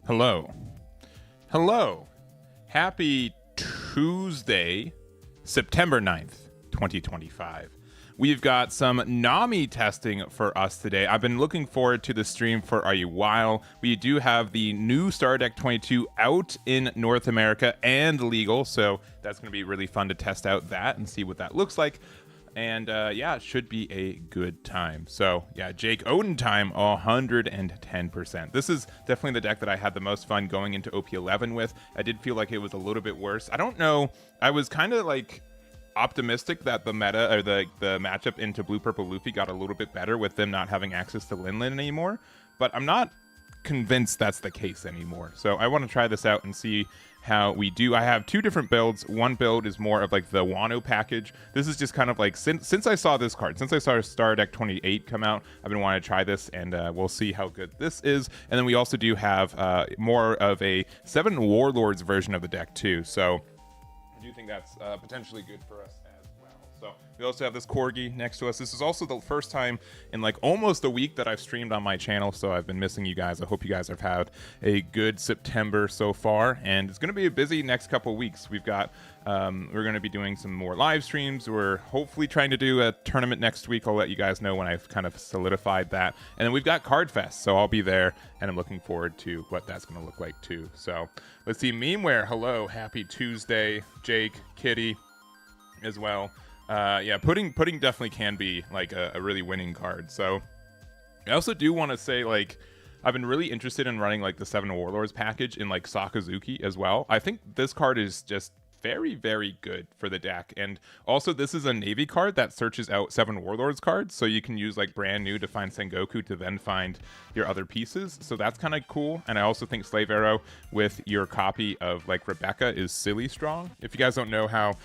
Hello. Hello. Happy Tuesday, September 9th, 2025. We've got some Nami testing for us today. I've been looking forward to the stream for a while. We do have the new Star Deck 22 out in North America and legal, so that's going to be really fun to test out that and see what that looks like. And yeah, it should be a good time. So yeah, Jake Odin time 110%. This is definitely the deck that I had the most fun going into OP11 with. I did feel like it was a little bit worse. I don't know. I was kind of like optimistic that the meta or the matchup into Blue Purple Luffy got a little bit better with them not having access to Lin anymore. But I'm not convinced that's the case anymore. So I want to try this out and see how we do. I have two different builds. One build is more of like the Wano package. This is just kind of like since I saw this card, since I saw Star Deck 28 come out, I've been wanting to try this, and we'll see how good this is. And then we also do have more of a 7 Warlords version of the deck too. So I do think that's potentially good for us as well. So we also have this Corgi next to us. This is also the first time in like almost a week that I've streamed on my channel, so I've been missing you guys. I hope you guys have had a good September so far, and it's going to be a busy next couple weeks. We've got we're going to be doing some more live streams. We're hopefully trying to do a tournament next week. I'll let you guys know when I've kind of solidified that. And then we've got Card Fest, so I'll be there, and I'm looking forward to what that's going to look like too. So let's see. Memeware, hello, happy Tuesday. Jake, Kitty as well. Yeah, pudding definitely can be like a really winning card. So I also do want to say, like, I've been really interested in running like the 7 Warlords package in like Sakazuki as well. I think this card is just very, very good for the deck. And also this is a Navy card that searches out 7 Warlords cards, so you can use like brand new to find Sengoku to then find your other pieces. So that's kind of cool. And I also think Slave Arrow with your copy of like Rebecca is silly strong. If you guys don't know how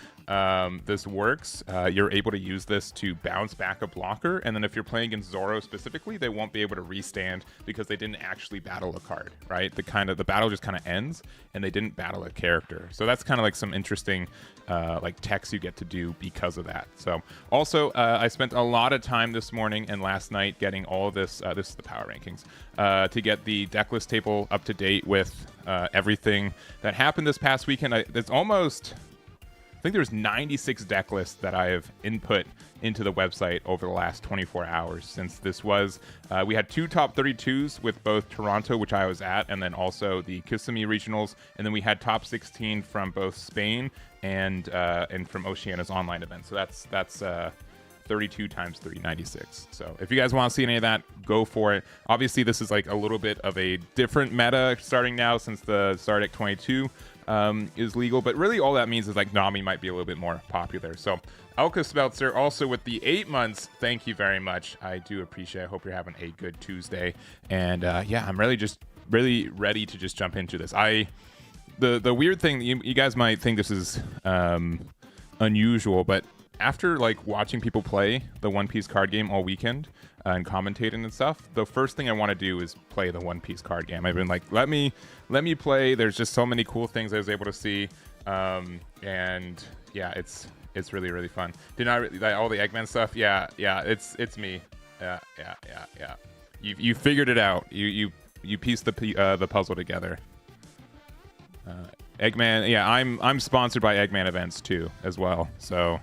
this works, you're able to use this to bounce back a blocker, and then if you're playing against Zoro specifically, they won't be able to restand because they didn't actually battle a card, right? The battle just kind of ends and they didn't battle a character. So that's kind of like some interesting like techs you get to do because of that. So also I spent a lot of time this morning and last night getting all of this this is the power rankings to get the deck list table up to date with everything that happened this past weekend. I think there's 96 deck lists that I have input into the website over the last 24 hours since this was. We had 2 top 32s with both Toronto, which I was at, and then also the Kissimmee regionals, and then we had top 16 from both Spain and from Oceania's online event. So that's 32 times 3, 96. So if you guys want to see any of that, go for it. Obviously, this is like a little bit of a different meta starting now since the Star Deck 22 is legal, but really all that means is like Nami might be a little bit more popular. So Alka Smeltzer also with the 8 months, thank you very much. I do appreciate it. I hope you're having a good Tuesday. And yeah, I'm really ready to just jump into this. The weird thing, you guys might think this is unusual, but after like watching people play the One Piece card game all weekend and commentating and stuff, the first thing I want to do is play the One Piece card game. I've been like, let me play. There's just so many cool things I was able to see, and yeah, it's really, really fun. Did I like all the Eggman stuff? Yeah, it's me. Yeah. You figured it out. You pieced the puzzle together. Eggman. Yeah, I'm sponsored by Eggman events too as well. So.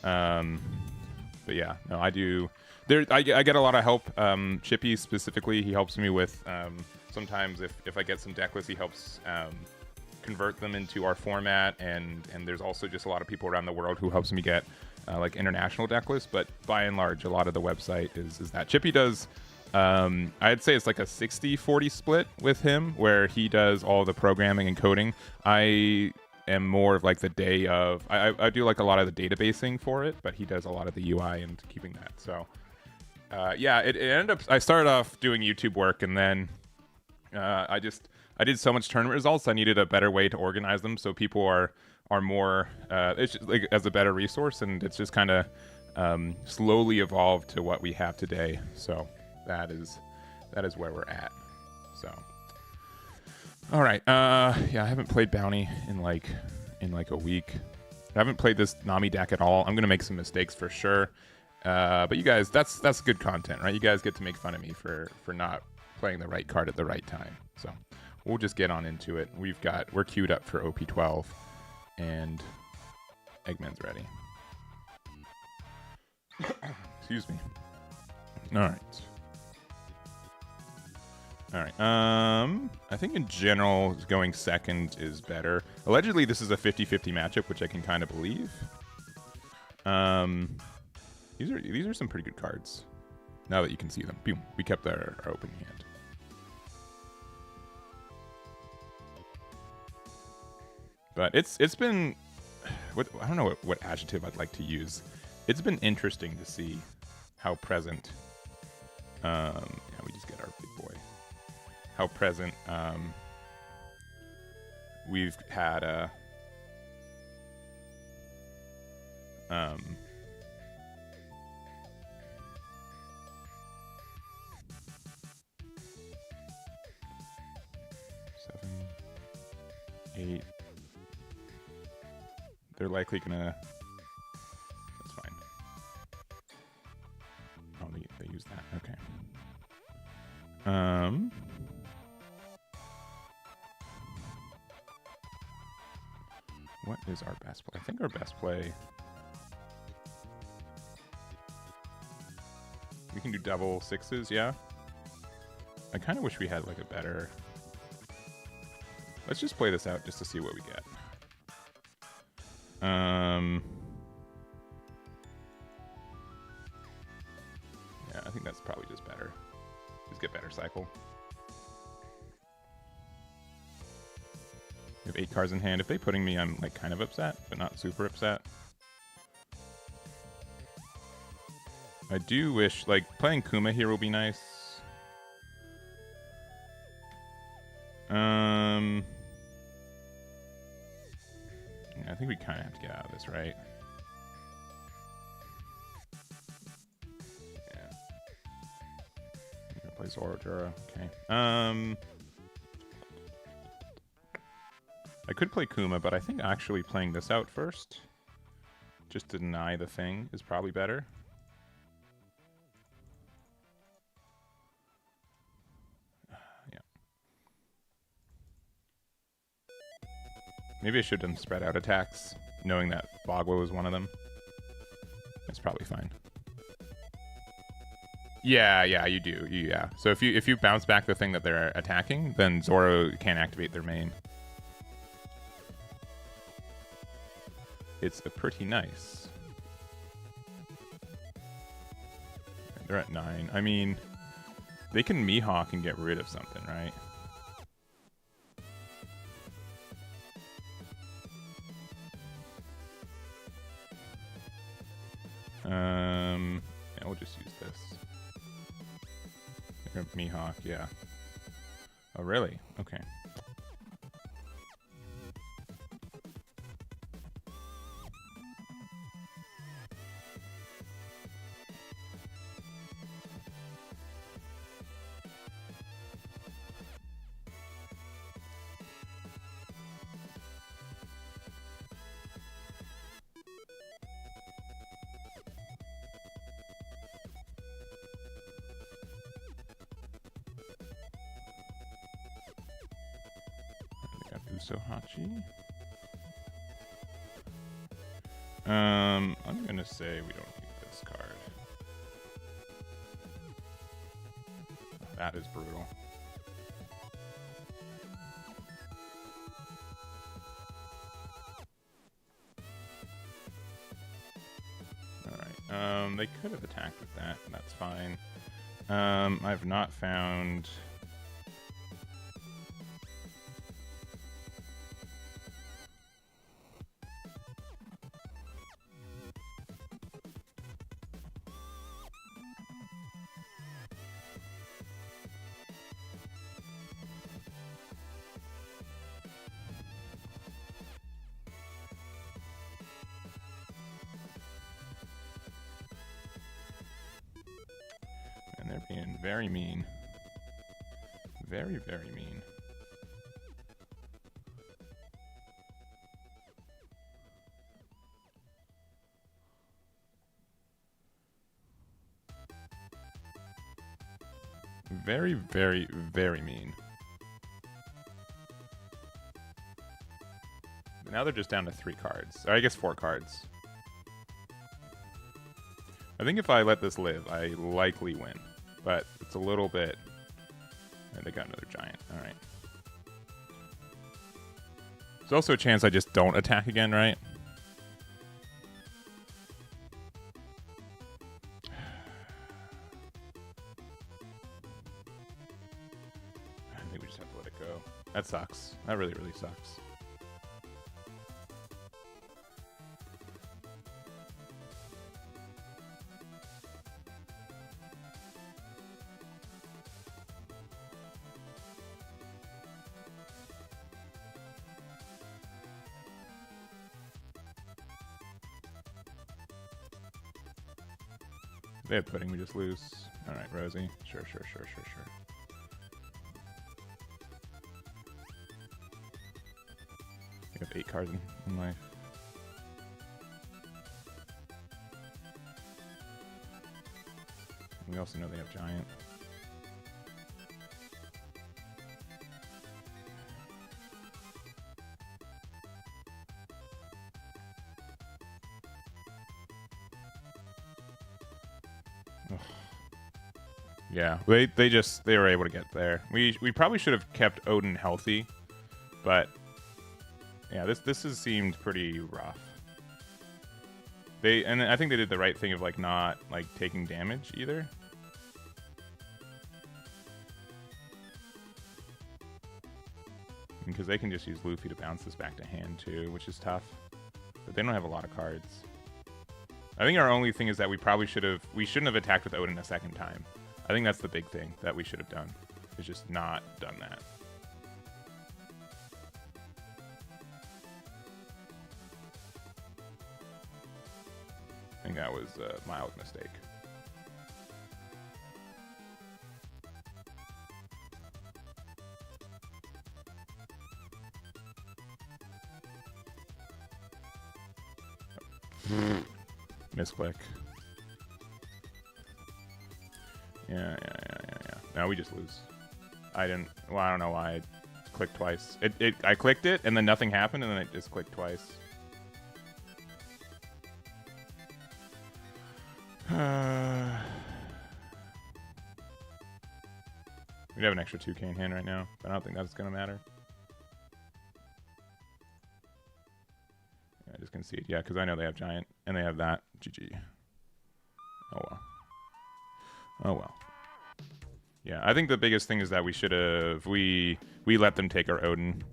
But yeah, no, I do. I get a lot of help. Chippy specifically, he helps me with sometimes if I get some deck lists, he helps convert them into our format, and there's also just a lot of people around the world who helps me get like international deck lists. But by and large, a lot of the website is that Chippy does. I'd say it's like a 60-40 split with him, where he does all the programming and coding. I am more of like the day of. I do like a lot of the databasing for it, but he does a lot of the UI and keeping that. So yeah, it ended up. I started off doing YouTube work, and then I did so much tournament results. I needed a better way to organize them so people are more. It's just like as a better resource, and it's just kind of slowly evolved to what we have today. So that is where we're at. So. All right. Yeah, I haven't played Bounty in like a week. I haven't played this Nami deck at all. I'm gonna make some mistakes for sure. But you guys, that's good content, right? You guys get to make fun of me for not playing the right card at the right time. So we'll just get on into it. We're queued up for OP12, and Eggman's ready. Excuse me. All right. All right. I think in general, going second is better. Allegedly, this is a 50-50 matchup, which I can kind of believe. These are some pretty good cards. Now that you can see them. Boom. We kept our opening hand. But it's been, I don't know what adjective I'd like to use. It's been interesting to see how present. Yeah, we just get our big boy. How present we've had a. 7, 8. They're likely gonna. That's fine. Oh, they use that. Okay. What is our best play? I think our best play. We can do double sixes, yeah. I kind of wish we had like a better. Let's just play this out just to see what we get. Yeah, I think that's probably just better. Just get better cycle. We have 8 cards in hand. If they putting me, I'm like kind of upset, but not super upset. I do wish, like, playing Kuma here will be nice. Yeah, I think we kind of have to get out of this, right? Yeah. I'm gonna play Zora. Okay. I could play Kuma, but I think actually playing this out first, just to deny the thing, is probably better. Yeah. Maybe I should have done spread out attacks, knowing that Bagua was one of them. It's probably fine. Yeah, you do. Yeah. So if you bounce back the thing that they're attacking, then Zoro can't activate their main. It's pretty nice. They're at 9. I mean, they can Mihawk and get rid of something, right? Yeah, we'll just use this. Mihawk, yeah. Oh, really? Okay. Usohachi. I'm gonna say we don't need this card. That is brutal. Alright, they could have attacked with that, and that's fine. I've not found... And they're being very mean. Very, very mean. Very, very, very mean. Now they're just down to 3 cards. Or I guess 4 cards. I think if I let this live, I likely win. But it's a little bit... And they got another giant. Alright. There's also a chance I just don't attack again, right? I think we just have to let it go. That sucks. That really, really sucks. They have pudding, we just lose. Alright, Rosie. Sure. I have 8 cards in life. We also know they have giant. Ugh. Yeah, they were able to get there. We probably should have kept Odin healthy, but yeah, this has seemed pretty rough. And I think they did the right thing of like not like taking damage either. Because they can just use Luffy to bounce this back to hand too, which is tough. But they don't have a lot of cards. I think our only thing is that we shouldn't have attacked with Odin a second time. I think that's the big thing that we should have done, is just not done that. I think that was a mild mistake. Misclick. Yeah. Now we just lose. I don't know why I clicked twice. I clicked it and then nothing happened and then it just clicked twice. We have an extra 2K in hand right now, but I don't think that's gonna matter. I just concede. Yeah, because I know they have giant and they have that. GG. Oh well. Oh well. Yeah, I think the biggest thing is that we should have we let them take our Odin.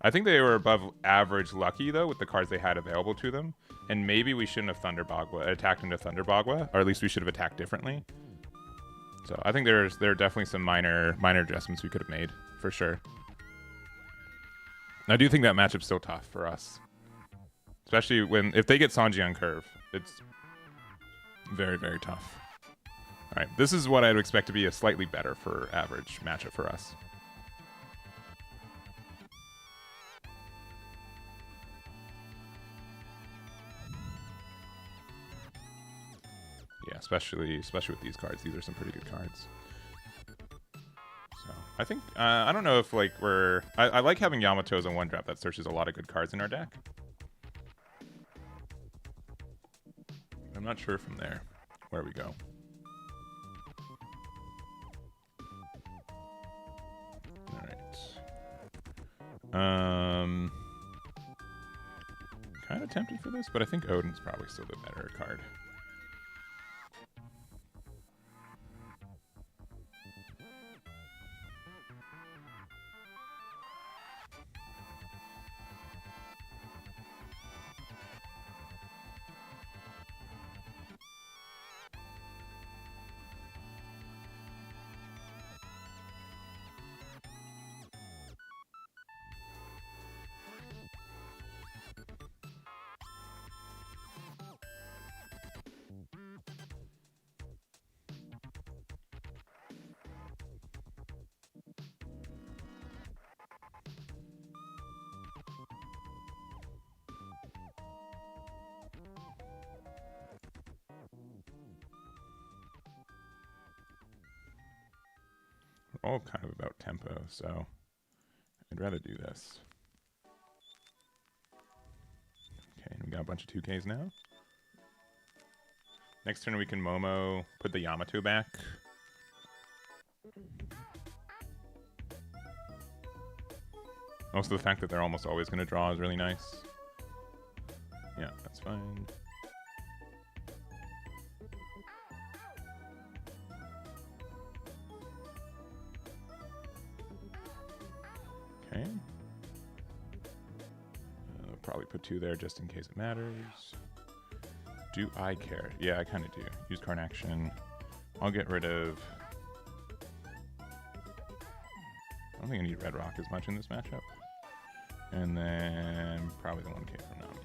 I think they were above average lucky though with the cards they had available to them, and maybe we shouldn't have attacked into Thunder Bagua, or at least we should have attacked differently. So I think there are definitely some minor adjustments we could have made for sure. I do think that matchup's still tough for us, especially if they get Sanji on curve. It's very, very tough. All right, this is what I'd expect to be a slightly better for average matchup for us. Yeah, especially with these cards. These are some pretty good cards. So I think I don't know if like I like having Yamato's on one drop that searches a lot of good cards in our deck. I'm not sure from there where we go. All right. Kind of tempted for this, but I think Odin's probably still the better card. All kind of about tempo, so I'd rather do this. We got a bunch of 2Ks now. Next turn we can Momo, put the Yamato back. Also, the fact that they're almost always going to draw is really nice. Yeah, that's fine. Okay. I'll probably put 2 there just in case it matters. Do I care? Yeah, I kind of do. Use card action. I'll get rid of... I don't think I need Red Rock as much in this matchup. And then probably the 1K from Nami.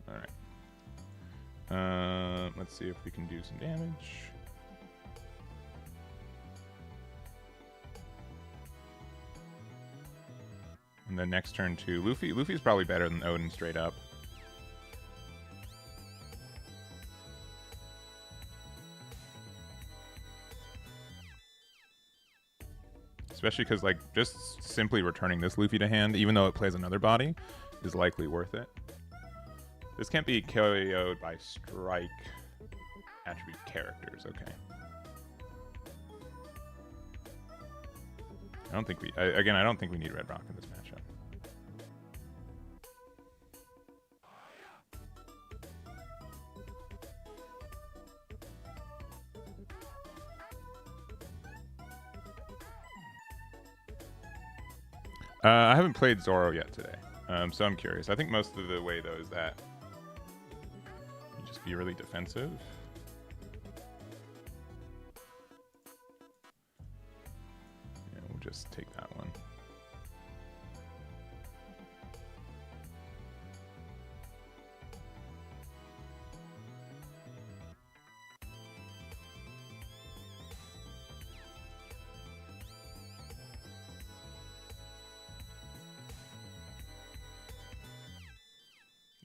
Yeah. Alright. Let's see if we can do some damage. And then next turn to Luffy. Luffy's probably better than Odin straight up. Especially because, like, just simply returning this Luffy to hand, even though it plays another body, is likely worth it. This can't be KO'd by strike attribute characters, okay. I don't think we... again, I don't think we need Red Rock in this matchup. I haven't played Zoro yet today, so I'm curious. I think most of the way, though, is that you just be really defensive. Yeah, we'll just take that one.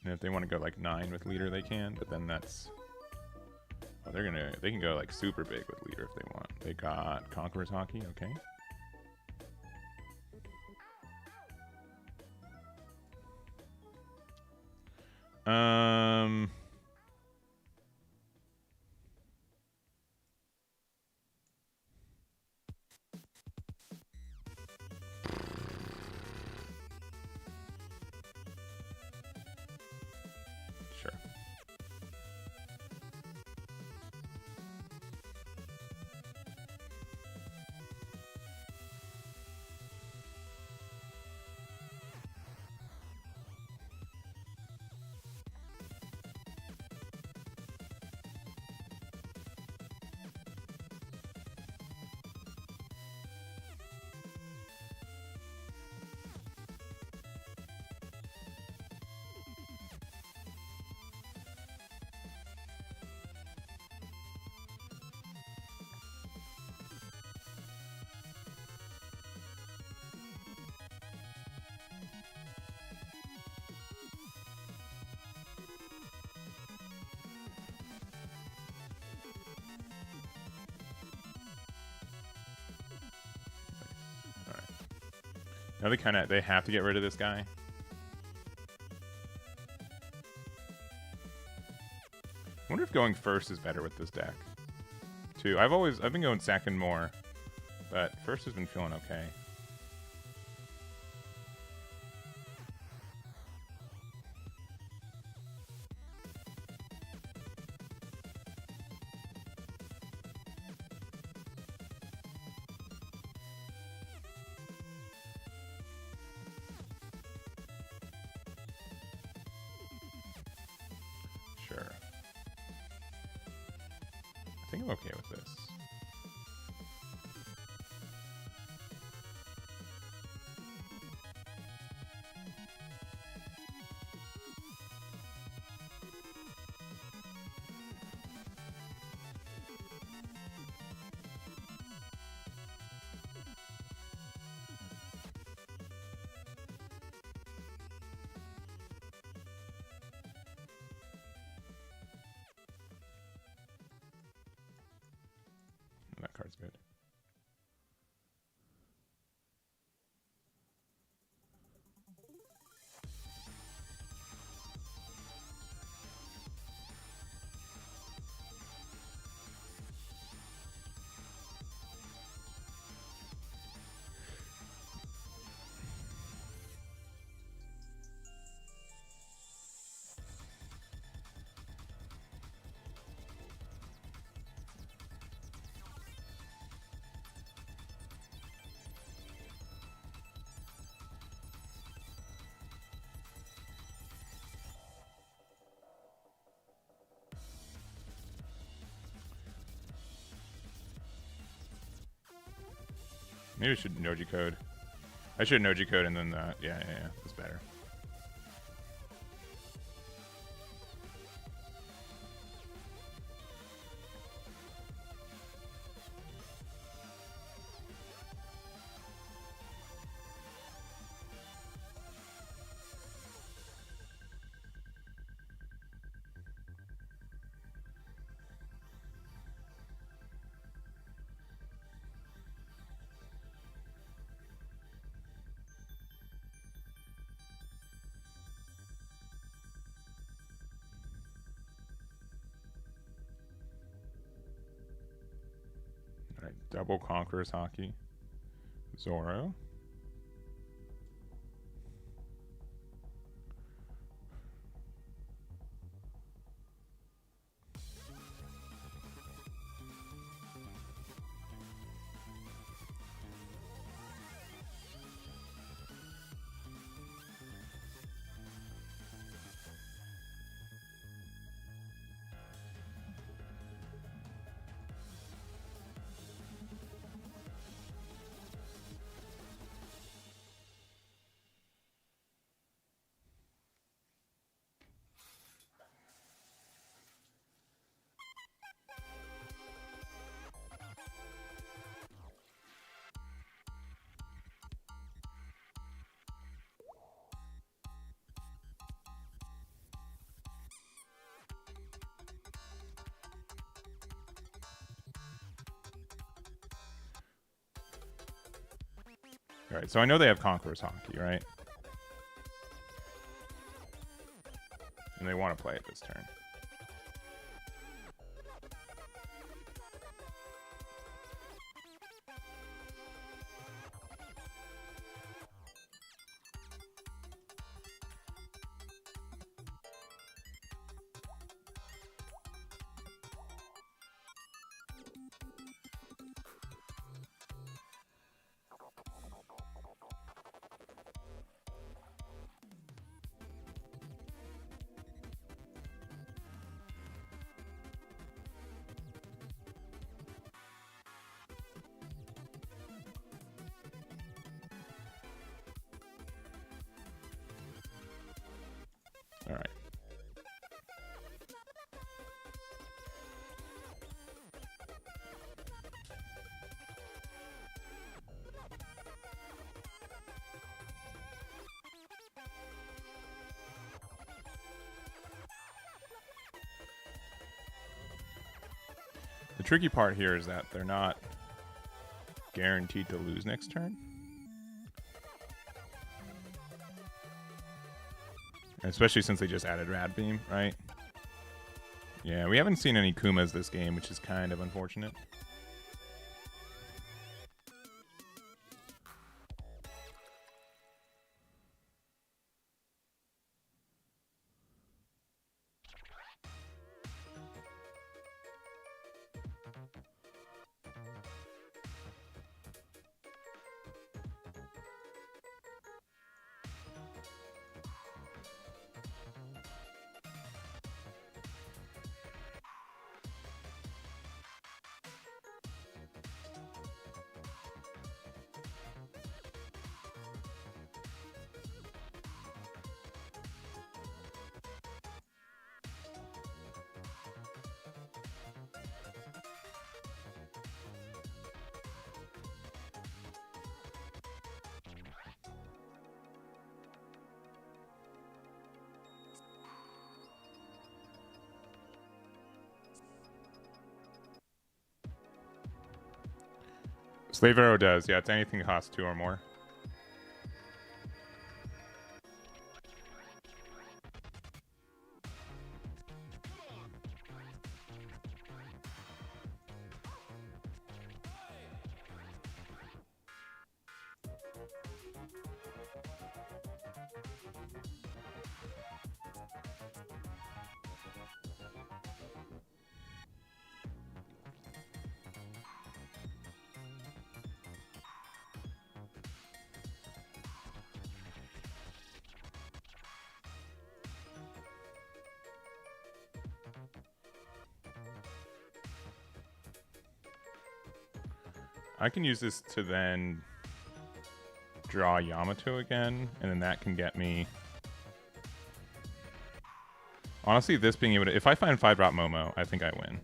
And if they want to go like 9 with leader, they can, but then that's... Oh, they can go like super big with leader if they want. They got Conqueror's Hockey, okay. Sure. Now they have to get rid of this guy. I wonder if going first is better with this deck. Too. I've been going second more, but first has been feeling okay. I think I'm okay with this. Maybe I should Noji code. I should Noji code and then the... Yeah. That's better. Alright, double Conqueror's Hockey. Zoro. Alright, so I know they have Conqueror's Hockey, right? And they want to play it this turn. All right. The tricky part here is that they're not guaranteed to lose next turn. Especially since they just added Rad Beam, right? Yeah, we haven't seen any Kumas this game, which is kind of unfortunate. Slave Arrow does, yeah, it's anything that costs 2 or more. I can use this to then draw Yamato again, and then that can get me... Honestly, this being able to... If I find 5-drop Momo, I think I win.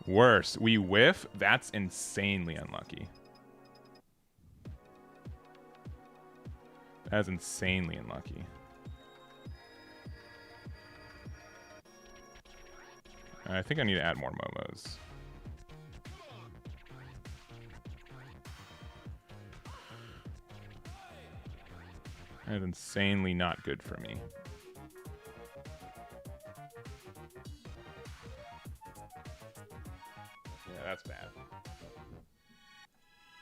Worse. We whiff? That's insanely unlucky. That is insanely unlucky. I think I need to add more Momos. That is insanely not good for me. That's bad.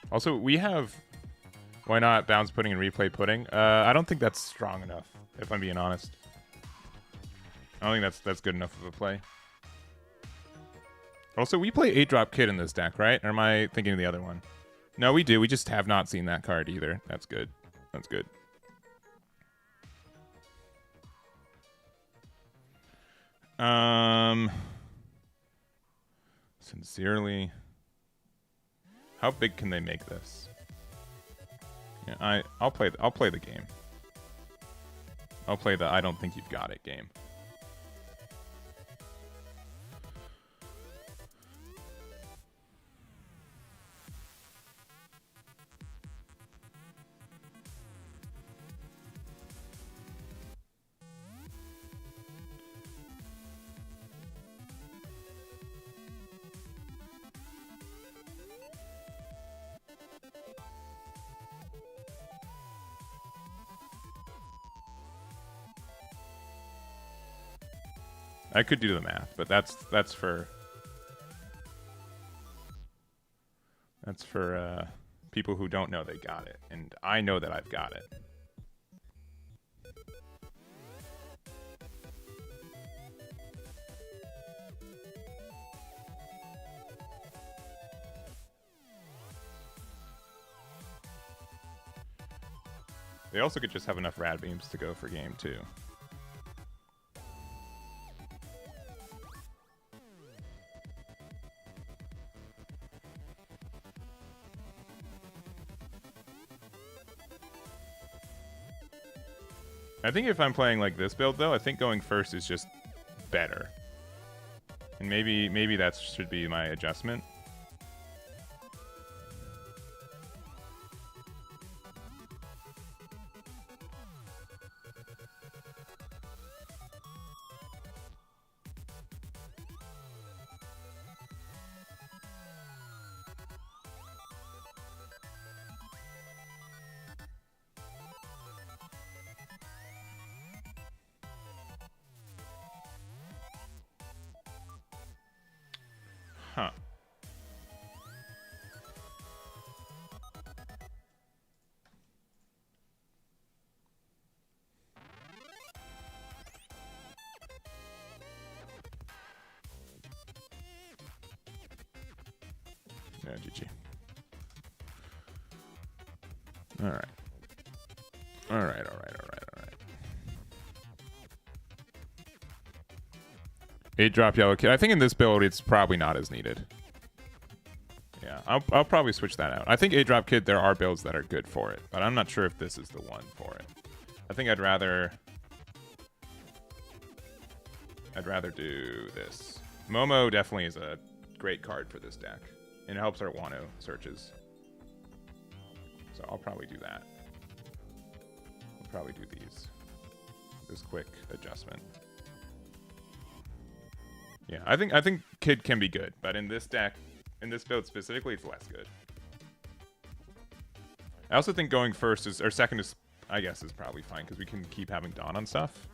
Also, we have... Why not bounce pudding and replay pudding? I don't think that's strong enough, if I'm being honest. I don't think that's good enough of a play. Also, we play 8-drop Kid in this deck, right? Or am I thinking of the other one? No, we do. We just have not seen that card either. That's good. That's good. Sincerely, how big can they make this? Yeah, I'll play the game. I'll play the I don't think you've got it game. I could do the math, but that's for people who don't know they got it, and I know that I've got it. They also could just have enough rad beams to go for game 2. I think if I'm playing like this build, though, I think going first is just better. And maybe that should be my adjustment. Huh. Yeah, GG. All right. All right, all right, all right, all right. 8-drop yellow kid. I think in this build, it's probably not as needed. Yeah, I'll probably switch that out. I think 8-drop kid, there are builds that are good for it, but I'm not sure if this is the one for it. I think I'd rather do this. Momo definitely is a great card for this deck, and it helps our Wano searches. So I'll probably do that. I'll probably do these. This quick adjustment. Yeah, I think Kid can be good, but in this deck, in this build specifically, it's less good. I also think going first is, or second is, I guess, is probably fine because we can keep having Dawn on stuff.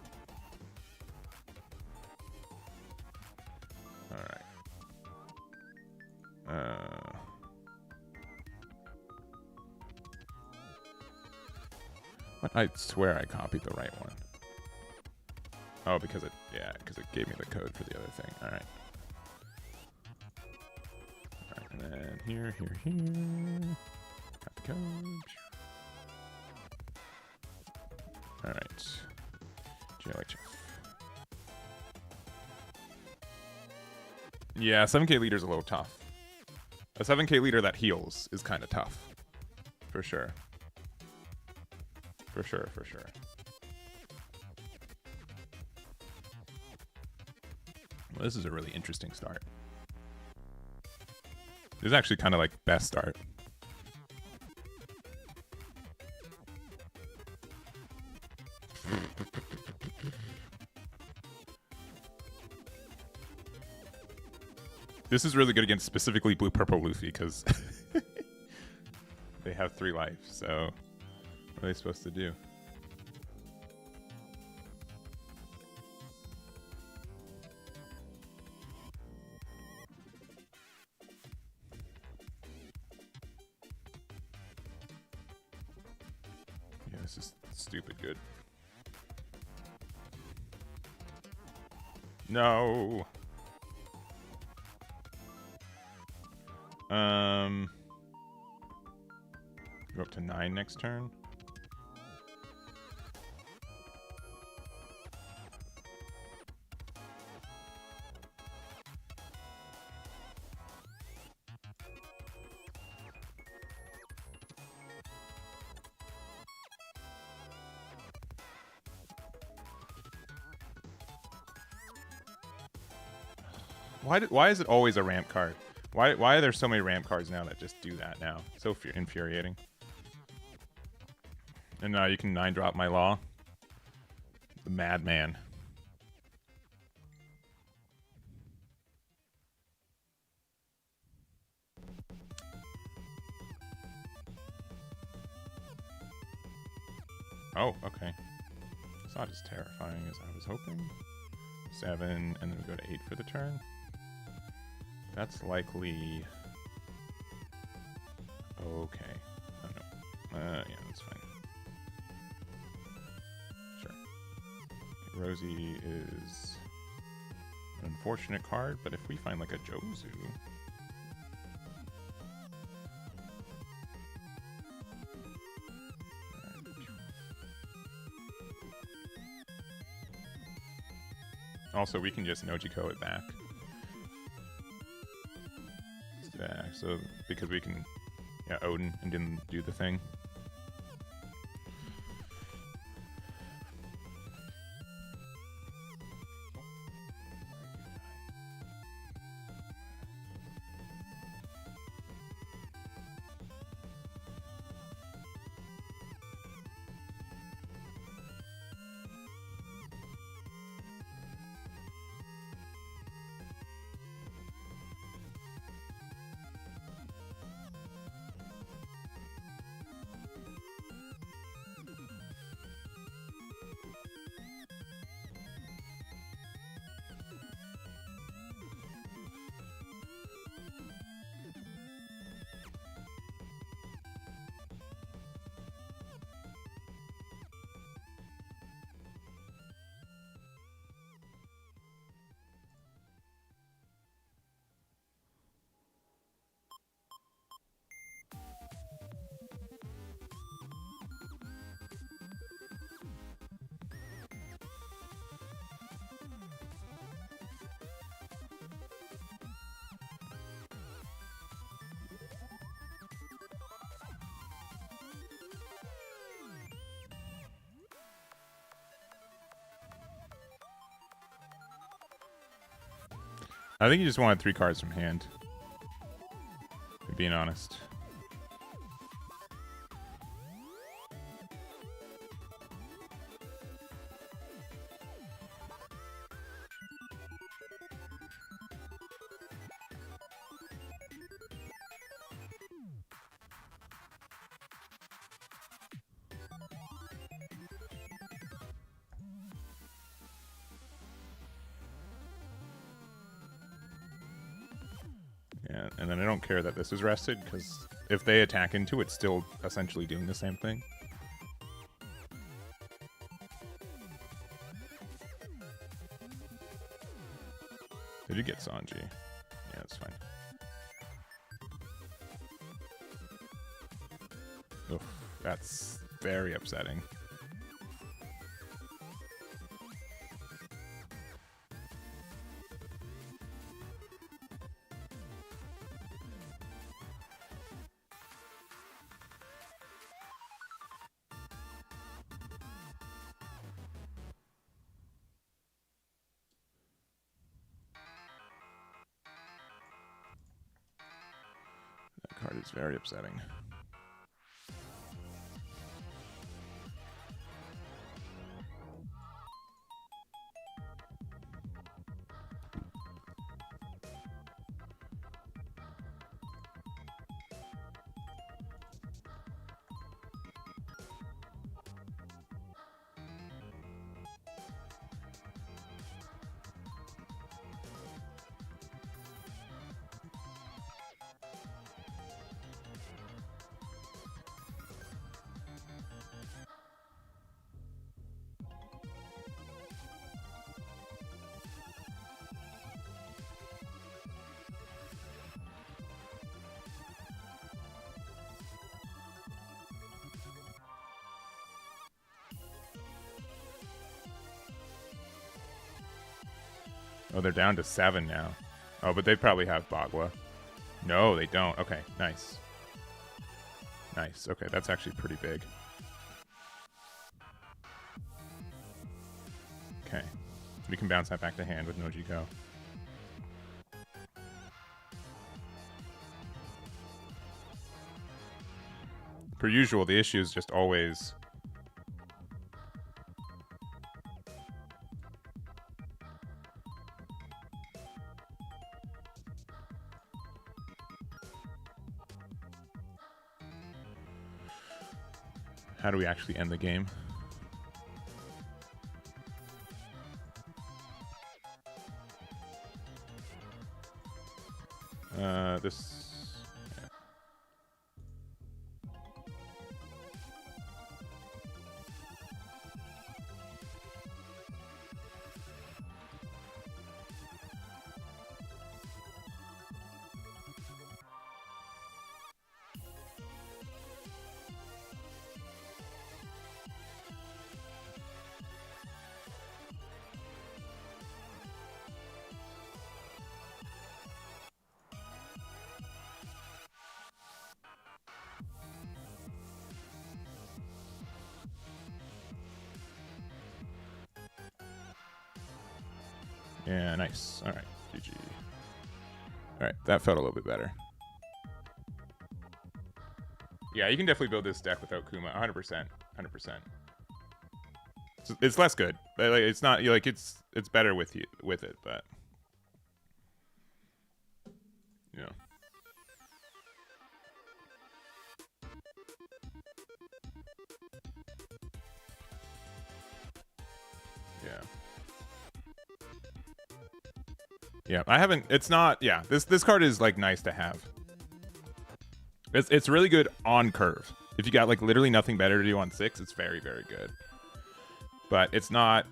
All right. What? I swear I copied the right one. Oh, because it Yeah, because it gave me the code for the other thing. All right. All right, and then here. Got the code. All right. JLHF. Yeah, 7k leader's a little tough. A 7k leader that heals is kind of tough. For sure. For sure. Well, this is a really interesting start. This is actually kind of like best start. This is really good against specifically blue-purple Luffy because they have 3 life, so what are they supposed to do? Yeah, this is stupid good. No! Go up to 9 next turn. Why is it always a ramp card? Why are there so many ramp cards now that just do that now? So infuriating. And now you can 9-drop my law. The madman. Oh, okay. It's not as terrifying as I was hoping. 7, and then we go to 8 for the turn. That's likely... Okay. Oh, no. Yeah, that's fine. Sure. Okay, Rosie is an unfortunate card, but if we find like a Jozu... Also, we can just Nojiko it back. Yeah, so because we can, yeah, Odin and didn't do the thing. I think he just wanted 3 cards from hand. If being honest. Yeah, and then I don't care that this is rested, because if they attack into it, it's still essentially doing the same thing. did get Sanji. Yeah, that's fine. Oof, that's very upsetting. That card is very upsetting. Oh, they're down to 7 now. Oh, but they probably have Bagua. No, they don't. Okay, nice. Nice. Okay, that's actually pretty big. Okay. We can bounce that back to hand with no Go. Per usual, the issue is just always... How do we actually end the game? This... Yeah, nice. All right, GG. All right, that felt a little bit better. Yeah, you can definitely build this deck without Kuma, 100%, 100%. It's less good, but like it's not like it's better with it, but you know. Yeah. Yeah, I haven't. It's not. Yeah, this card is like nice to have. It's really good on curve. If you got like literally nothing better to do on 6, it's very, very good. But it's not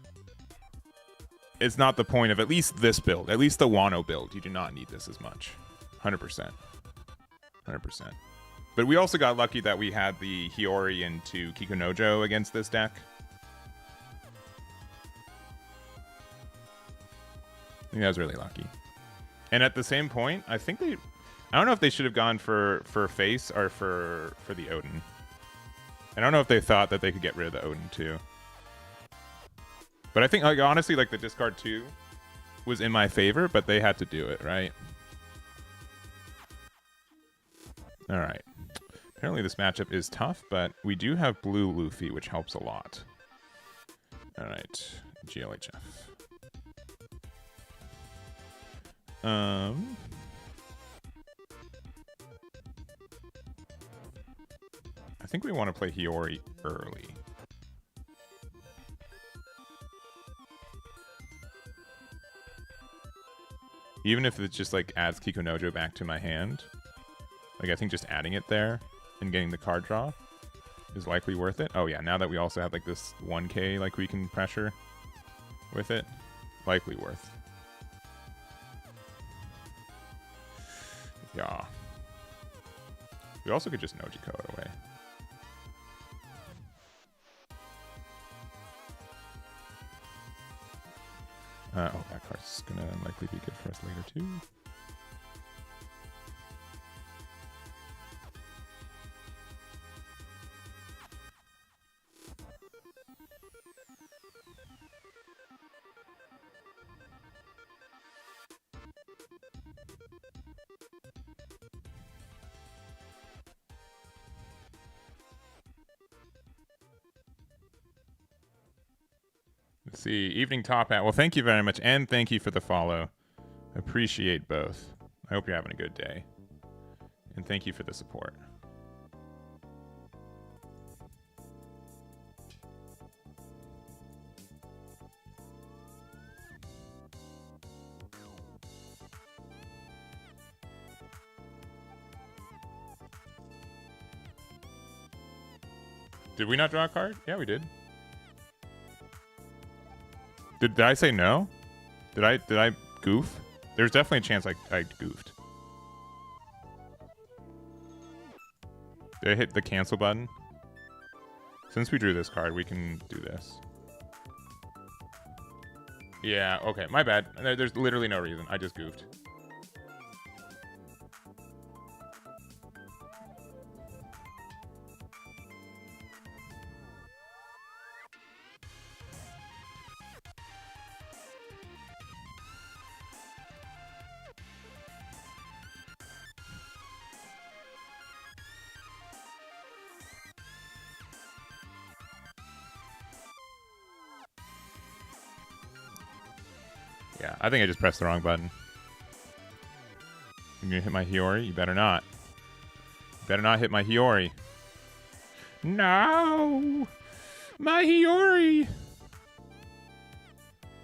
the point of at least this build. At least the Wano build. You do not need this as much. 100%. 100%. But we also got lucky that we had the Hiyori into Kikunojo against this deck. I think that was really lucky. And at the same point, I think I don't know if they should have gone for face or for the Odin. I don't know if they thought that they could get rid of the Odin too. But I think, like, honestly, like the discard 2 was in my favor, but they had to do it, right? All right. Apparently this matchup is tough, but we do have blue Luffy, which helps a lot. All right, GLHF. I think we want to play Hiyori early. Even if it just like adds Kikunojo back to my hand. Like I think just adding it there and getting the card draw is likely worth it. Oh yeah, now that we also have like this 1k like we can pressure with it, likely worth. Yeah. We also could just Nojiko it away. Oh, that card's gonna likely be good for us later too. Let's see. Evening Top Hat. Well, thank you very much. And thank you for the follow. Appreciate both. I hope you're having a good day. And thank you for the support. Did we not draw a card? Yeah, we did. Did I say no? Did I goof? There's definitely a chance I goofed. Did I hit the cancel button? Since we drew this card, we can do this. Yeah, okay, my bad. There's literally no reason. I just goofed. Yeah, I think I just pressed the wrong button. You gonna hit my Hiyori? You better not. You better not hit my Hiyori. No! My Hiyori!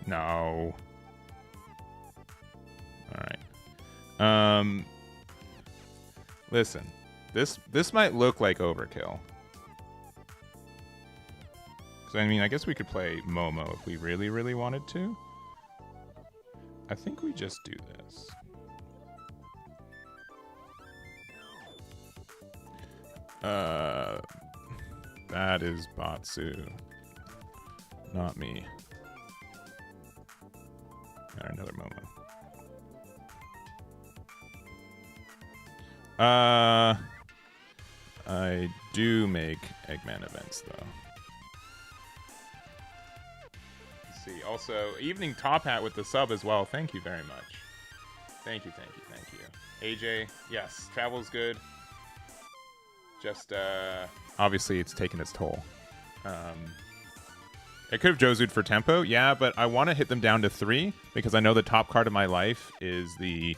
No. Alright. Listen. This might look like overkill. So, I mean, I guess we could play Momo if we really, really wanted to. I think we just do this. That is Batsu. Not me. Got another Momo. I do make Eggman events, though. Let's see. Also, Evening Top Hat with the sub as well. Thank you very much. Thank you, thank you, thank you. AJ, yes, travel's good. Just, obviously it's taken its toll. I could have Jozu'd for tempo, yeah, but I want to hit them down to 3 because I know the top card of my life is the,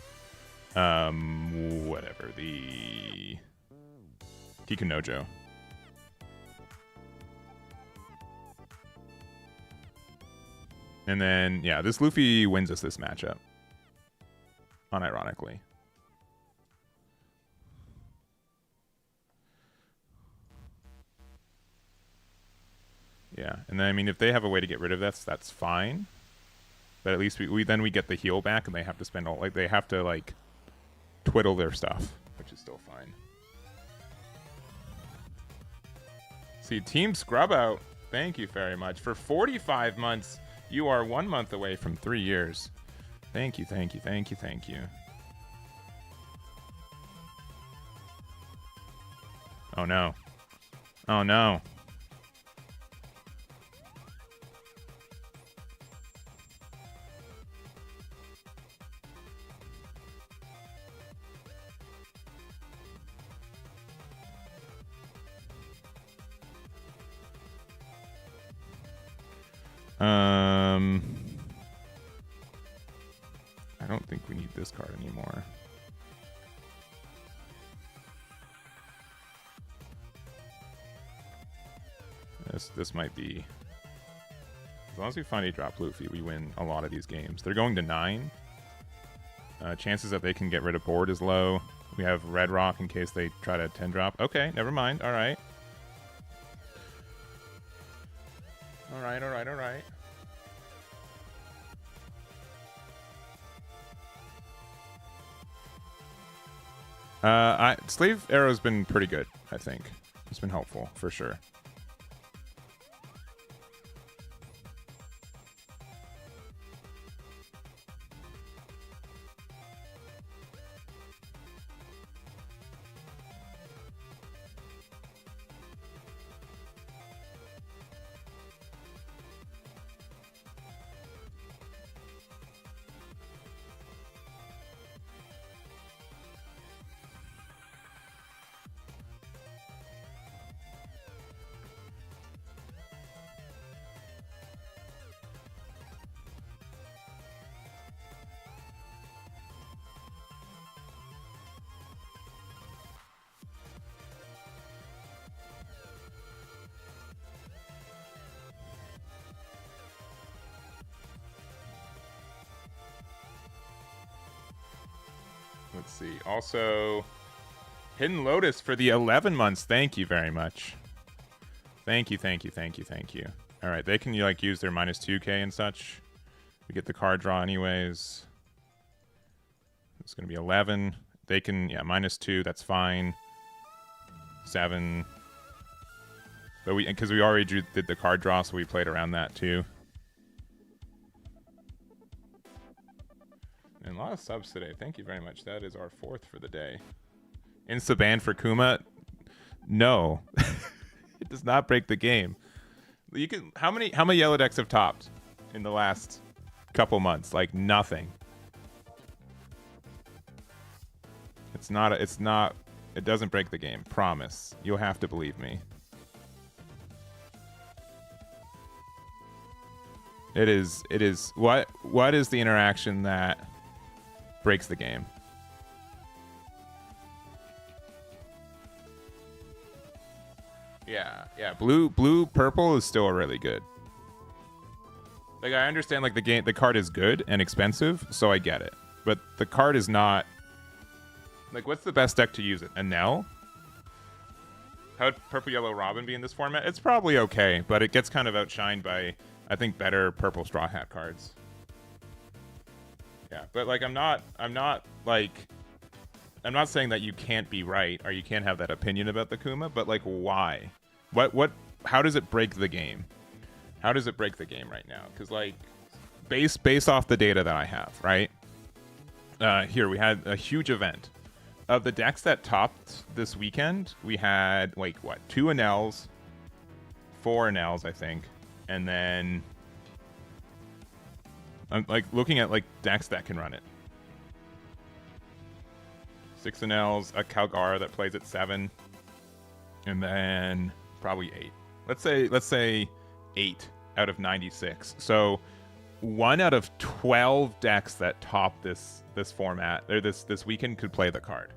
whatever, the Kikunojo. And then, yeah, this Luffy wins us this matchup. Unironically. Yeah, and then, I mean, if they have a way to get rid of this, that's fine. But at least we then we get the heal back, and they have to spend all, like, they have to, like, twiddle their stuff, which is still fine. See, Team Scrub Out, thank you very much. For 45 months, you are 1 month away from 3 years. Thank you, thank you, thank you, thank you. Oh, no. Oh, no. I don't think we need this card anymore. This might be... As long as we find a drop Luffy, we win a lot of these games. They're going to 9. Chances that they can get rid of board is low. We have Red Rock in case they try to 10 drop. Okay, never mind. All right. All right, all right, all right. Slave Arrow's been pretty good, I think. It's been helpful, for sure. Let's see. Also, Hidden Lotus for the 11 months. Thank you very much. Thank you, thank you, thank you, thank you. All right, they can like use their minus 2k and such. We get the card draw anyways. It's going to be 11. They can, yeah, minus 2. That's fine. 7. But because we already did the card draw, so we played around that too. And a lot of subs today. Thank you very much. That is our 4th for the day. Insta ban for Kuma? No. It does not break the game. You can how many yellow decks have topped in the last couple months? Like nothing. It doesn't break the game. Promise. You'll have to believe me. It is what is the interaction that breaks the game? Yeah. Blue, purple is still really good. Like I understand like the card is good and expensive, so I get it. But the card is not like what's the best deck to use it? Enel? How would Purple Yellow Robin be in this format? It's probably okay, but it gets kind of outshined by I think better purple Straw Hat cards. Yeah, but like I'm not saying that you can't be right or you can't have that opinion about the Kuma, but like why? How does it break the game? How does it break the game right now? Because like based off the data that I have, right? Here we had a huge event. Of the decks that topped this weekend, we had like what, 2 Enels, 4 Enels, I think, and then I'm like looking at like decks that can run it. 6 Enels, a Calgara that plays at 7, and then probably 8. Let's say 8 out of 96. So 1 out of 12 decks that top this format or this weekend could play the card.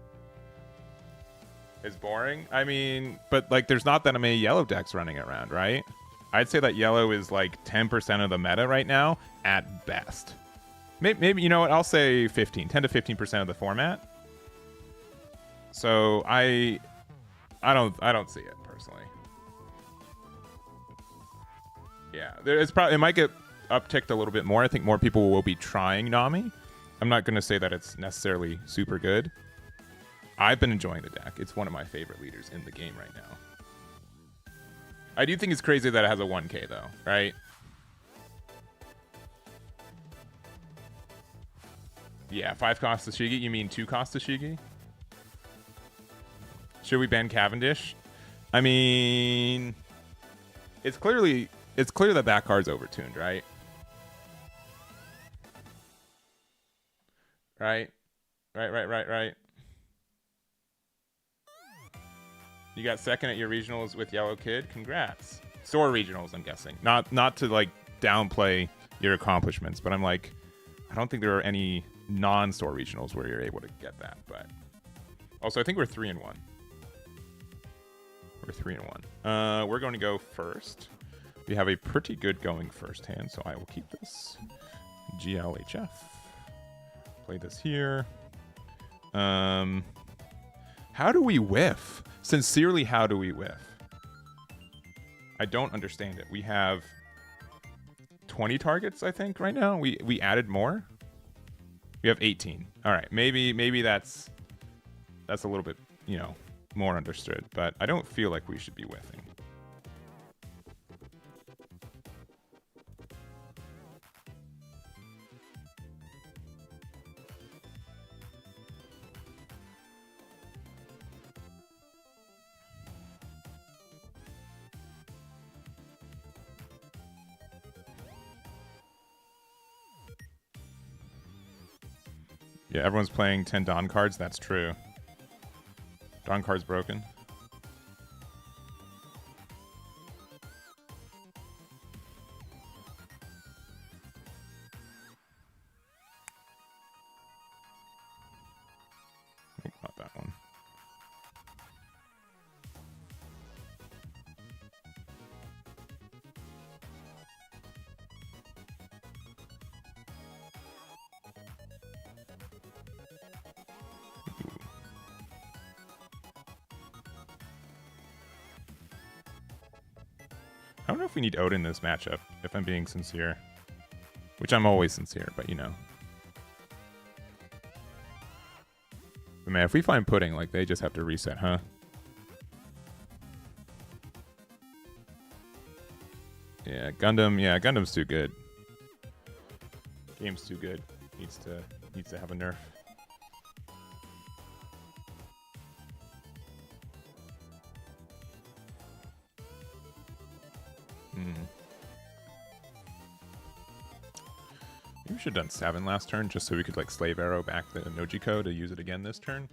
It's boring. I mean, but like there's not that many yellow decks running around, right? I'd say that yellow is like 10% of the meta right now at best. Maybe you know what? I'll say 10 to 15% of the format. So I don't see it personally. Yeah, it might get upticked a little bit more. I think more people will be trying Nami. I'm not going to say that it's necessarily super good. I've been enjoying the deck. It's one of my favorite leaders in the game right now. I do think it's crazy that it has a 1k though, right? Yeah, 5 cost Shigi. You mean 2 cost Shigi? Should we ban Cavendish? I mean, it's clear that card's overtuned, right? Right. You got second at your regionals with Yellow Kid. Congrats. Store regionals, I'm guessing. Not to like downplay your accomplishments, but I'm like, I don't think there are any non-store regionals where you're able to get that. But also, I think we're 3-1. We're 3-1. We're going to go first. We have a pretty good going first hand, so I will keep this. GLHF. Play this here. How do we whiff? Sincerely, how do we whiff? I don't understand it. We have 20 targets, I think, right now. We added more. We have 18. All right, maybe that's that's a little bit, you know, more understood. But I don't feel like we should be whiffing. Yeah, everyone's playing 10 Dawn cards. That's true. Dawn card's broken. Oh, not that one. I don't know if we need Odin in this matchup, if I'm being sincere. Which I'm always sincere, but you know. But man, if we find Pudding, like, they just have to reset, huh? Yeah, Gundam's too good. Game's too good. Needs to have a nerf. We should have done 7 last turn just so we could like slave arrow back the Nojiko to use it again this turn.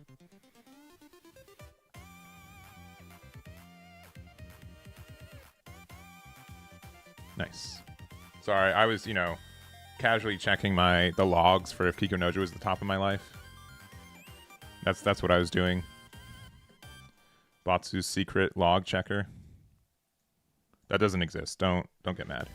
Nice. Sorry, I was, you know, casually checking the logs for if Kiko Nojo was the top of my life. That's what I was doing. Batsu's secret log checker. That doesn't exist. Don't get mad.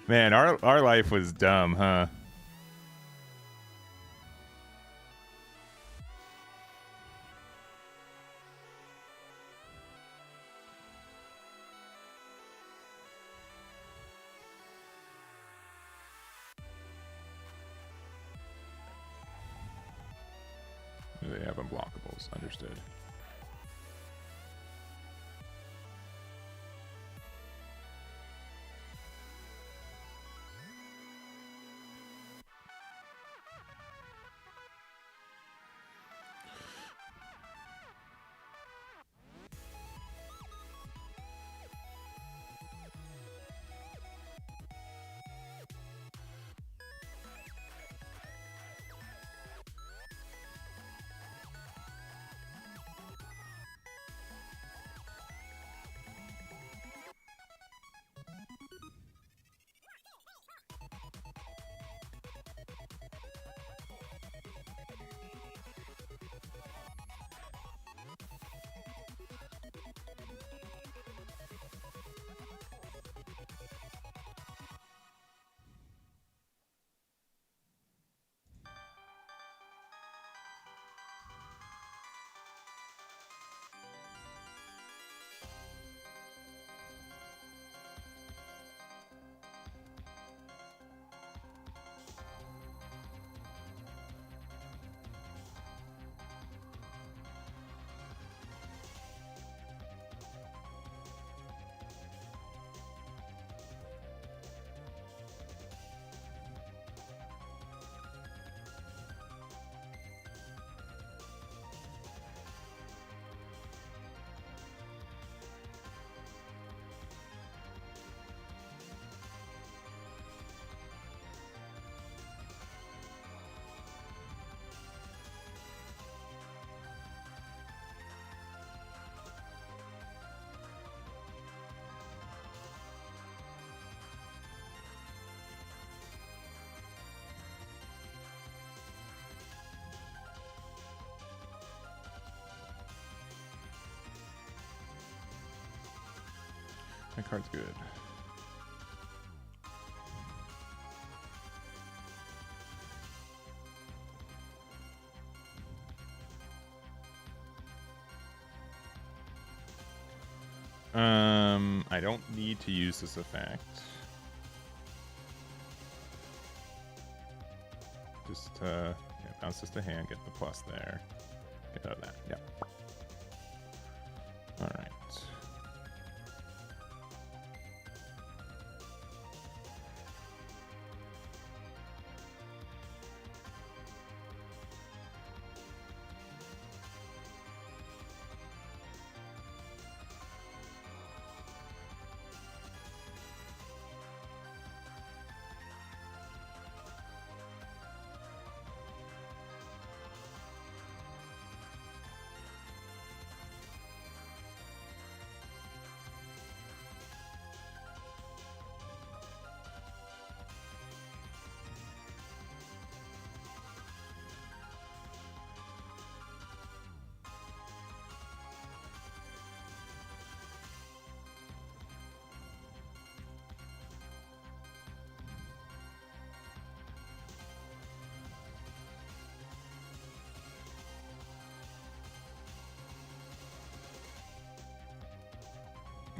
Man, our life was dumb, huh? They have unblockables, understood. That card's good. I don't need to use this effect. Just yeah, bounce this to hand, get the plus there. Get out of that. Yep. All right.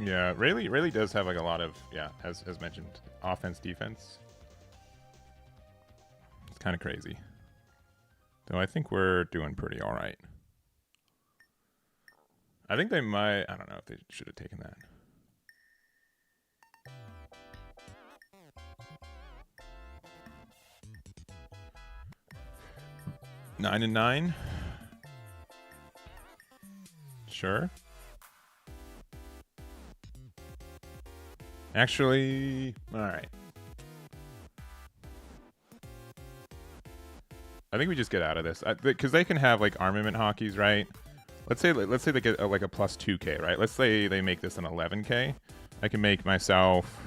Yeah, Rayleigh does have like a lot of, yeah, as mentioned, offense, defense. It's kind of crazy. Though I think we're doing pretty all right. I think they might, I don't know if they should have taken that. Nine and 9. Sure. Actually, all right. I think we just get out of this because they can have like armament hockeys, right? Let's say they get like a plus 2k, right? Let's say they make this an 11k. I can make myself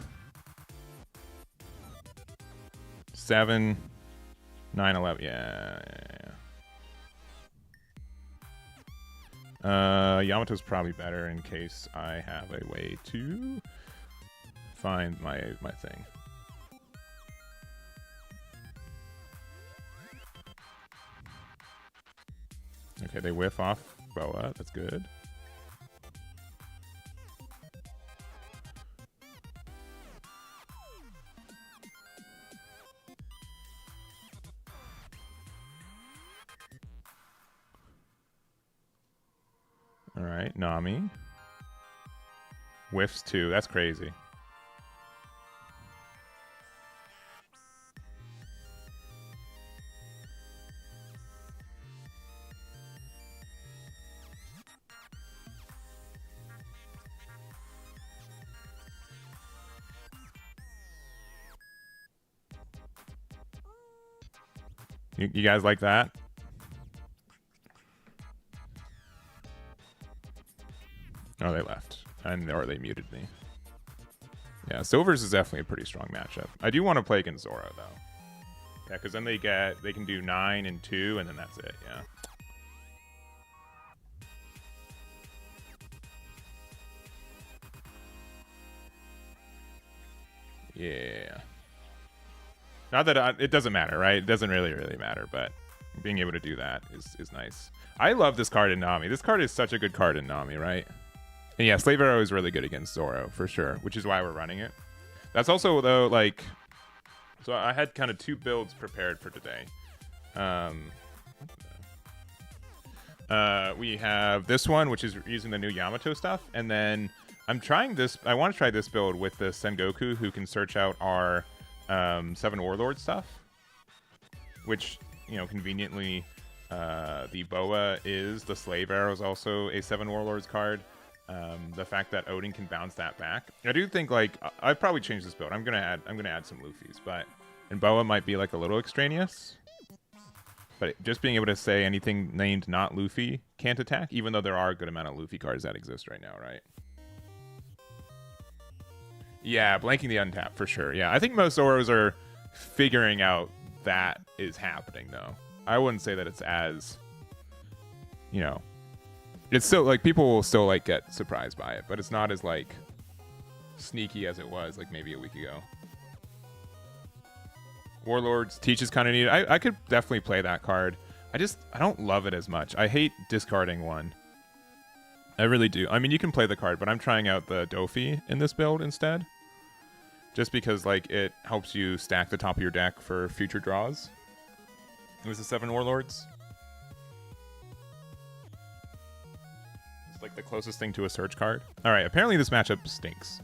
7, 9, 11. Yeah. Yamato's probably better in case I have a way to find my thing. Okay, they whiff off Boa. That's good. All right, Nami. Whiffs 2. That's crazy. You guys like that? Oh, they left. Or they muted me. Yeah, Silvers is definitely a pretty strong matchup. I do want to play against Zoro, though. Yeah, because then they can do 9 and 2, and then that's it, yeah. Yeah. Not that it doesn't matter, right? It doesn't really matter, but being able to do that is nice. I love this card in Nami. This card is such a good card in Nami, right? And yeah, Slave Arrow is really good against Zoro, for sure, which is why we're running it. That's also, though, like... So I had kind of 2 builds prepared for today. We have this one, which is using the new Yamato stuff, and then I'm trying this... I want to try this build with the Sengoku, who can search out our... 7 Warlord stuff, which, you know, conveniently the Boa is, the Slave Arrow is also a 7 Warlords card. The fact that Odin can bounce that back, I do think, like, I'd probably change this build. I'm gonna add some Luffy's, and Boa might be like a little extraneous, but just being able to say anything named not Luffy can't attack, even though there are a good amount of Luffy cards that exist right now, right? Yeah, blanking the untap for sure. Yeah, I think most Zoros are figuring out that is happening, though. I wouldn't say that it's as, you know, it's still like people will still like get surprised by it, but it's not as like sneaky as it was like maybe a week ago. Warlords Teach is kind of neat. I could definitely play that card. I don't love it as much. I hate discarding one. I really do. I mean, you can play the card, but I'm trying out the Dofi in this build instead. Just because, like, it helps you stack the top of your deck for future draws. It was the 7 Warlords. It's like the closest thing to a search card. All right, apparently this matchup stinks.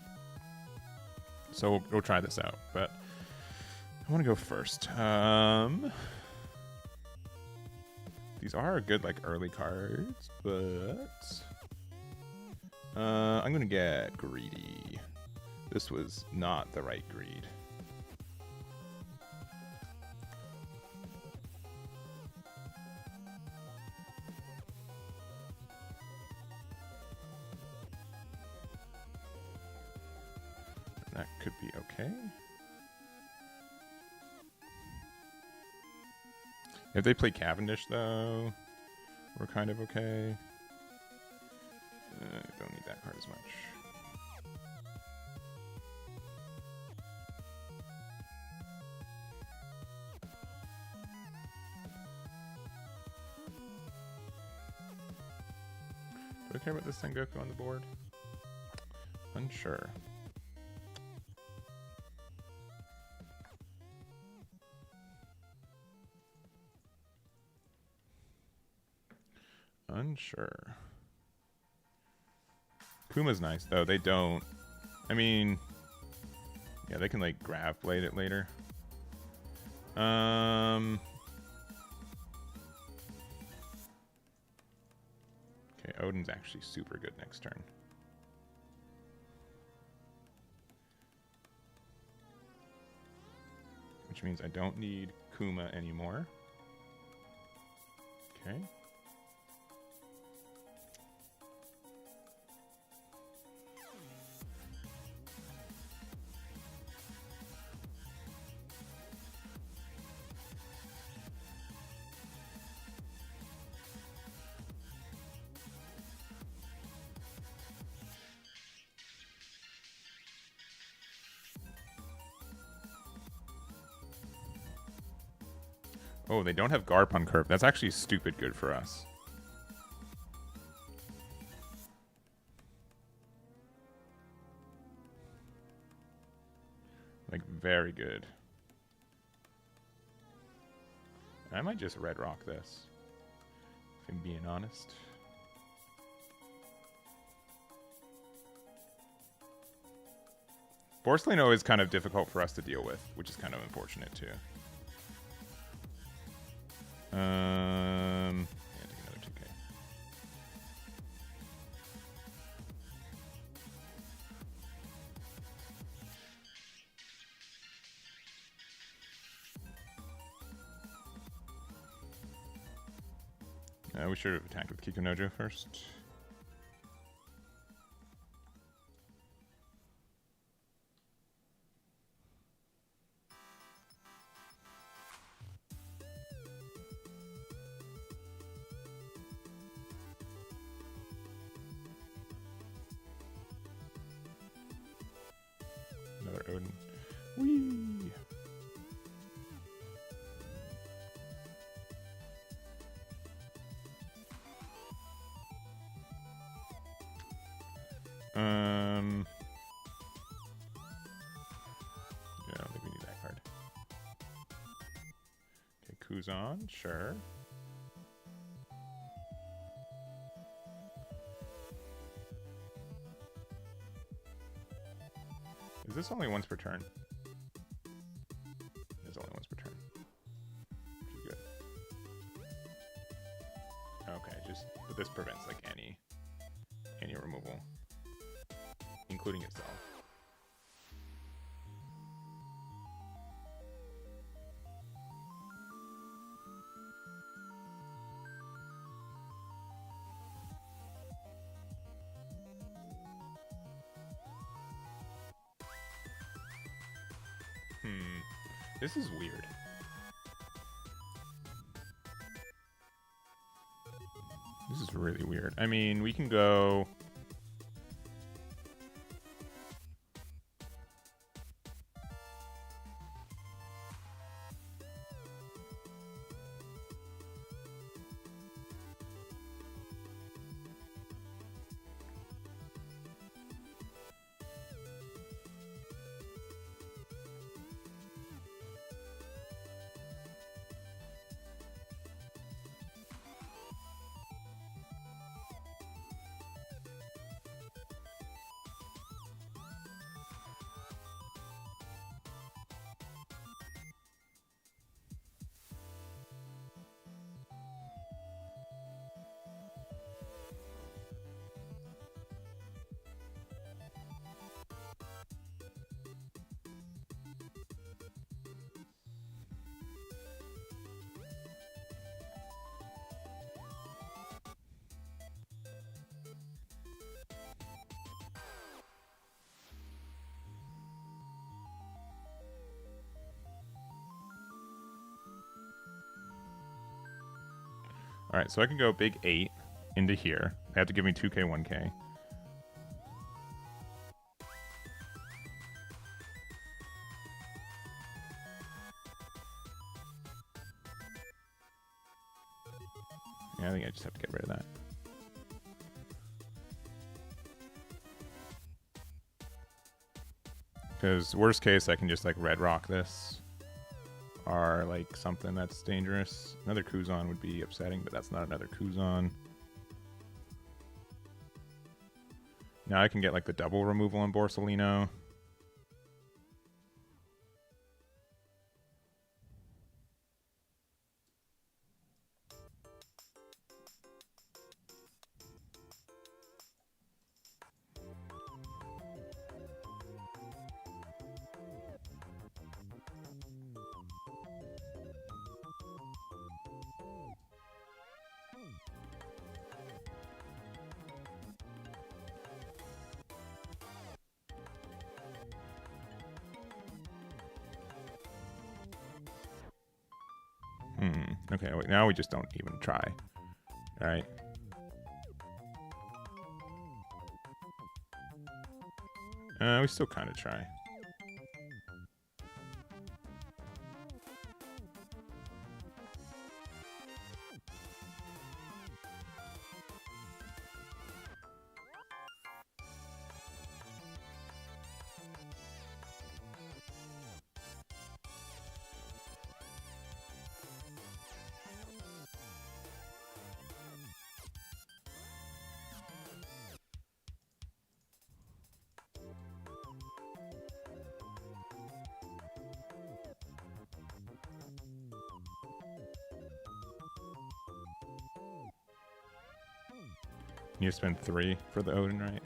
So we'll try this out, but I want to go first. These are good, like, early cards, but I'm going to get Greedy. This was not the right greed. That could be okay. If they play Cavendish, though, we're kind of okay. Don't need that card as much. Do I care about this Sengoku on the board? Unsure. Unsure. Kuma's nice, though. They don't... I mean... Yeah, they can, like, Grav Blade it later. Okay, Odin's actually super good next turn. Which means I don't need Kuma anymore. Okay. Oh, they don't have Garp on curve. That's actually stupid good for us. Like, very good. I might just red rock this, if I'm being honest. Borsalino is kind of difficult for us to deal with, which is kind of unfortunate too. Yeah, take another 2K. We should have attacked with Kikunojo first. Another Odin. Whee! Yeah, I don't think we need that card. Okay, Kuzan, sure. Is this only once per turn? It's only once per turn. Which is good. Okay, but this prevents like any removal, including itself. This is weird. This is really weird. I mean, we can go... Alright, so I can go big 8 into here. They have to give me 2k, 1k. Yeah, I think I just have to get rid of that. Because worst case, I can just like red rock this. Or like something that's dangerous. Another Kuzan would be upsetting, but that's not another Kuzan. Now I can get like the double removal on Borsalino. Okay, wait, now we just don't even try. All right. We still kind of try. You spend 3 for the Odin, right?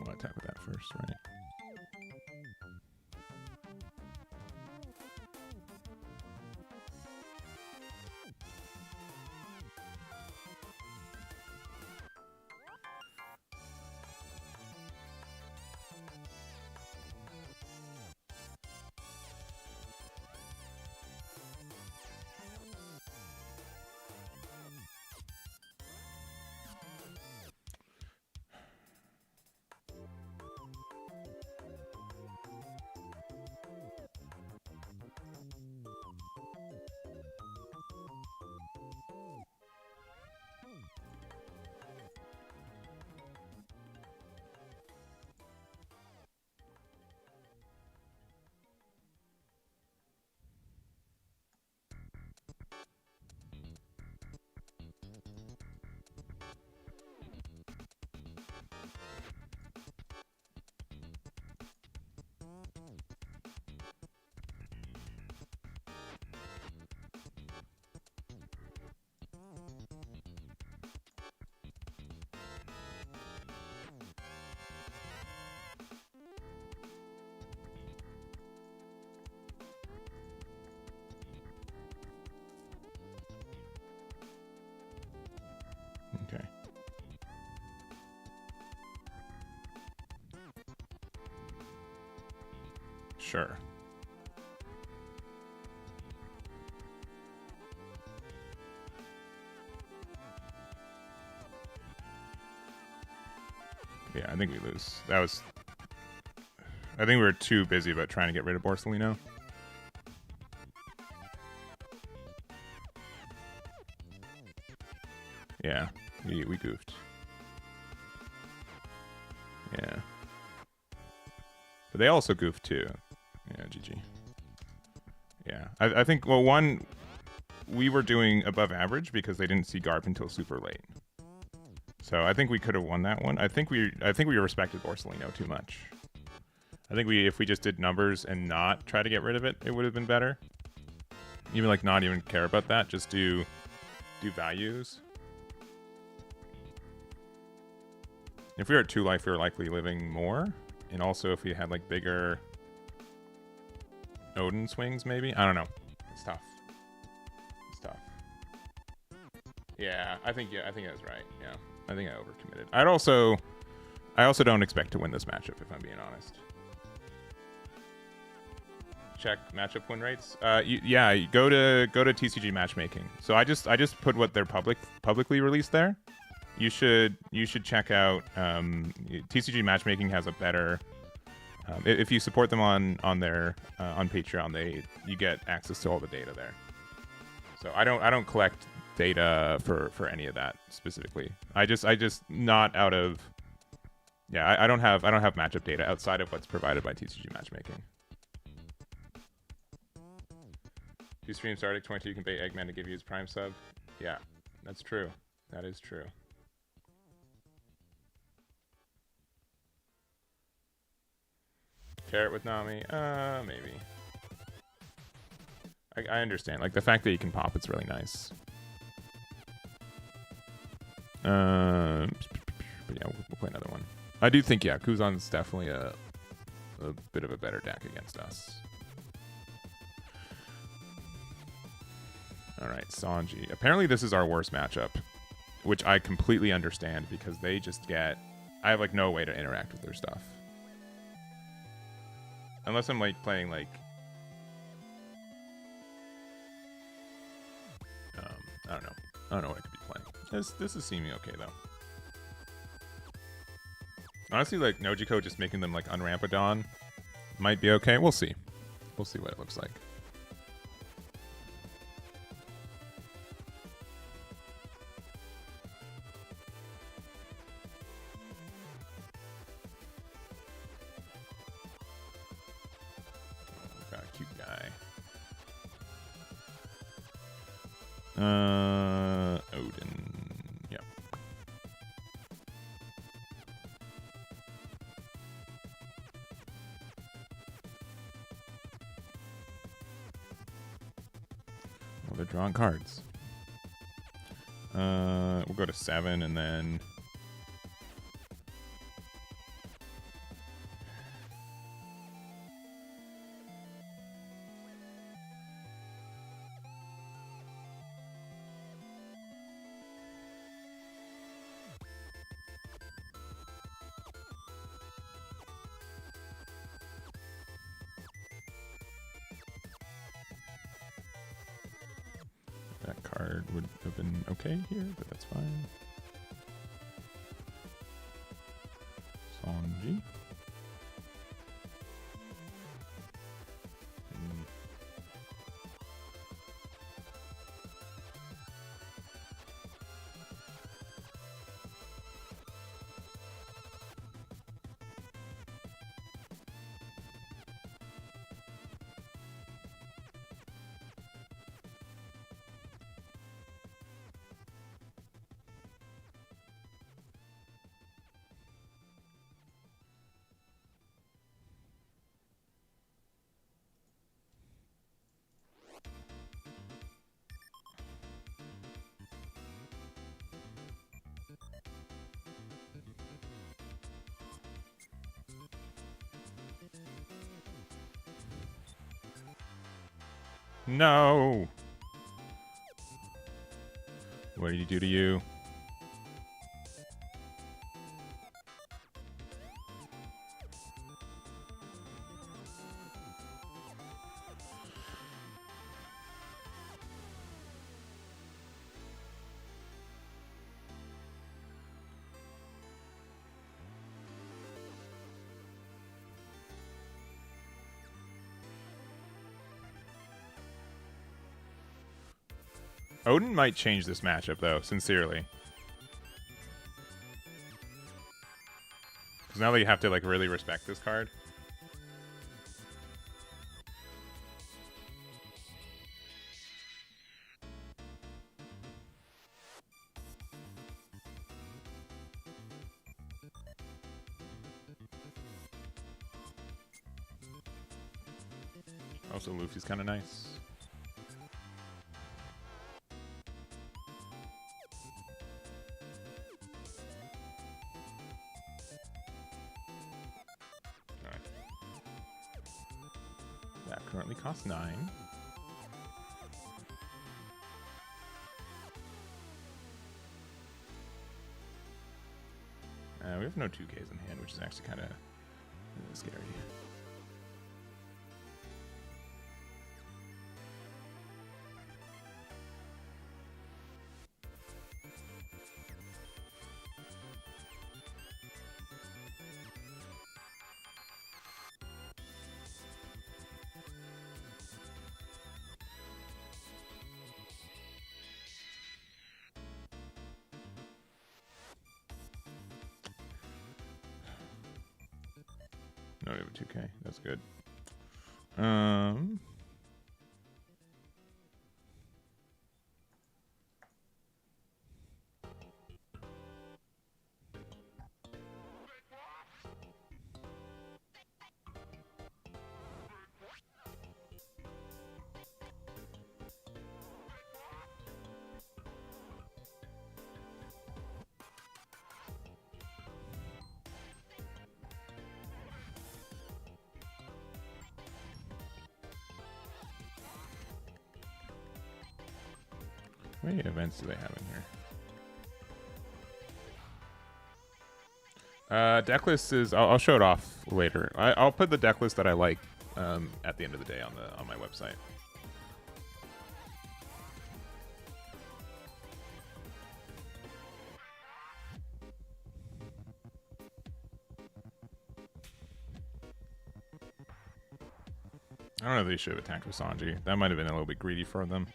We'll attack with that first, right? Okay. Sure. Yeah, I think we lose. That was... I think we were too busy about trying to get rid of Borsalino. Yeah, we goofed. Yeah. But they also goofed too. Yeah, GG. Yeah, I think, well, one, we were doing above average because they didn't see Garp until super late. So I think we could have won that one. I think we respected Borsalino too much. I think if we just did numbers and not try to get rid of it, it would have been better. Even like not even care about that, just do values. If we were at 2 life, we were likely living more. And also if we had like bigger Odin swings, maybe? I don't know. It's tough. Yeah, I think that's right. Yeah, I think I overcommitted. I also don't expect to win this matchup if I'm being honest. Check matchup win rates. Yeah, go to TCG matchmaking. So I just put what they're publicly released there. You should check out TCG matchmaking has a better. If you support them on their on Patreon, you get access to all the data there. So I don't collect data for any of that specifically. I just not out of. Yeah, I don't have matchup data outside of what's provided by TCG matchmaking. If you stream Arctic 22, you can bait Eggman to give you his Prime sub. Yeah, that's true. That is true. Share it with Nami? Maybe. I understand. Like, the fact that you can pop, it's really nice. But yeah, we'll play another one. I do think, yeah, Kuzan's definitely a bit of a better deck against us. All right, Sanji. Apparently this is our worst matchup, which I completely understand because they just get... I have, like, no way to interact with their stuff. Unless I'm, like, playing, like... I don't know. I don't know what I could be playing. This is seeming okay, though. Honestly, like, Nojiko just making them, like, Unrampadon might be okay. We'll see. We'll see what it looks like. Odin. Yep. Well, they're drawing cards. We'll go to 7 and then... That card would have been okay here, but that's fine. Sanji. No! What did he do to you? Odin might change this matchup, though, sincerely. Because now that you have to, like, really respect this card. Also, Luffy's kind of nice. Currently costs 9. We have no 2Ks in hand, which is actually kind of scary. No, we have a 2K. That's good. How many events do they have in here? Deck list is. I'll show it off later. I'll put the deck list that I like at the end of the day on my website. I don't know if they should have attacked with Sanji. That might have been a little bit greedy for them.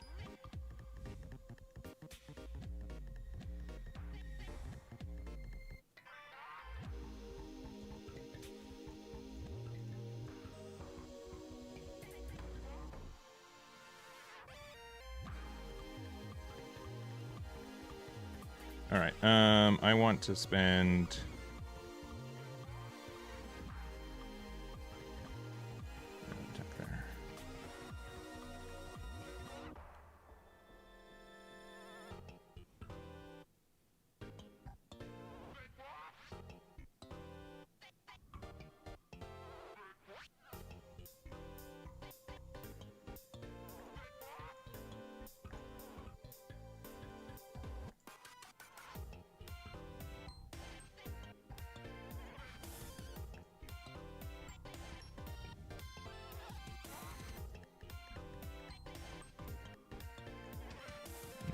All right. I want to spend. Attack there.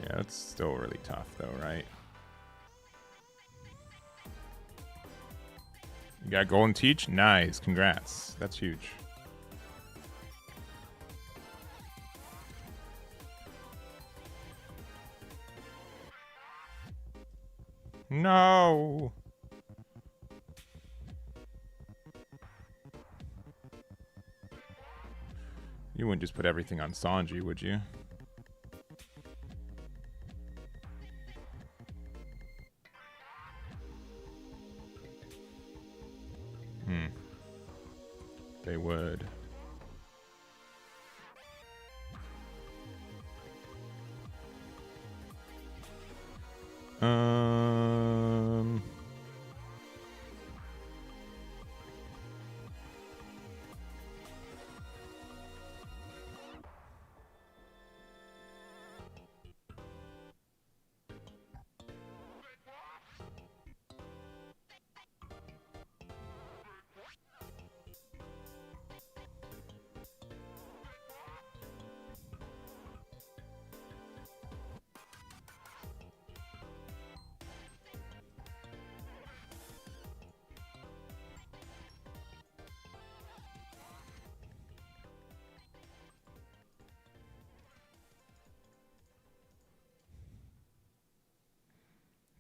Yeah, it's still really tough though, right? You got Golden Teach? Nice, congrats. That's huge. No! You wouldn't just put everything on Sanji, would you? They would.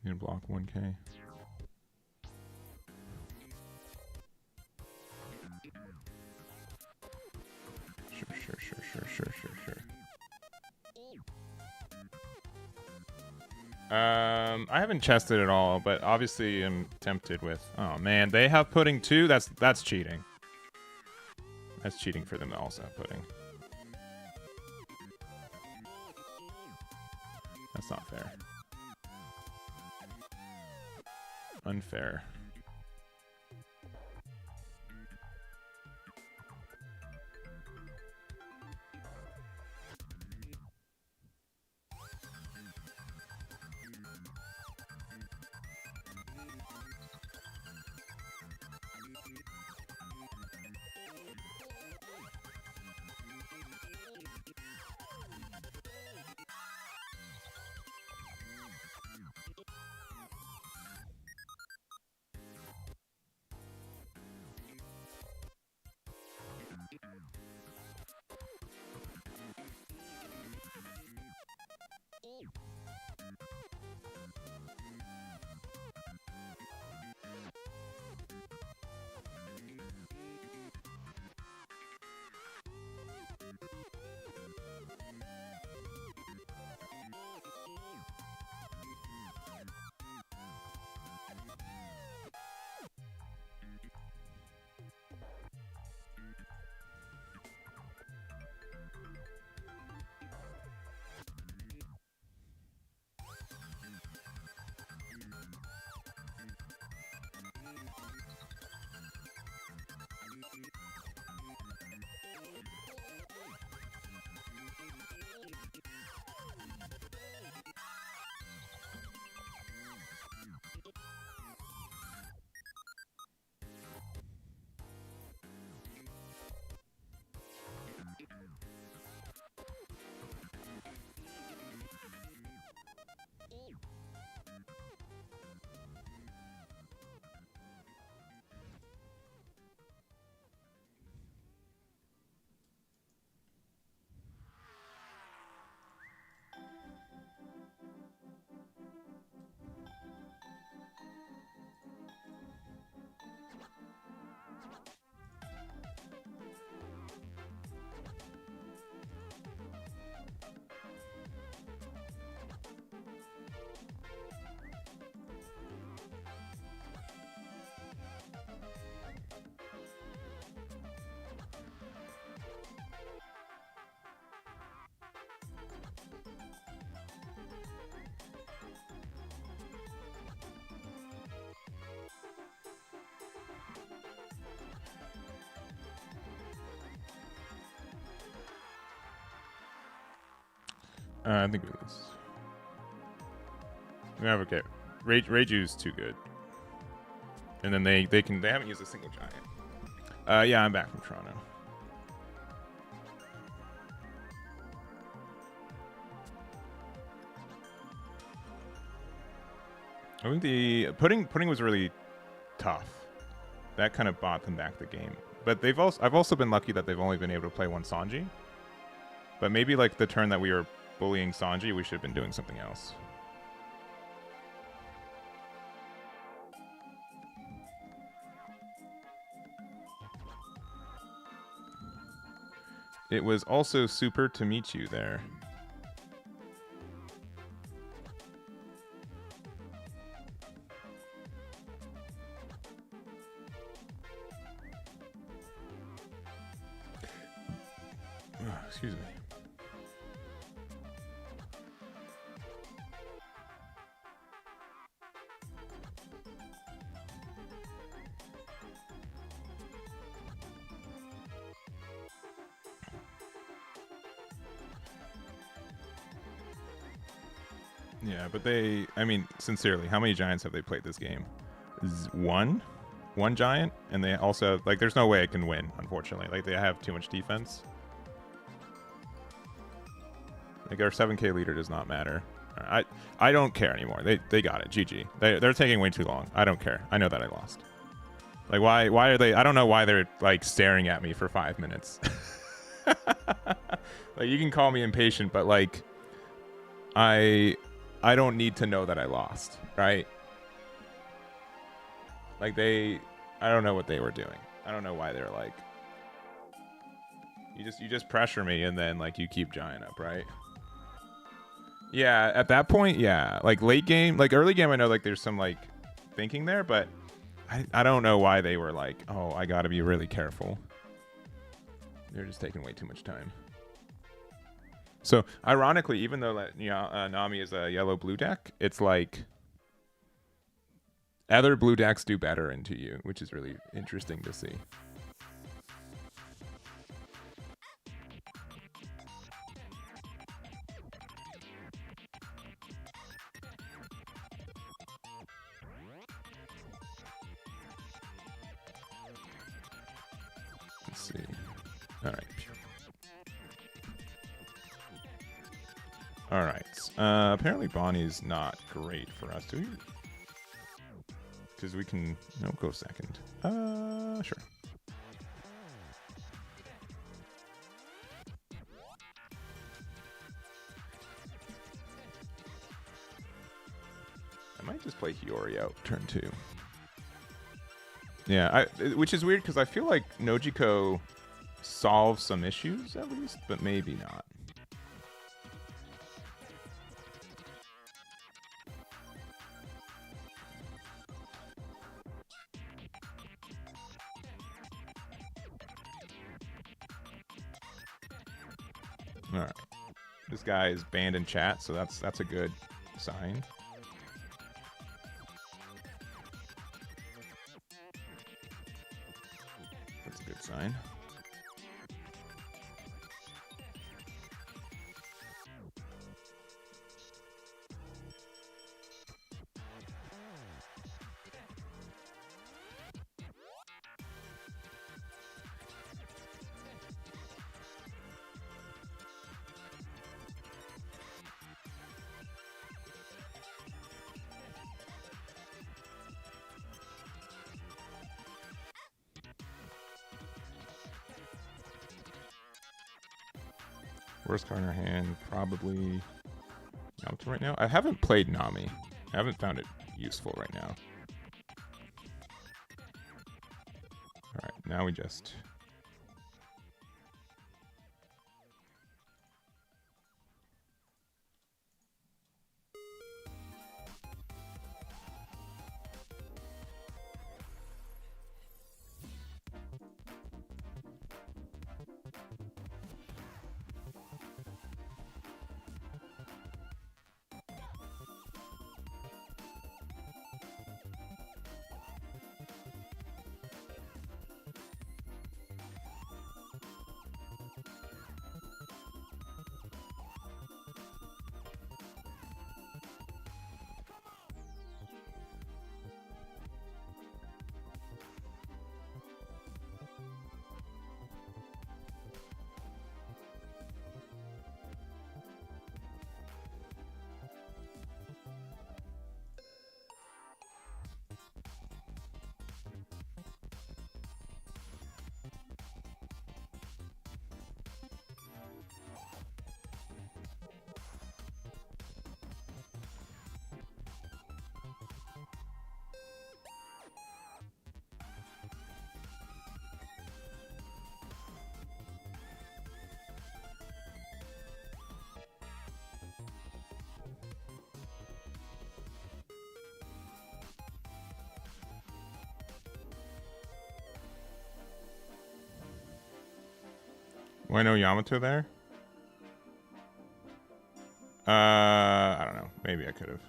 You can block 1K. Sure. I haven't chested at all, but obviously I'm tempted with. Oh man, they have pudding too. That's cheating. That's cheating for them to also have pudding. That's not fair. Unfair. I think we lose. We have okay. Reiju's too good. And then they haven't used a single giant. Yeah, I'm back from Toronto. I think the pudding was really tough. That kind of bought them back the game. But I've also been lucky that they've only been able to play one Sanji. But maybe like the turn that we were bullying Sanji, we should have been doing something else. It was also super to meet you there. Oh, excuse me. Yeah, but I mean, sincerely, how many giants have they played this game? One giant, and they also, like, there's no way I can win, unfortunately. Like, they have too much defense. Like, our 7K leader does not matter. I don't care anymore. They got it. GG. They're taking way too long. I don't care. I know that I lost. Like, why are they? I don't know why they're like staring at me for 5 minutes. Like, you can call me impatient, but like, I don't need to know that I lost, right? Like, I don't know what they were doing. I don't know why they're like, you just pressure me and then like you keep giant up, right? Yeah, at that point, yeah. Like late game, like early game, I know like there's some like thinking there, but I don't know why they were like, oh, I gotta be really careful. They're just taking way too much time. So ironically, even though Nami is a yellow-blue deck, it's like other blue decks do better into you, which is really interesting to see. Let's see. All right. All right. Apparently Bonnie's not great for us, do we? Because we can go second. Sure. play Hiyori out turn 2. Yeah, which is weird because I feel like Nojiko solves some issues at least, but maybe not. All right, this guy is banned in chat, so that's a good sign. That's a good sign. Worst card in our hand, probably Yamato right now. I haven't played Nami. I haven't found it useful right now. Alright, now we just... Why no Yamato there? I don't know. Maybe I could have.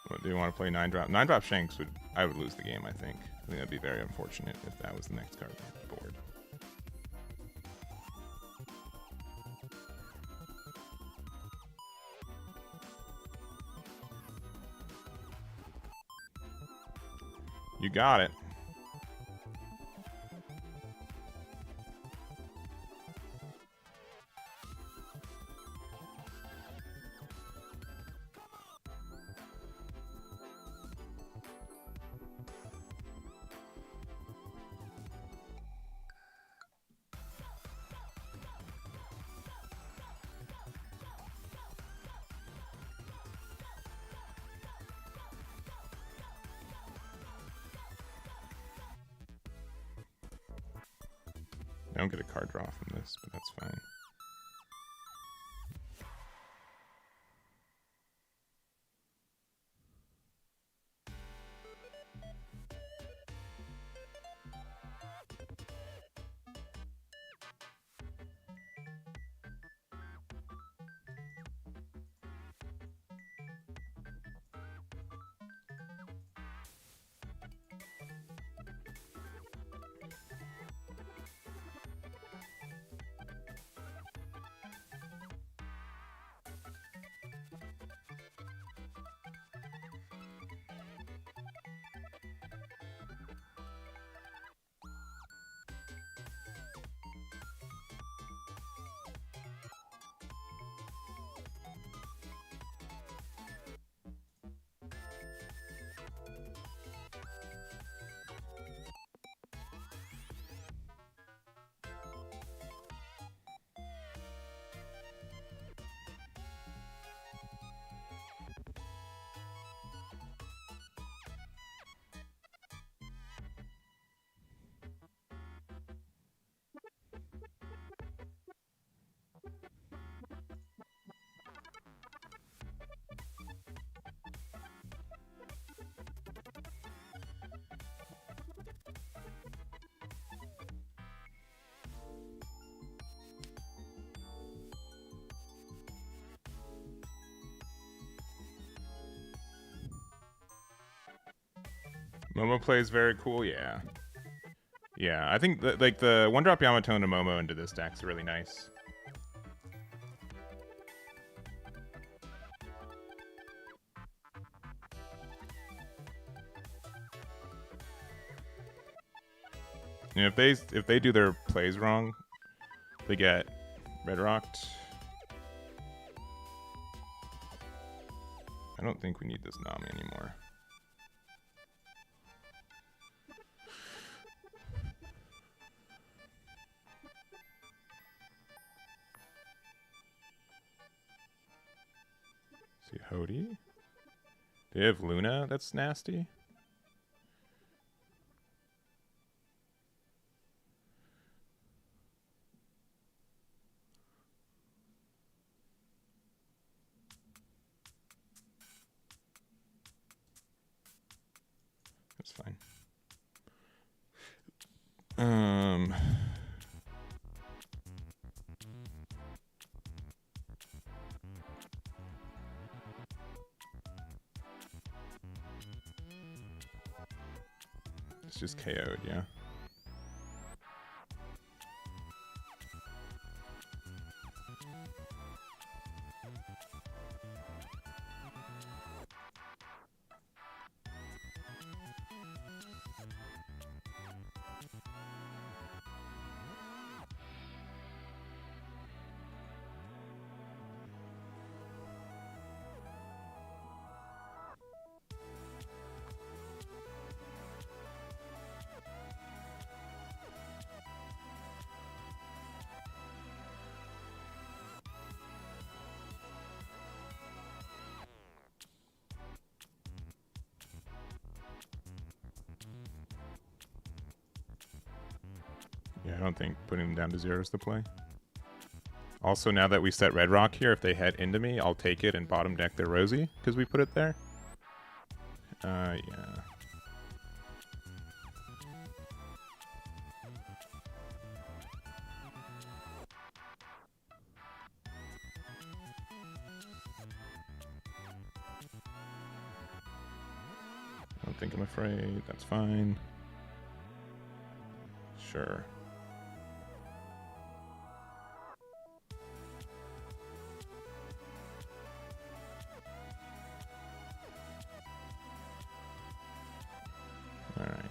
What, do you want to play 9-drop? 9-drop Shanks I would lose the game, I think. I think that'd be very unfortunate if that was the next card on the board. You got it. I don't get a card draw from this, but that's fine. Momo plays very cool, yeah. Yeah, I think like the one drop Yamato and Momo into this deck's really nice. And if they do their plays wrong, they get red rocked. I don't think we need this Nami anymore. See Hody? They have Luna? That's nasty. That's fine. It's just KO'd, yeah. Yeah, I don't think putting them down to 0 is the play. Also, now that we set Red Rock here, if they head into me, I'll take it and bottom deck their Rosie, because we put it there. Yeah. I don't think I'm afraid. That's fine. Sure. All right.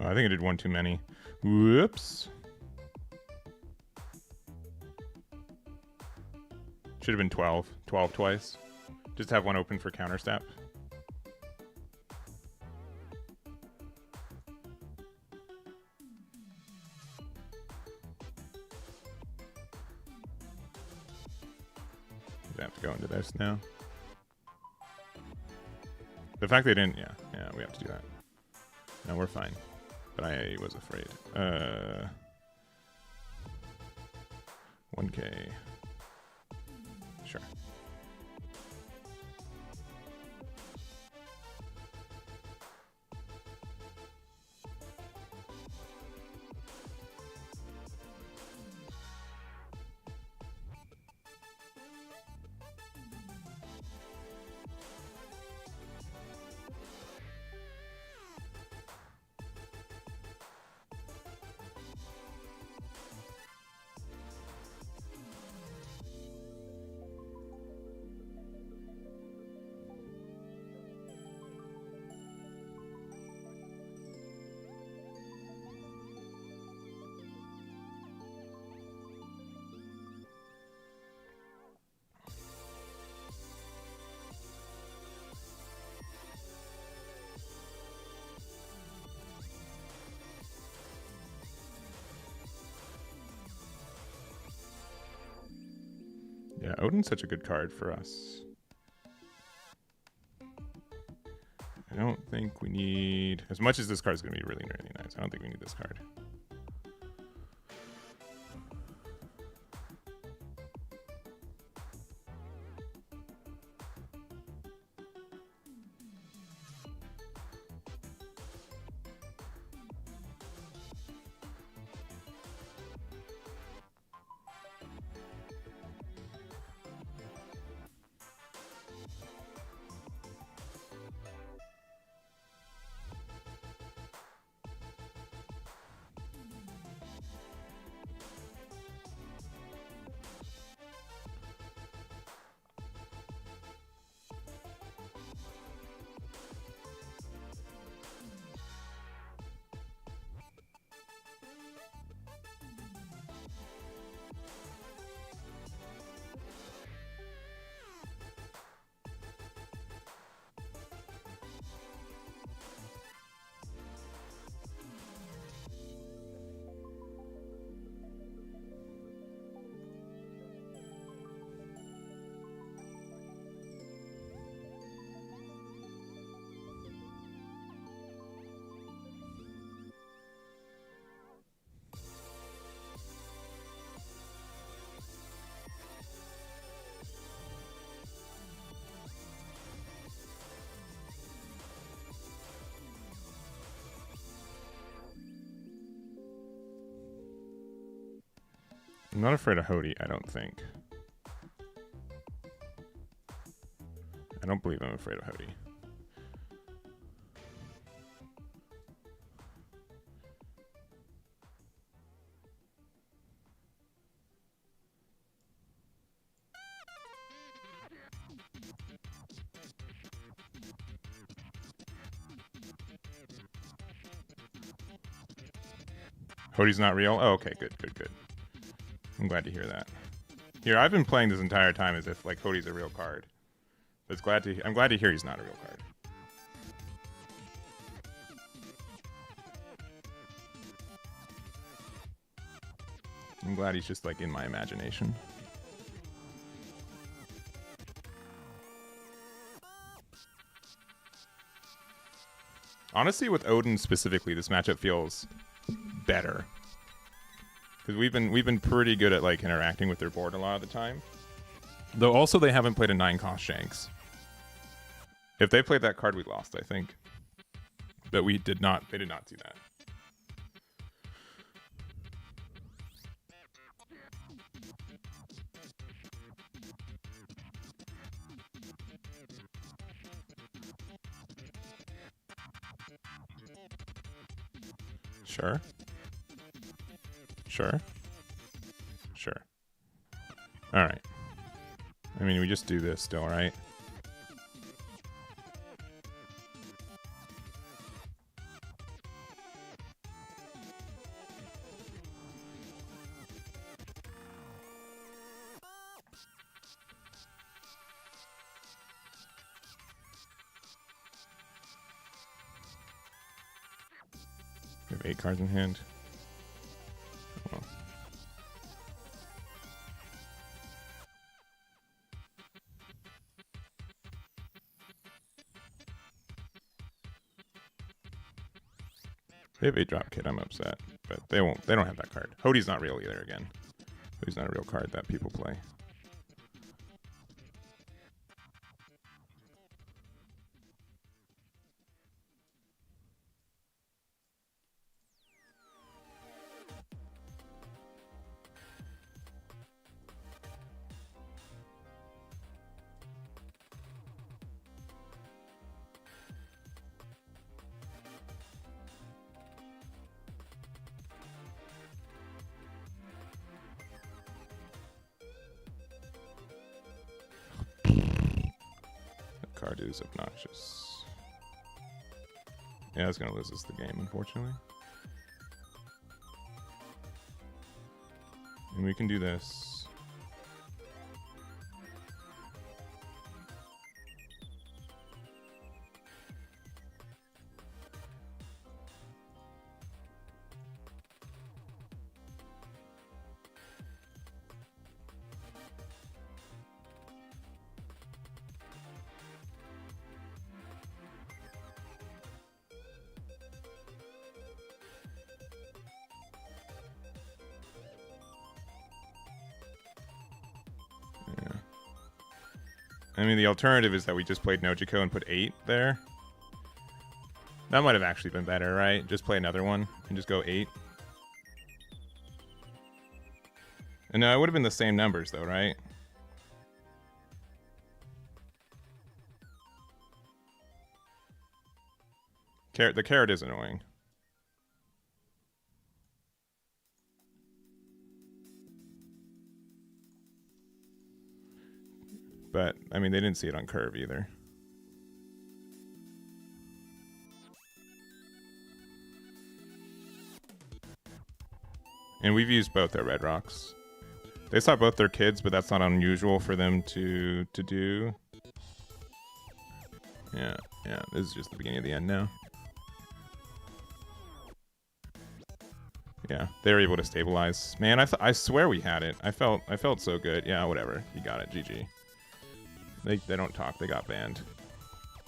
Oh, I think I did one too many. Whoops. Should have been 12. 12 twice. Just have one open for counter step. I have to go into this now. The fact they didn't, yeah, we have to do that. No, we're fine. But I was afraid. 1K. Sure. Yeah, Odin's such a good card for us. I don't think we need... As much as this card's going to be really, really nice, I don't think we need this card. I'm not afraid of Hody, I don't think. I don't believe I'm afraid of Hody. Hody's not real? Oh, okay, good, good, good. I'm glad to hear that. Here, I've been playing this entire time as if like Hody's a real card. But I'm glad to hear he's not a real card. I'm glad he's just like in my imagination. Honestly, with Odin specifically, this matchup feels better. Because we've been pretty good at like interacting with their board a lot of the time. Though also they haven't played a 9-cost Shanks. If they played that card, we lost, I think. But we did not. They did not do that. Sure. Sure. Sure. All right. I mean, we just do this still, right? We have 8 cards in hand. Oh. They have 8-drop kit, I'm upset. But they don't have that card. Hody's not real either again. Hody's not a real card that people play. Card is obnoxious. Yeah, it's gonna lose us the game, unfortunately. And we can do this. I mean, the alternative is that we just played Nojiko and put 8 there. That might have actually been better, right? Just play another one and just go 8. And no, it would have been the same numbers, though, right? The carrot is annoying. But, I mean, they didn't see it on curve either. And we've used both their red rocks. They saw both their kids, but that's not unusual for them to do. Yeah, this is just the beginning of the end now. Yeah, they were able to stabilize. Man, I swear we had it. I felt so good. Yeah, whatever. You got it. GG. They don't talk. They got banned.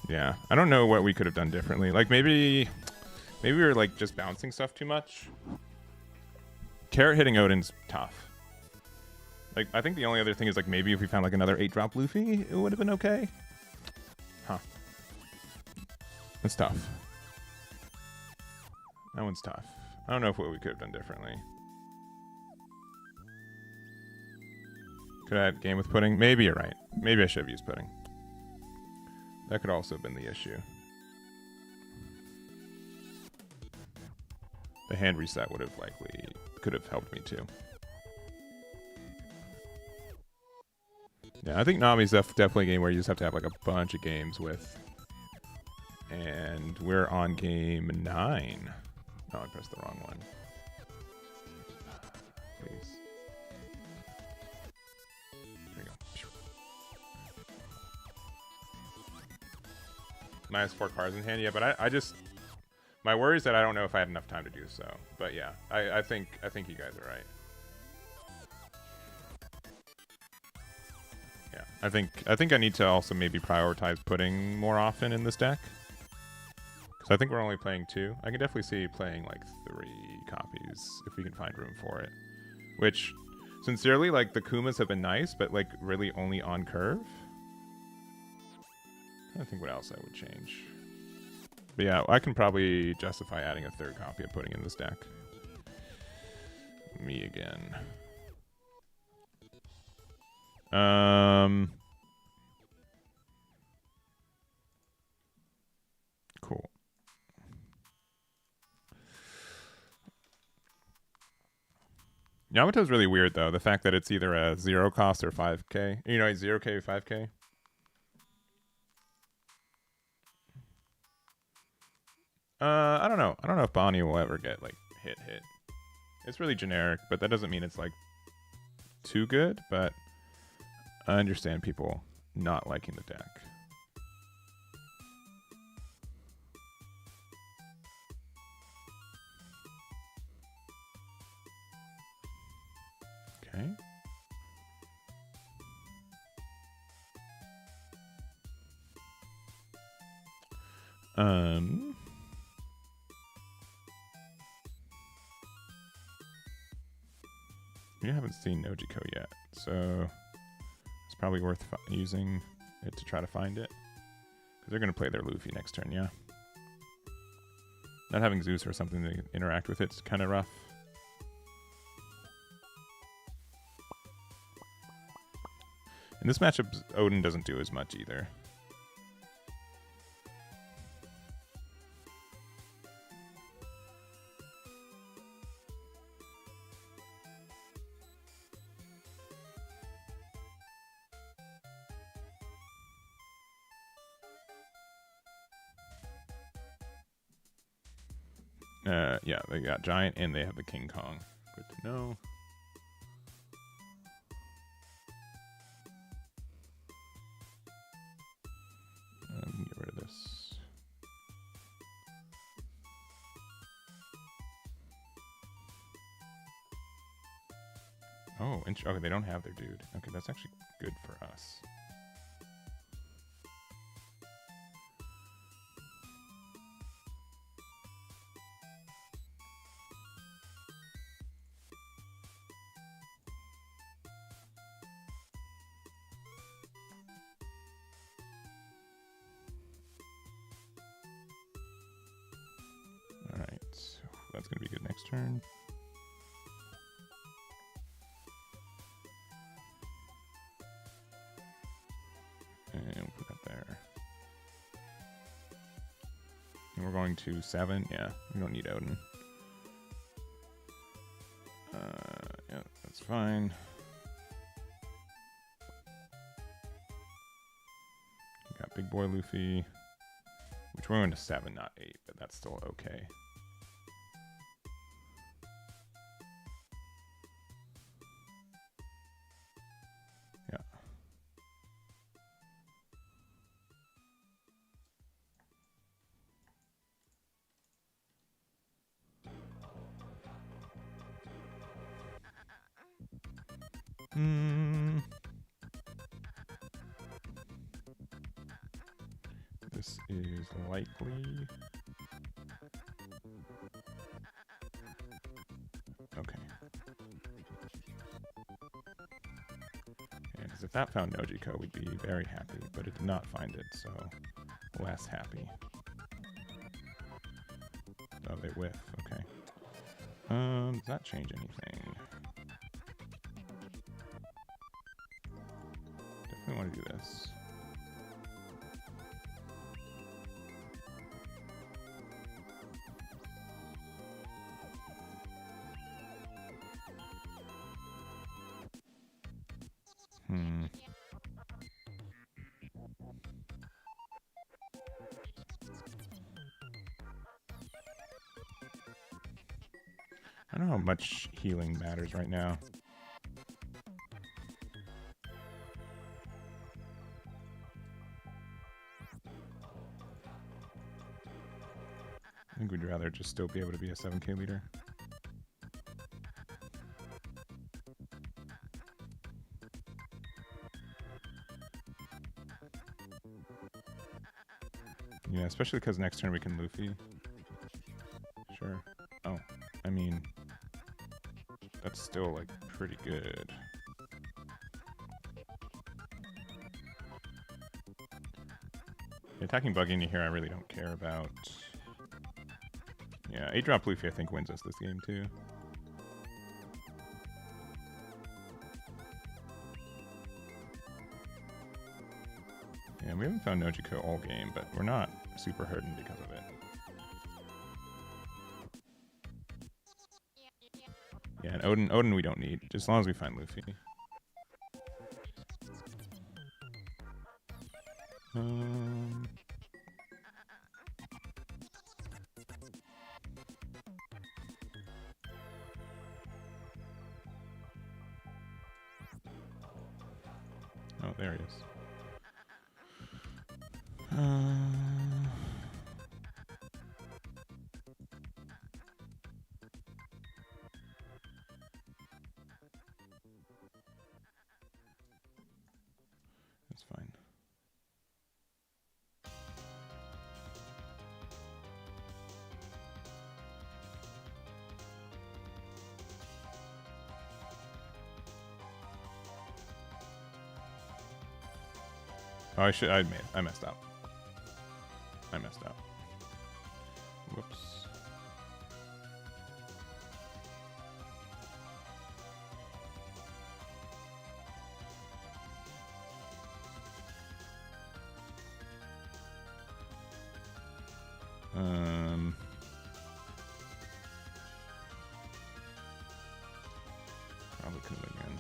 Yeah, I don't know what we could have done differently. Like maybe we were like just bouncing stuff too much. Carrot hitting Odin's tough. Like I think the only other thing is like maybe if we found like another 8-drop Luffy, it would have been okay. Huh. That's tough. That one's tough. I don't know what we could have done differently. Could I have game with pudding? Maybe you're right. Maybe I should have used pudding. That could also have been the issue. The hand reset would have could have helped me too. Yeah, I think Nami's definitely a game where you just have to have like a bunch of games with. And we're on game 9. Oh, I pressed the wrong one. Please. There we go. -4 cards in hand, yeah, but I just my worry is that I don't know if I had enough time to do so. But yeah, I think you guys are right. Yeah, I think I need to also maybe prioritize pudding more often in this deck. Because I think we're only playing 2. I can definitely see playing like 3 copies if we can find room for it. Which, sincerely, like the Kumas have been nice, but like really only on curve. I don't think what else I would change. But yeah, I can probably justify adding a 3rd copy of pudding in this deck. Me again. Cool. Yamato's really weird though. The fact that it's either a 0 cost or 5k. You know, 0k or 5k. I don't know. I don't know if Bonnie will ever get like hit. It's really generic, but that doesn't mean it's like too good, but I understand people not liking the deck. Okay. We haven't seen Nojiko yet, so it's probably worth using it to try to find it. Because they're going to play their Luffy next turn, yeah. Not having Zeus or something to interact with it's kind of rough. In this matchup, Odin doesn't do as much either. Yeah, they got Giant and they have the King Kong. Good to know. Get rid of this. Oh, okay, they don't have their dude. Okay, that's actually good for us. That's going to be good next turn. And we'll put that there. And we're going to 7. Yeah, we don't need Odin. Yeah, that's fine. We got Big Boy Luffy, which we're going to 7, not 8, but that's still okay. This is likely. Okay. Because if that found Nojiko, we'd be very happy, but it did not find it, so less happy. Oh, they whiff. Okay. Does that change anything? want to do this. I don't know how much healing matters right now. I think we'd rather just still be able to be a 7k leader. Yeah, especially because next turn we can Luffy. Sure. Oh, I mean, that's still like pretty good. The attacking buggy in here I really don't care about. Yeah, 8-drop Luffy I think wins us this game too. Yeah, we haven't found Nojiko all game, but we're not super hurting because of it. Yeah, and Odin we don't need, just as long as we find Luffy. Oh, there he is. That's fine. Oh, I messed up. I messed up. Whoops. Probably Kuma again.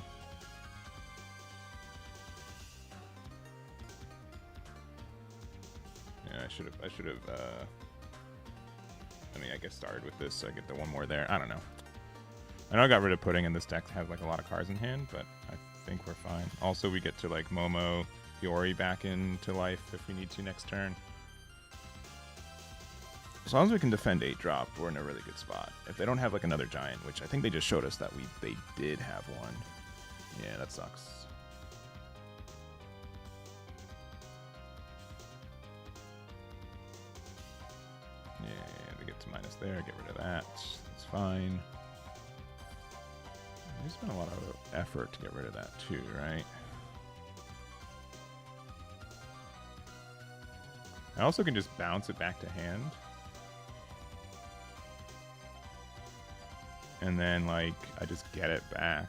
Yeah, I should have, I mean, I guess started with this so I get the one more there. I don't know. I know I got rid of Pudding and this deck has like a lot of cards in hand, but I think we're fine. Also, we get to like Momo, Fiori back into life if we need to next turn. As long as we can defend 8-drop, we're in a really good spot. If they don't have like another giant, which I think they just showed us that they did have one. Yeah, that sucks. Yeah, they get to minus there, get rid of that. That's fine. There's been a lot of effort to get rid of that too, right? I also can just bounce it back to hand. And then, like, I just get it back.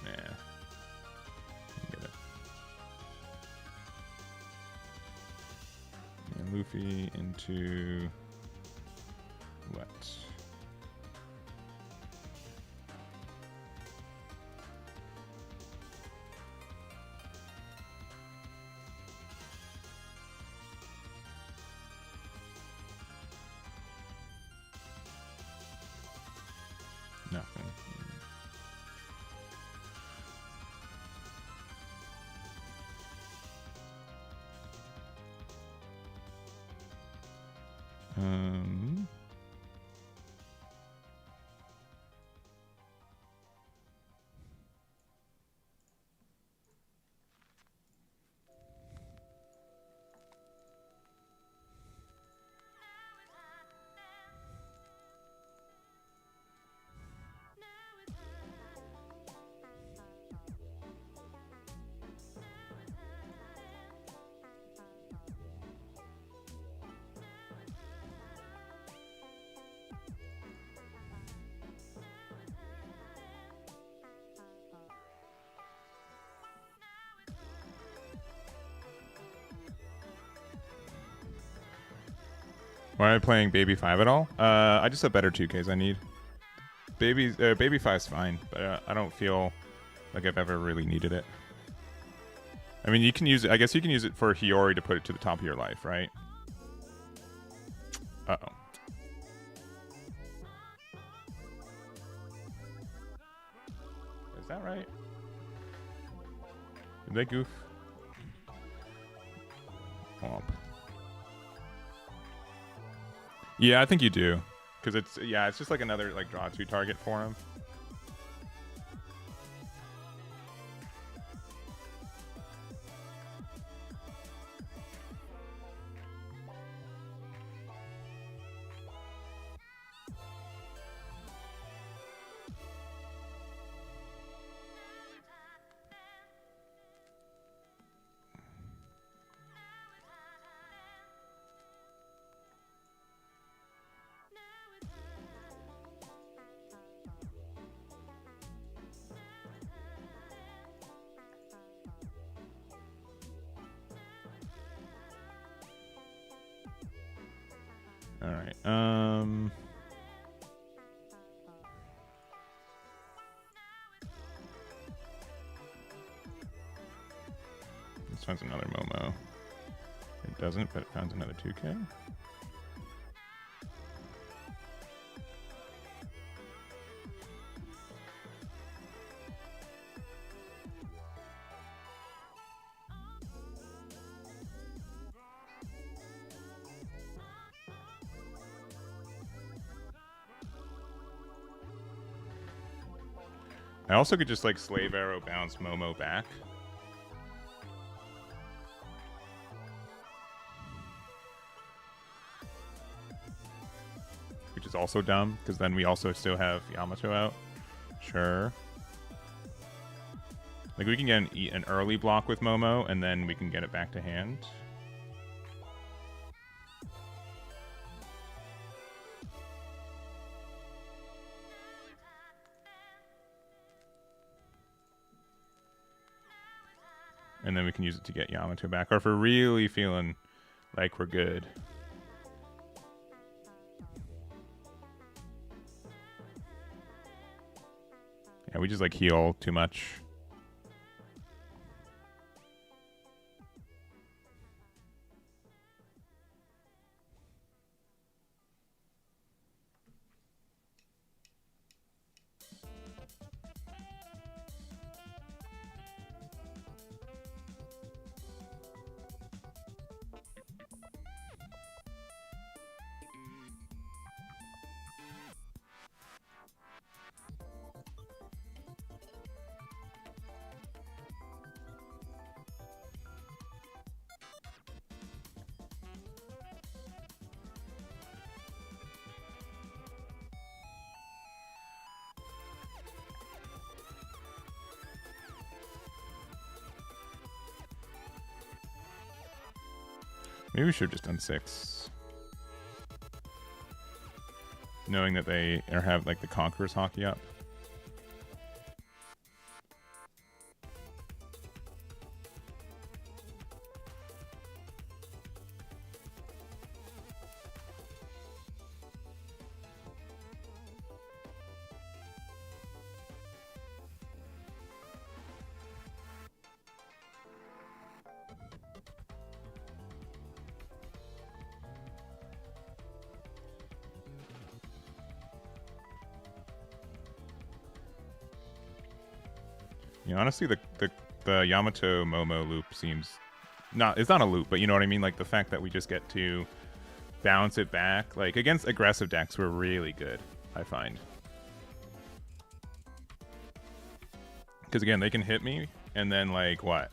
Yeah. Get it. And Luffy into what? Nothing. Why am I playing Baby 5 at all? I just have better 2Ks I need. Baby 5's fine, but I don't feel like I've ever really needed it. I mean, you can use it. I guess you can use it for Hiyori to put it to the top of your life, right? Uh-oh. Is that right? Did they goof? Womp. Yeah, I think you do. Because it's just like another like draw 2 target for him. All right. This finds another Momo. It doesn't, but it finds another 2K. I also could just like Slave Arrow bounce Momo back. Which is also dumb, because then we also still have Yamato out. Sure. Like we can get an early block with Momo, and then we can get it back to hand. And then we can use it to get Yamato back. Or if we're really feeling like we're good. Yeah, we just like heal too much. Maybe we should have just done 6. Knowing that they have like the Conqueror's Hockey up. Yeah, honestly, the Yamato Momo loop seems it's not a loop, but you know what I mean? Like the fact that we just get to bounce it back, like against aggressive decks, we're really good, I find. Because again, they can hit me, and then like what?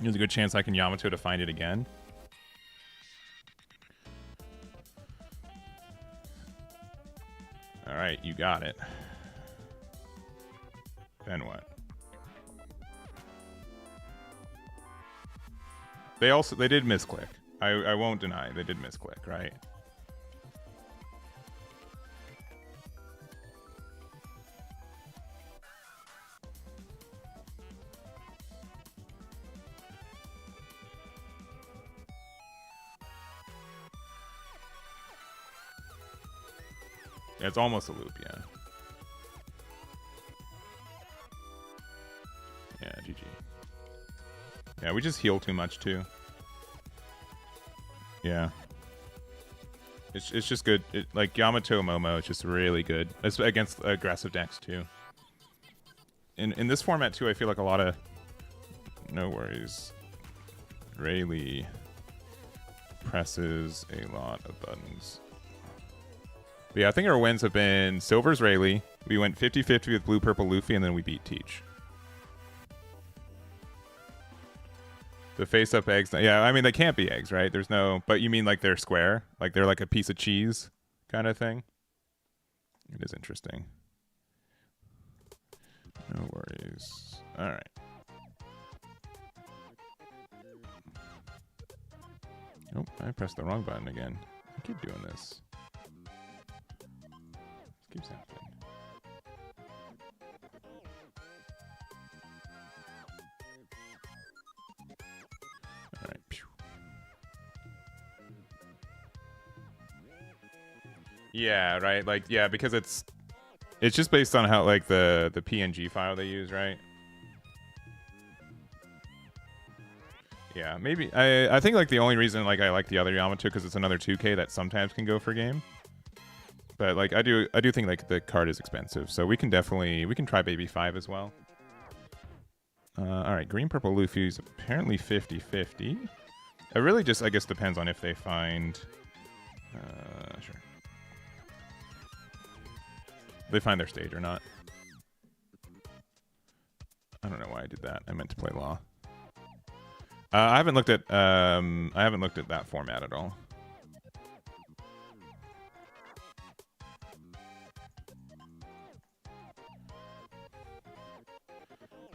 There's a good chance I can Yamato to find it again. All right, you got it. Then what? They did misclick. I won't deny they did misclick, right? It's almost a loop, yeah. Yeah, GG. Yeah, we just heal too much too. Yeah. It's just good. Like Yamato Momo is just really good. It's against aggressive decks too. In this format too, I feel like a lot of no worries. Rayleigh presses a lot of buttons. But yeah, I think our wins have been Silver's Rayleigh. We went 50-50 with Blue Purple Luffy, and then we beat Teach. The face-up eggs. Yeah, I mean, they can't be eggs, right? There's no... But you mean like they're square? Like they're like a piece of cheese kind of thing? It is interesting. No worries. All right. Oh, I pressed the wrong button again. I keep doing this. This keeps happening. All right. Pew. Yeah, right. Like, yeah, because it's just based on how like the PNG file they use, right? Yeah, maybe I think like the only reason like I like the other Yamato because it's another 2K that sometimes can go for game. But like I do think like the card is expensive, so we can try Baby 5 as well. All right, Green Purple Luffy is apparently 50-50. It really just I guess depends on if they find sure. They find their stage or not. I don't know why I did that. I meant to play Law. I haven't looked at that format at all.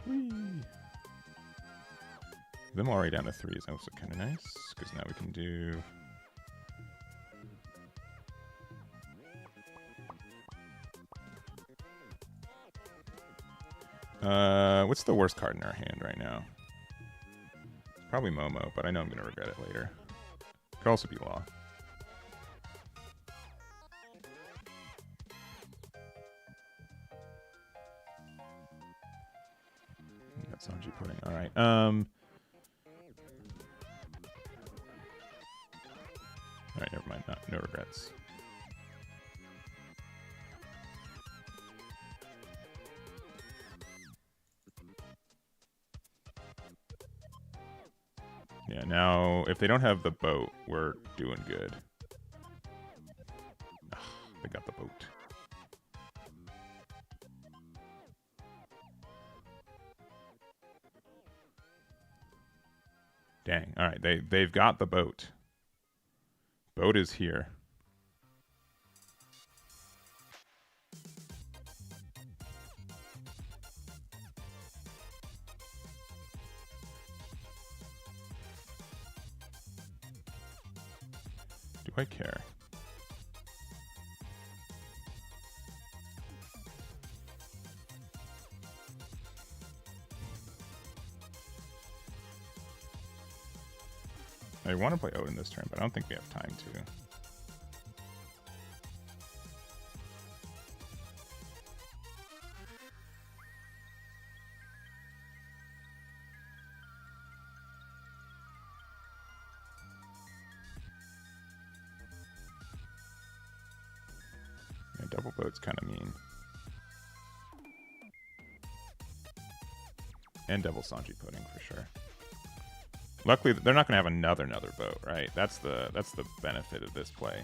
Whee. Them already down to 3 is also kind of nice because now we can do. What's the worst card in our hand right now? Probably Momo, but I know I'm going to regret it later. Could also be Law. Got Sanji pudding. All right. All right, never mind. No regrets. Yeah, now, if they don't have the boat, we're doing good. Ugh, they got the boat. Dang. All right, they've got the boat. Boat is here. Do I care? I want to play Odin this turn, but I don't think we have time to. Yeah, double boat's kind of mean. And double Sanji pudding for sure. Luckily, they're not going to have another boat, right? That's the benefit of this play.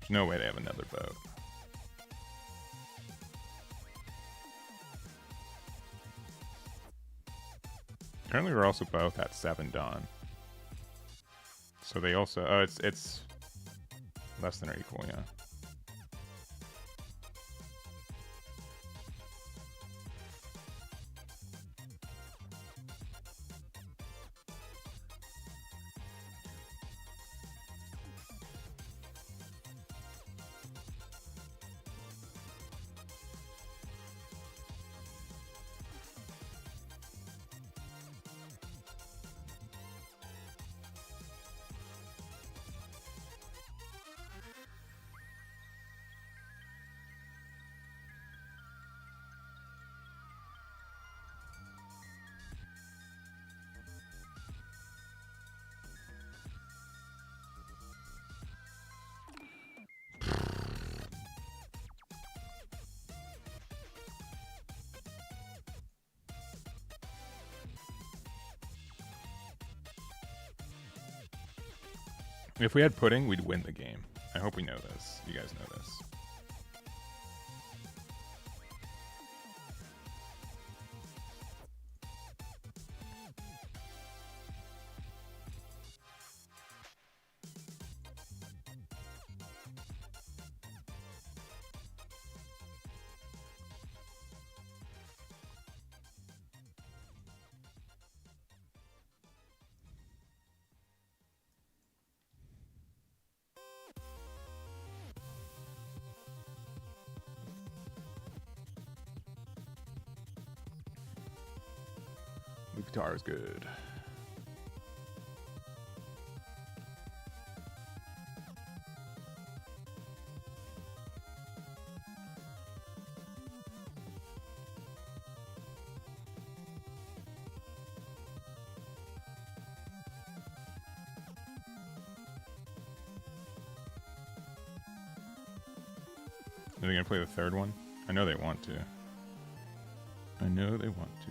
There's no way they have another boat. Currently, we're also both at 7 Dawn. So they also... Oh, it's less than or equal, yeah. If we had pudding, we'd win the game. I hope we know this. You guys know this. Guitar is good. Are they gonna play the third one? I know they want to. I know they want to.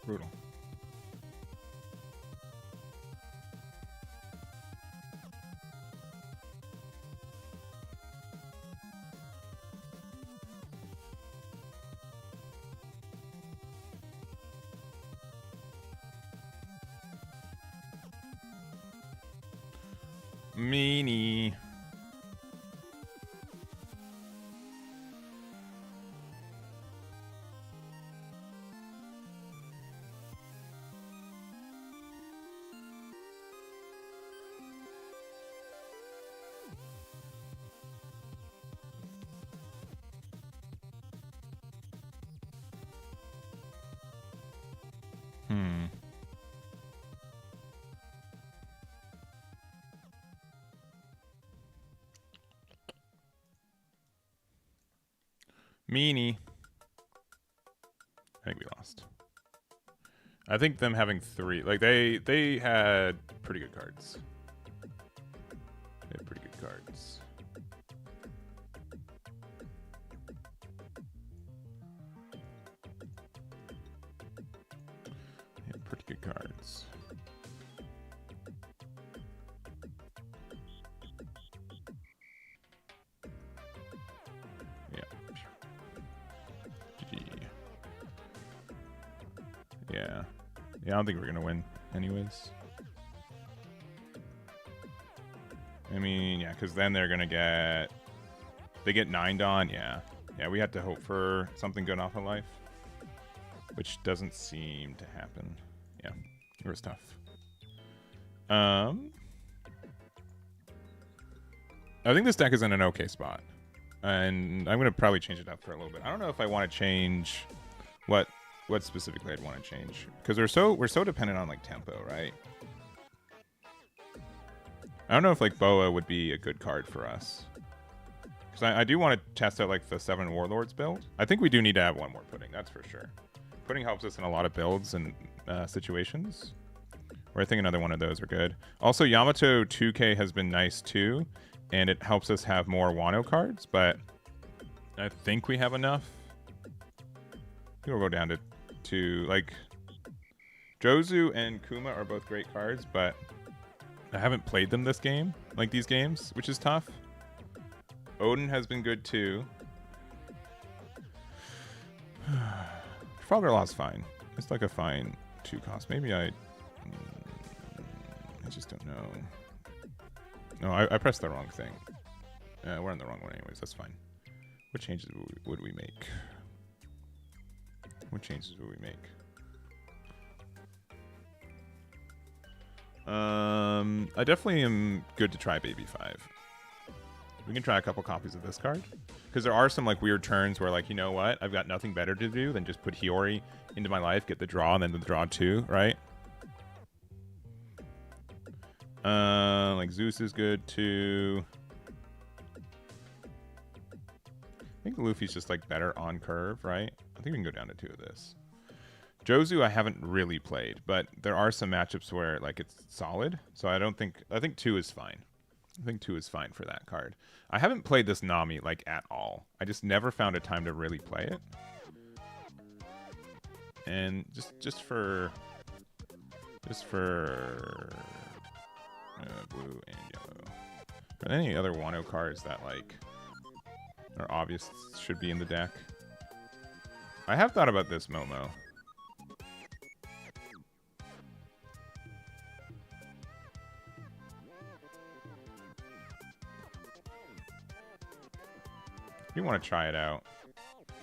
Brutal. Meanie. Meanie. I think we lost. I think them having three, like they had pretty good cards. They had pretty good cards. They had pretty good cards. Yeah, I don't think we're gonna win anyways. I mean, yeah, because then they're gonna get... They get 9'd on, yeah. Yeah, we had to hope for something good off of life. Which doesn't seem to happen. Yeah, it was tough. I think this deck is in an okay spot. And I'm gonna probably change it up for a little bit. I don't know if I want to change what specifically I'd want to change, because we're so dependent on like tempo, right? I don't know if like Boa would be a good card for us, because I do want to test out like the 7 Warlords build. I think we do need to have one more pudding, that's for sure. Pudding helps us in a lot of builds and situations, where I think another one of those are good. Also, Yamato 2K has been nice too, and it helps us have more Wano cards, but I think we have enough. We'll go down to like Jozu and Kuma are both great cards, but I haven't played them this game, like these games, which is tough. Odin has been good too. Trafalgar Law's fine. It's like a fine 2 cost. Maybe I just don't know. No, I pressed the wrong thing. We're on the wrong one anyways. That's fine. What changes would we make? What changes would we make? I definitely am good to try Baby 5. We can try a couple copies of this card, because there are some like weird turns where like, you know what, I've got nothing better to do than just put Hiyori into my life, get the draw, and then the draw 2, right? Like Zeus is good too. I think Luffy's just like better on curve, right? I think we can go down to 2 of this. Jozu I haven't really played, but there are some matchups where like it's solid. So I think 2 is fine. I think 2 is fine for that card. I haven't played this Nami like at all. I just never found a time to really play it. And just for blue and yellow. Are there any other Wano cards that like are obvious should be in the deck? I have thought about this Momo. You want to try it out.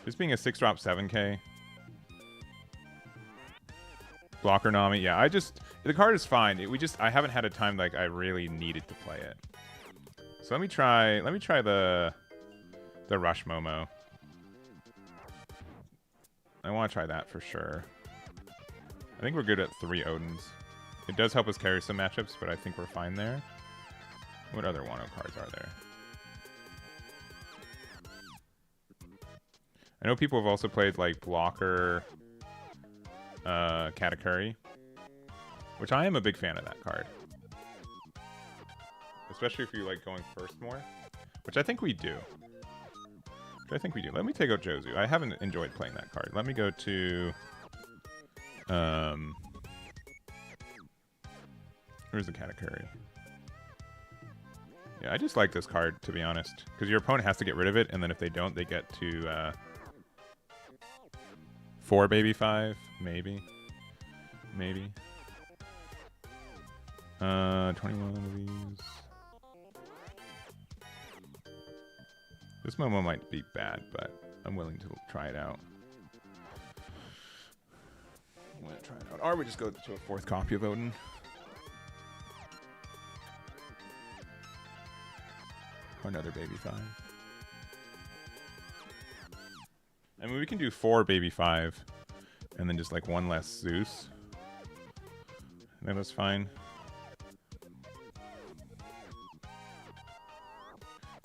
This being a 6-drop 7k. Blocker Nami. Yeah, the card is fine. I haven't had a time like I really needed to play it. So let me try the Rush Momo. I want to try that for sure. I think we're good at 3 Odins. It does help us carry some matchups, but I think we're fine there. What other Wano cards are there? I know people have also played like Blocker Katakuri, which I am a big fan of that card. Especially if you like going first more, which I think we do. Let me take out Jozu. I haven't enjoyed playing that card. Let me go to... where's the Katakuri? Yeah, I just like this card, to be honest. Because your opponent has to get rid of it, and then if they don't, they get to... 4 baby 5, maybe. 21 of these. This Momo might be bad, but I'm willing to try it out. Or we just go to a 4th copy of Odin. Or another baby 5. I mean, we can do 4 baby 5, and then just like 1 less Zeus. And that's fine.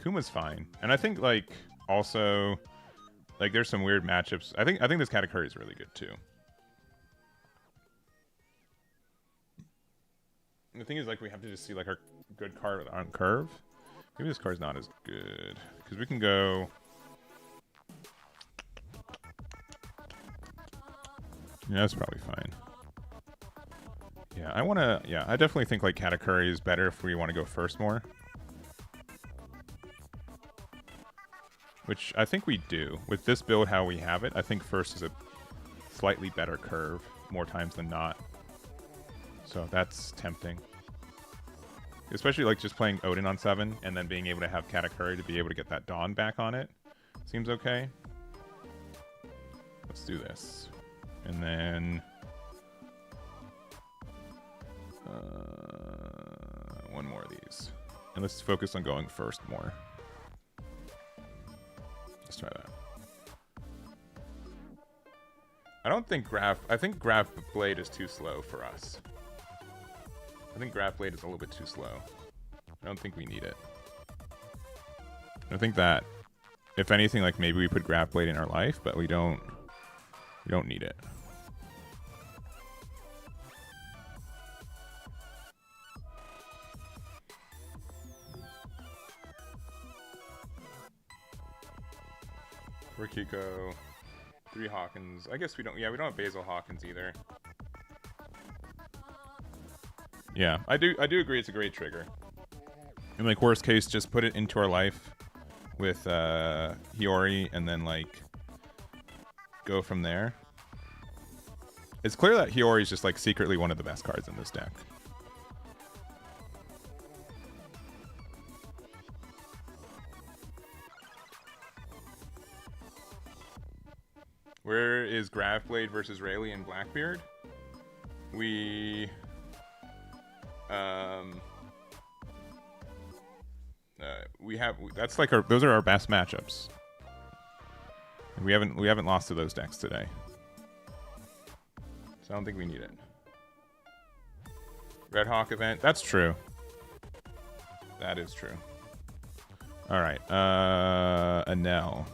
Kuma's fine, and I think like also like there's some weird matchups. I think this Katakuri is really good too. And the thing is, like, we have to just see like our good card on curve. Maybe this card's not as good because we can go. Yeah, that's probably fine. Yeah, I definitely think like Katakuri is better if we want to go first more. Which I think we do. With this build, how we have it, I think first is a slightly better curve, more times than not. So that's tempting. Especially like just playing Odin on 7, and then being able to have Katakuri to be able to get that Dawn back on it. Seems okay. Let's do this. And then... one more of these. And let's focus on going first more. Let's try that. I think Graph Blade is too slow for us. I think Graph Blade is a little bit too slow. I don't think we need it. I think that, if anything, like maybe we put Graph Blade in our life, but we don't need it. For Kiko, 3 Hawkins. I guess we don't. Yeah, we don't have Basil Hawkins either. Yeah, I do agree. It's a great trigger. And like worst case, just put it into our life with Hiyori, and then like go from there. It's clear that Hiyori is just like secretly one of the best cards in this deck. Where is Graveblade versus Rayleigh and Blackbeard? That's like those are our best matchups. We haven't lost to those decks today. So I don't think we need it. Red Hawk event, that's true. That is true. Alright, Anel.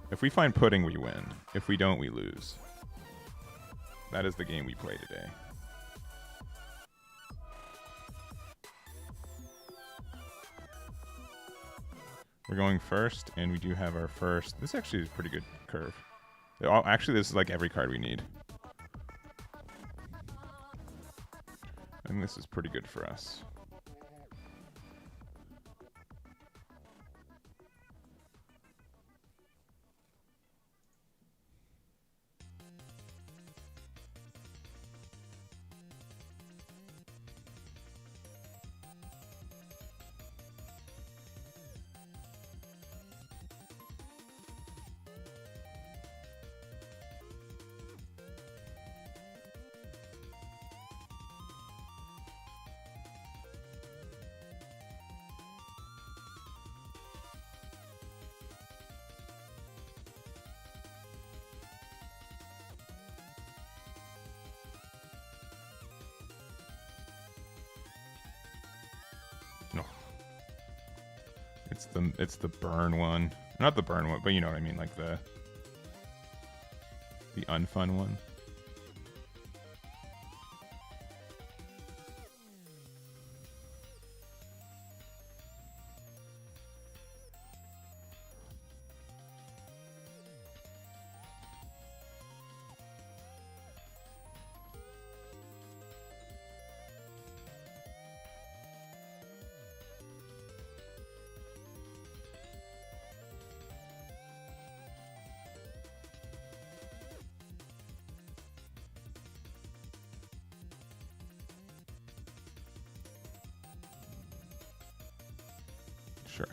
If we find pudding, we win. If we don't, we lose. That is the game we play today. We're going first, and we do have our first. This actually is a pretty good curve. Actually, this is like every card we need. I think this is pretty good for us. No. It's the burn one. Not the burn one, but you know what I mean, like the unfun one. Sure.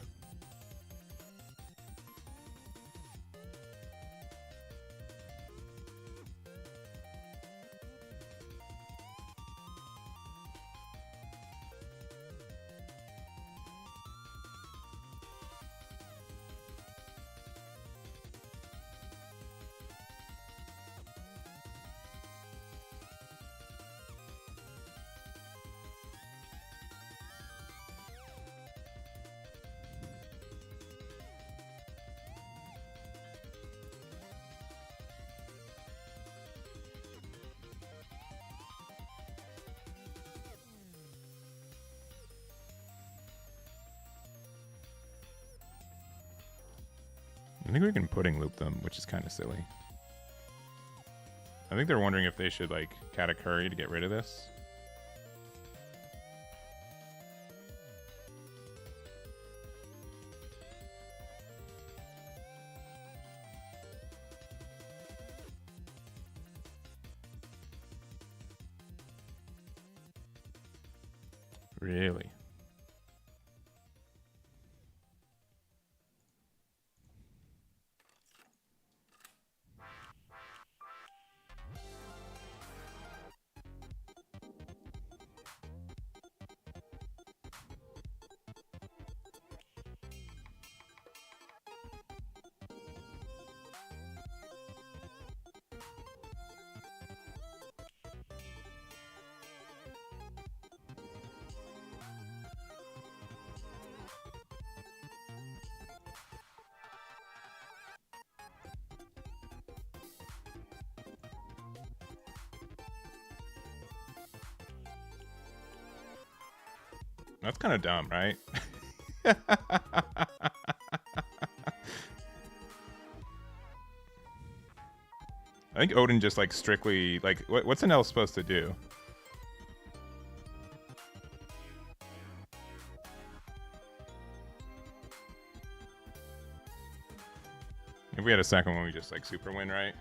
I think we can pudding loop them, which is kind of silly. I think they're wondering if they should, like, Katakuri to get rid of this. Really? That's kind of dumb, right? I think Odin just, like, strictly, like, what's an L supposed to do? If we had a second one, we just, like, super win, right?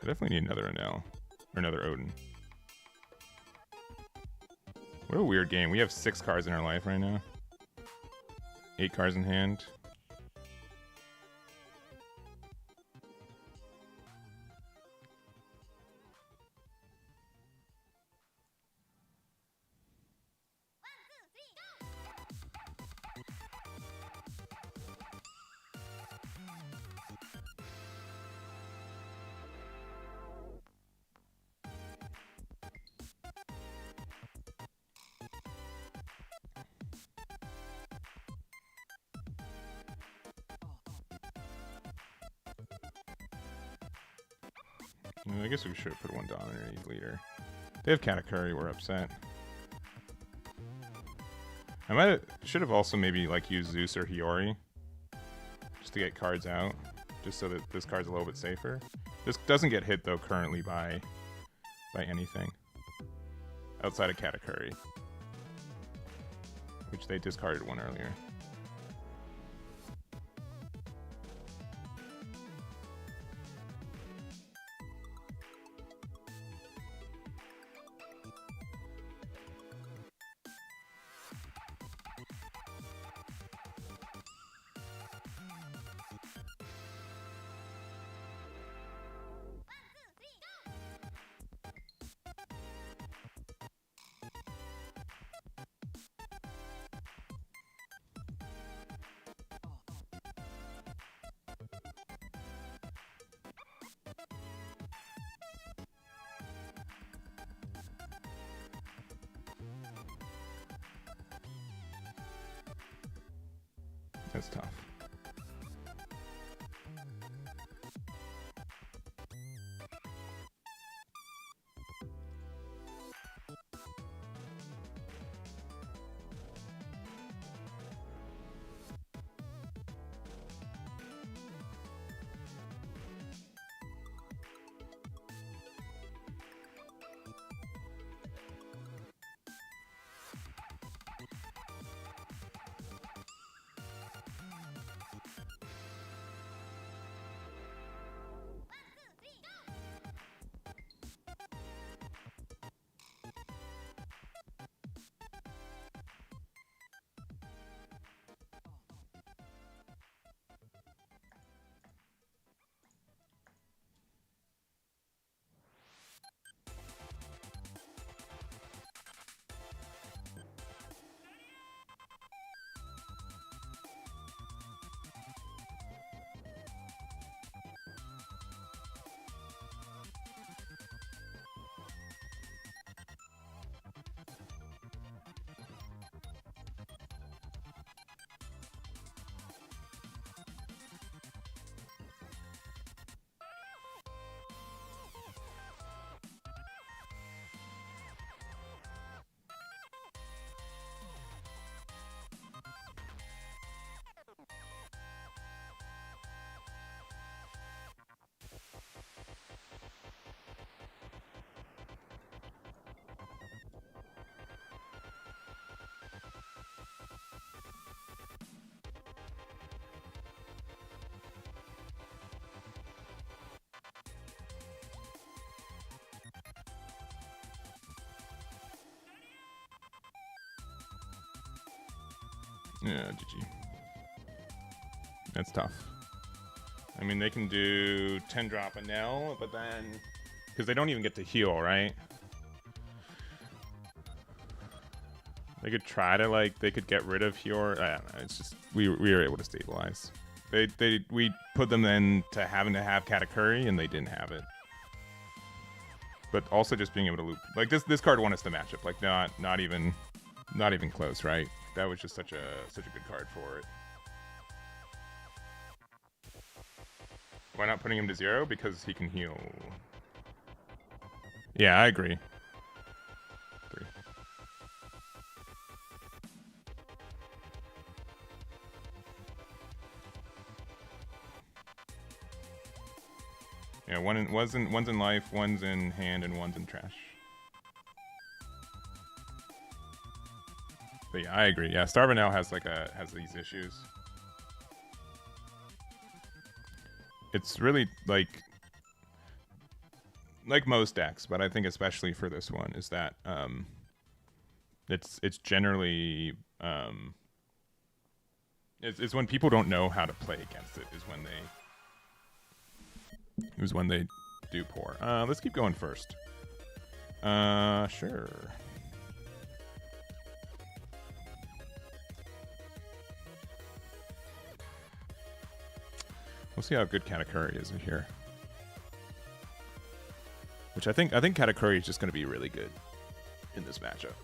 I definitely need another Enel. Or another Odin. What a weird game. We have 6 cards in our life right now. 8 cards in hand. I guess we should have put one Dominating Leader. They have Katakuri, we're upset. I should have also maybe like used Zeus or Hiyori just to get cards out, just so that this card's a little bit safer. This doesn't get hit though currently by anything outside of Katakuri, which they discarded one earlier. That's tough. Yeah, GG. That's tough. I mean, they can do 10 drop a Nell, but then... Because they don't even get to heal, right? They could try to, like, they could get rid of Hiyori. I don't know, it's just... We were able to stabilize. We put them into having to have Katakuri, and they didn't have it. But also just being able to loop... Like, this card won us the matchup. Like, not even close, right? That was just such a good card for it. Why not putting him to 0? Because he can heal. Yeah, I agree. 3. Yeah, one's in life, one's in hand, and one's in trash. But yeah, I agree. Yeah, Starva now has these issues. It's really like like most decks, but I think especially for this one is that it's generally it's when people don't know how to play against it is when they do poor. Let's keep going first. Sure. We'll see how good Katakuri is in here. Which I think Katakuri is just going to be really good in this matchup.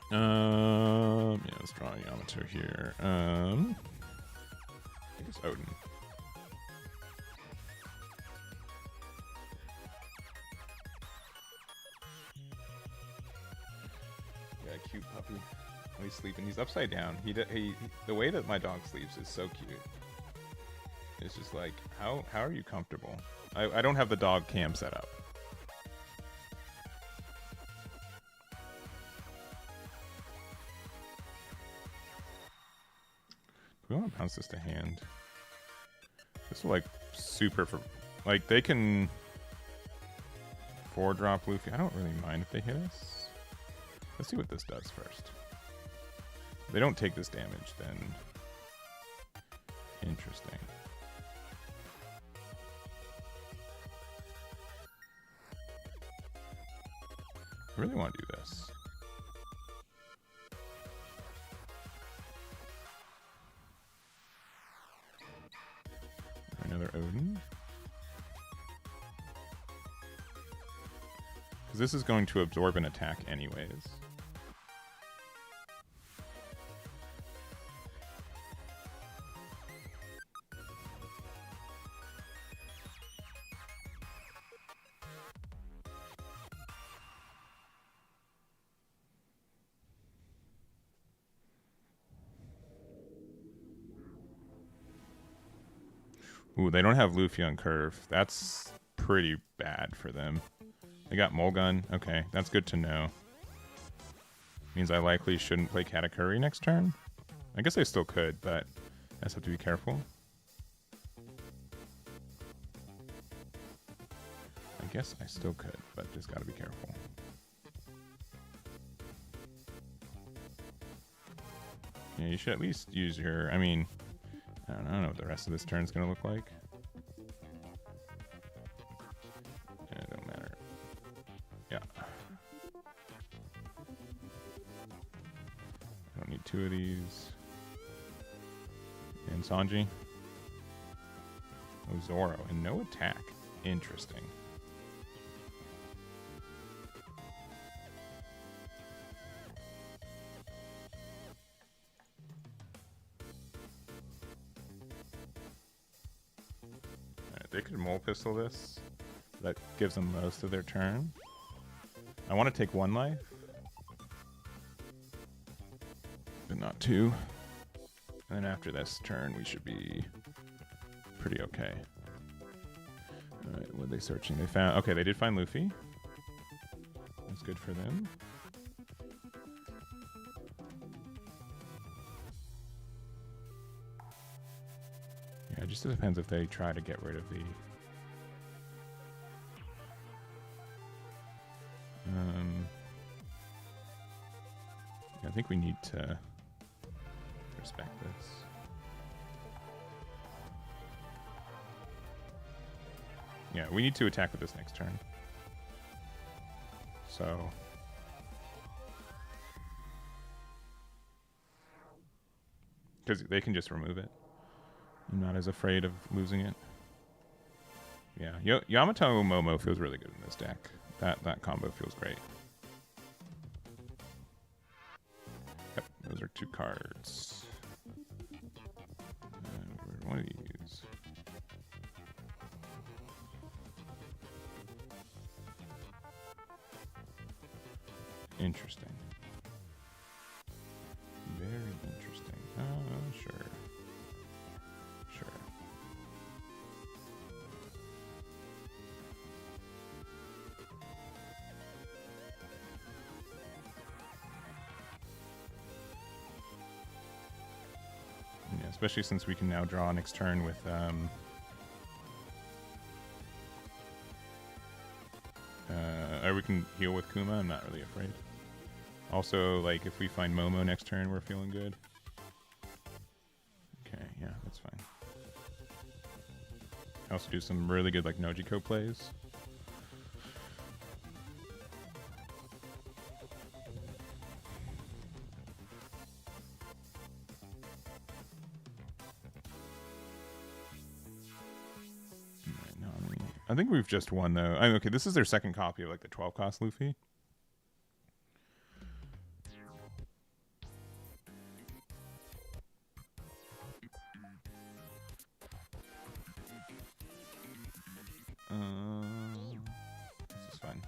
Yeah, let's draw Yamato here. I think it's Odin. Yeah, cute puppy. Oh, he's sleeping. He's upside down. He the way that my dog sleeps is so cute. It's just like, how are you comfortable? I don't have the dog cam set up. We want to bounce this to hand. This will like super for like they can 4-drop Luffy. I don't really mind if they hit us. Let's see what this does first. If they don't take this damage, then interesting. I really want to do this. Another Odin. Because this is going to absorb an attack anyways. Ooh, they don't have Luffy on curve. That's pretty bad for them. They got Mulgun. Okay, that's good to know. Means I likely shouldn't play Katakuri next turn. I guess I still could, but I just have to be careful. I guess I still could, but just gotta be careful. Yeah, you should at least use your... I mean... I don't know what the rest of this turn's gonna look like. Yeah, it don't matter. Yeah. I don't need 2 of these. And Sanji. Oh, Zoro. And no attack. Interesting. They could mole pistol this. That gives them most of their turn. I want to take 1 life. But not 2. And then after this turn, we should be pretty okay. Alright, what are they searching? They found... Okay, they did find Luffy. That's good for them. Yeah, it just depends if they try to get rid of the... I think we need to respect this. Yeah, we need to attack with this next turn. So... Because they can just remove it. I'm not as afraid of losing it. Yeah, Yamato Momo feels really good in this deck. That combo feels great. Yep, those are 2 cards. One of these. Interesting. Very interesting. Sure. Sure. Especially since we can now draw next turn with or we can heal with Kuma. I'm not really afraid. Also, like, if we find Momo next turn, we're feeling good. Okay, yeah, that's fine. I also do some really good, like, Nojiko plays. Nami. I think we've just won, though. Okay, this is their second copy of, like, the 12-cost Luffy. This is fine.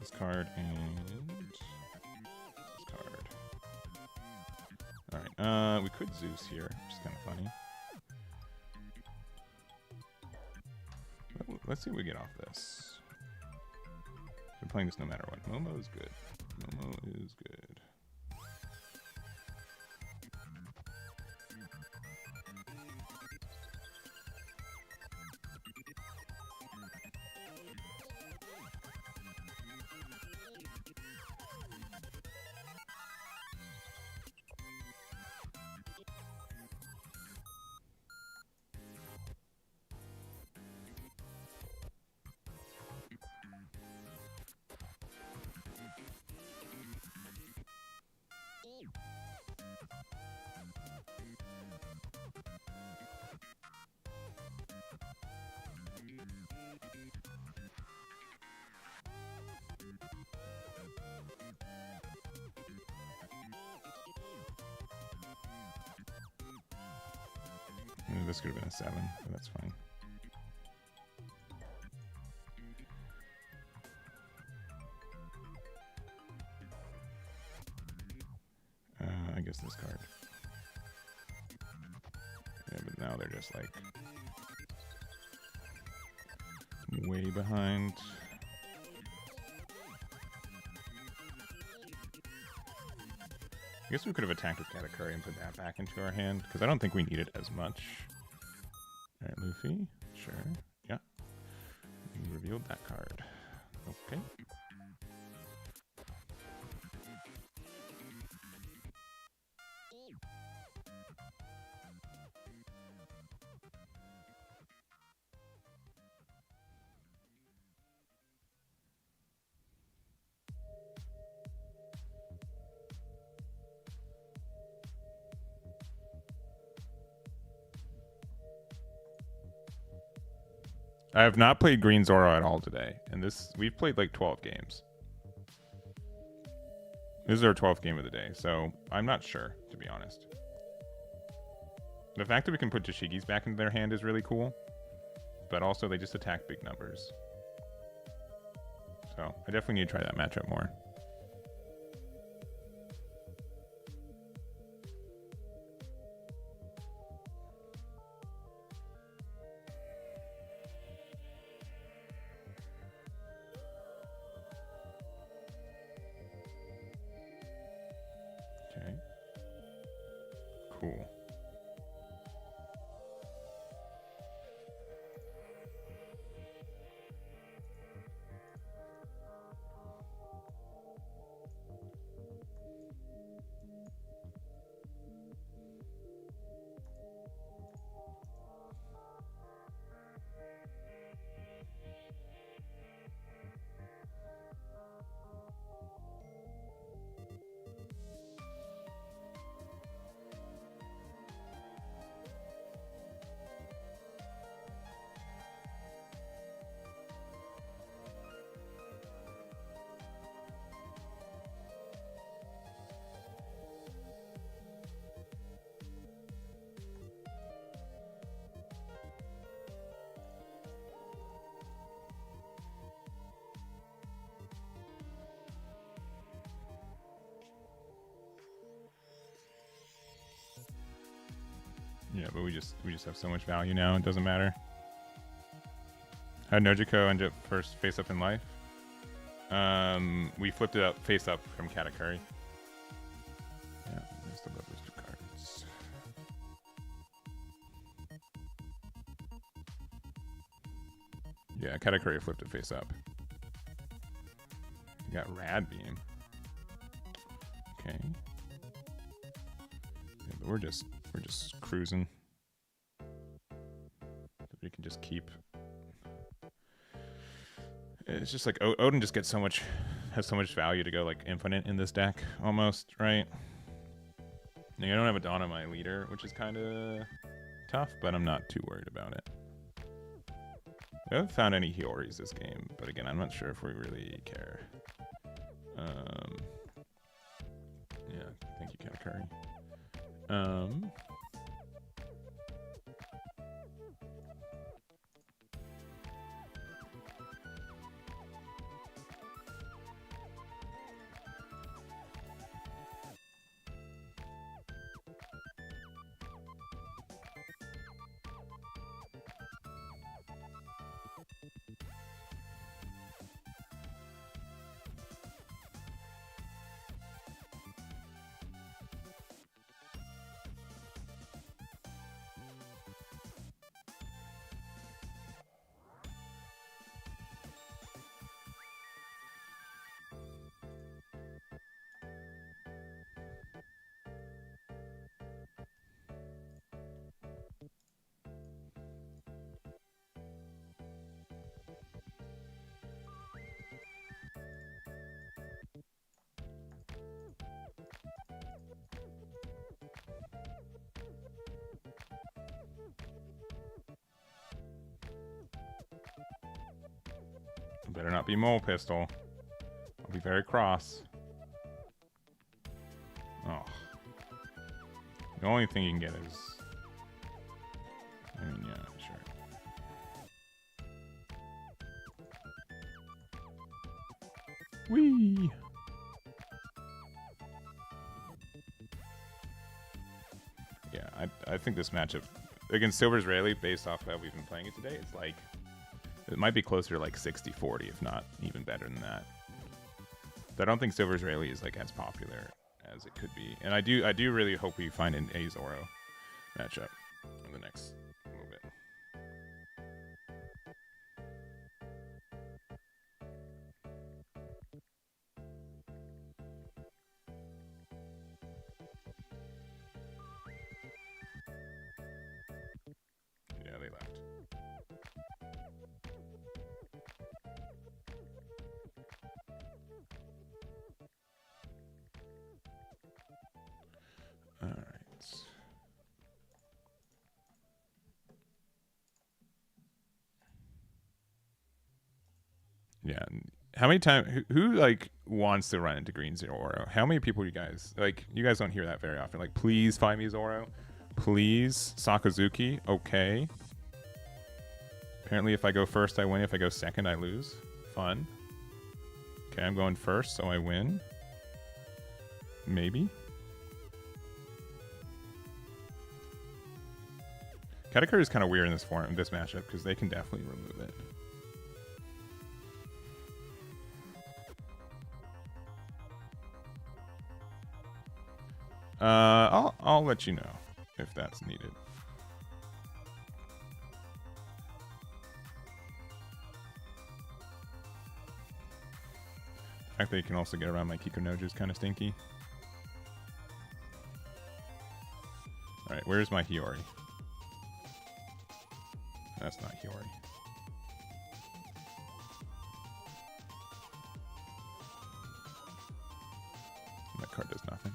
This card and this card. Alright, we could Zeus here, which is kind of funny. Let's see what we get off this. We're playing this no matter what. Momo is good. Momo is good. This could have been a 7, but that's fine. I guess this card. Yeah, but now they're just like way behind. I guess we could have attacked with Katakuri and put that back into our hand, because I don't think we need it as much. Alright, Luffy. Sure. Yeah. We revealed that card. Okay. I have not played Green Zoro at all today, and we've played like 12 games. This is our 12th game of the day, so I'm not sure, to be honest. The fact that we can put Tashigis back into their hand is really cool, but also they just attack big numbers. So I definitely need to try that matchup more. Cool. Yeah, but we just have so much value now, it doesn't matter. How did Nojiko end up first face up in life? We flipped it up face up from Katakuri. Yeah, I still got those 2 cards. Yeah, Katakuri flipped it face up. You got Rad Beam. Okay. Yeah, but we're just cruising. We can just keep. It's just like Odin just gets has so much value to go like infinite in this deck almost, right? Like, I don't have a Dawn on my leader, which is kind of tough, but I'm not too worried about it. We haven't found any Hioris this game, but again, I'm not sure if we really care. Yeah, thank you, Katakuri. Better not be Mole Pistol. I'll be very cross. Oh. The only thing you can get is... I mean, yeah, sure. Whee! Yeah, I think this matchup against Silver's Rayleigh, based off how we've been playing it today, it's like... It might be closer to like 60-40, if not even better than that. But I don't think Silver's Rayleigh is like as popular as it could be. And I do really hope we find an A Zoro matchup in the next little bit. Yeah, they left. All right. Yeah. How many times? Who like wants to run into Green Zoro? How many people you guys like? You guys don't hear that very often. Like, please find me Zoro. Please, Sakazuki. Okay. Apparently, if I go first, I win. If I go second, I lose. Fun. Okay, I'm going first, so I win. Maybe. Katakuri is kind of weird in this form, this matchup, because they can definitely remove it. I'll let you know if that's needed. The fact that you can also get around my Kikunojo is kind of stinky. Alright, where's my Hiyori? That's not Hiyori. That card does nothing.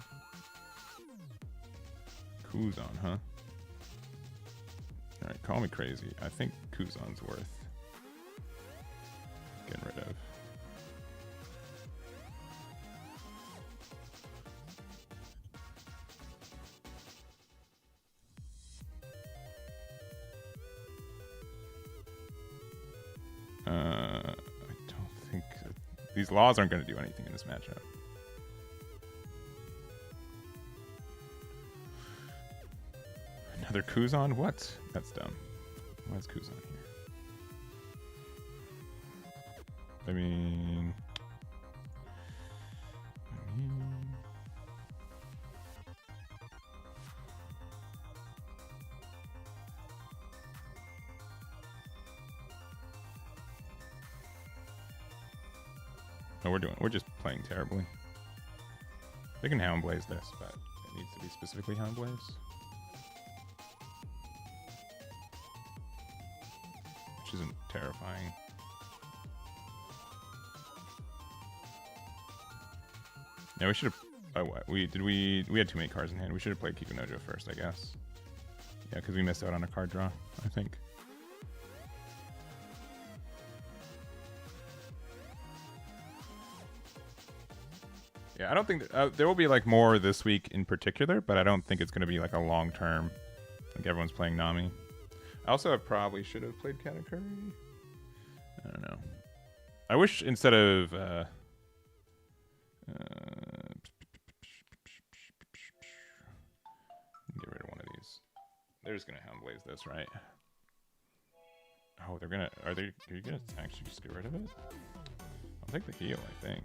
Kuzan, huh? Alright, call me crazy. I think Kuzan's worth getting rid of. I don't think these laws aren't going to do anything in this matchup. Another Kuzan? What? That's dumb. Why is Kuzan here? I mean... No, we're just playing terribly. They can Hound Blaze this, but it needs to be specifically Hound Blaze. Which isn't terrifying. Yeah, we should have. Oh, what? We had too many cards in hand. We should have played Kikunojo first, I guess. Yeah, because we missed out on a card draw, I think. Yeah, I don't think there will be like more this week in particular, but I don't think it's going to be like a long term. Like everyone's playing Nami. I also probably should have played Katakuri. I don't know. I wish instead of get rid of one of these. They're just gonna Hound Blaze this, right? Oh, they're gonna. Are you gonna actually just get rid of it? I'll take the heal, I think.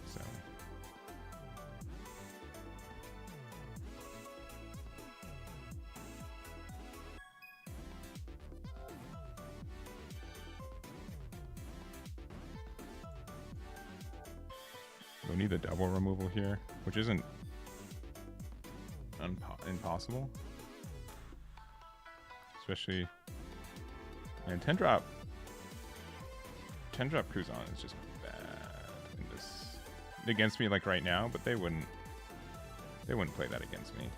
So. We need the double removal here, which isn't impossible. Especially, and 10-drop Kuzan is just bad in this against me like right now, but they wouldn't play that against me.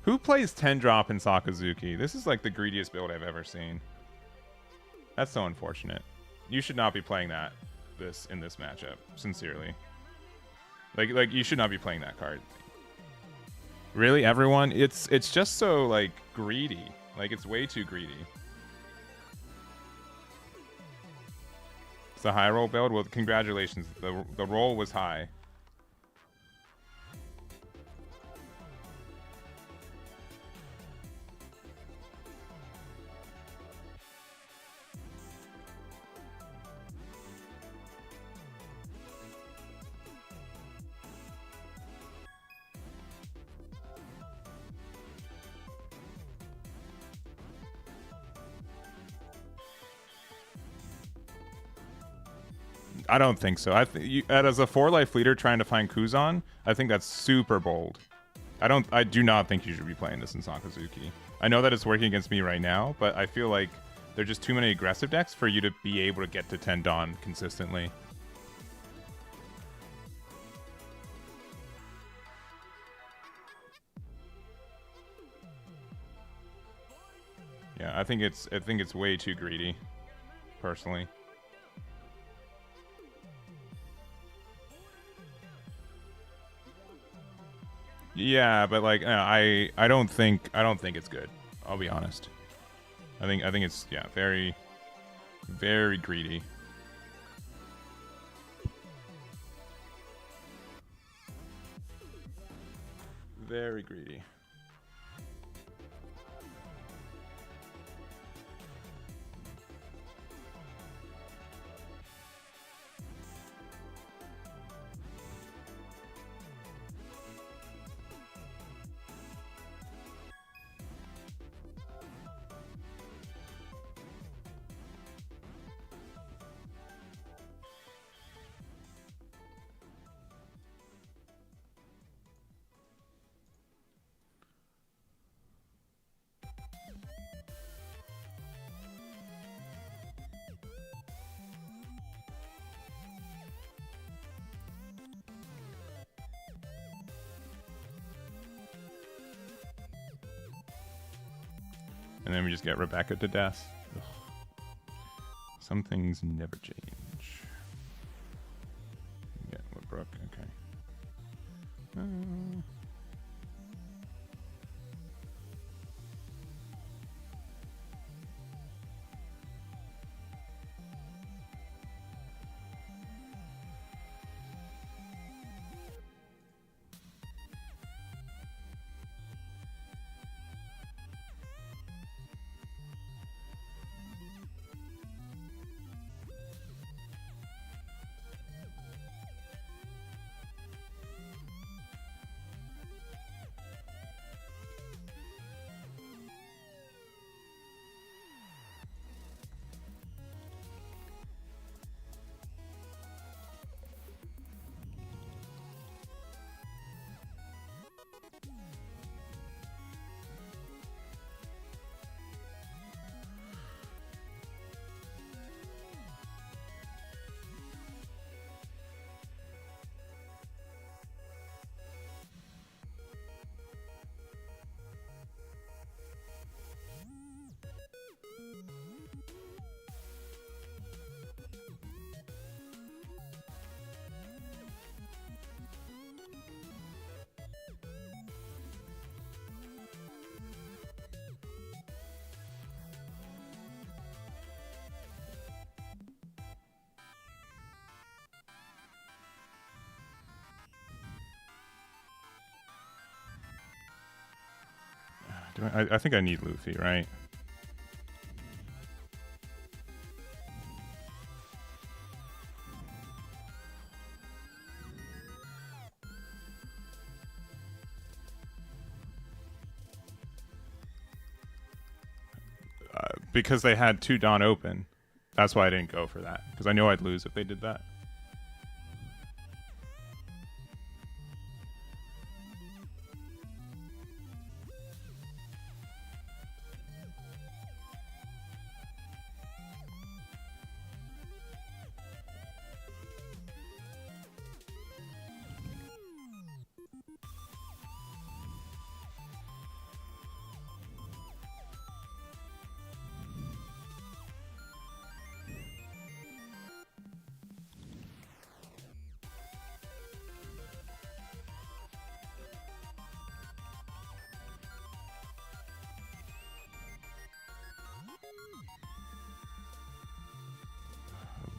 Who plays 10-drop in Sakazuki? This is like the greediest build I've ever seen. That's so unfortunate. You should not be playing this in this matchup, sincerely. Like you should not be playing that card. Really, everyone? It's just so like greedy. Like it's way too greedy. It's a high roll build. Well, congratulations. The roll was high. I don't think so. I think as a 4-life leader trying to find Kuzan, I think that's super bold. I do not think you should be playing this in Sakazuki. I know that it's working against me right now, but I feel like there's just too many aggressive decks for you to be able to get to 10 Dawn consistently. Yeah, I think it's way too greedy, personally. Yeah, but like I don't think it's good. I'll be honest. I think it's very very greedy. Very greedy. And then we just get Rebecca to death. Ugh. Some things never change. Yeah, with Brooke, okay. I think I need Luffy, right? Because they had 2 Dawn open. That's why I didn't go for that. Because I knew I'd lose if they did that.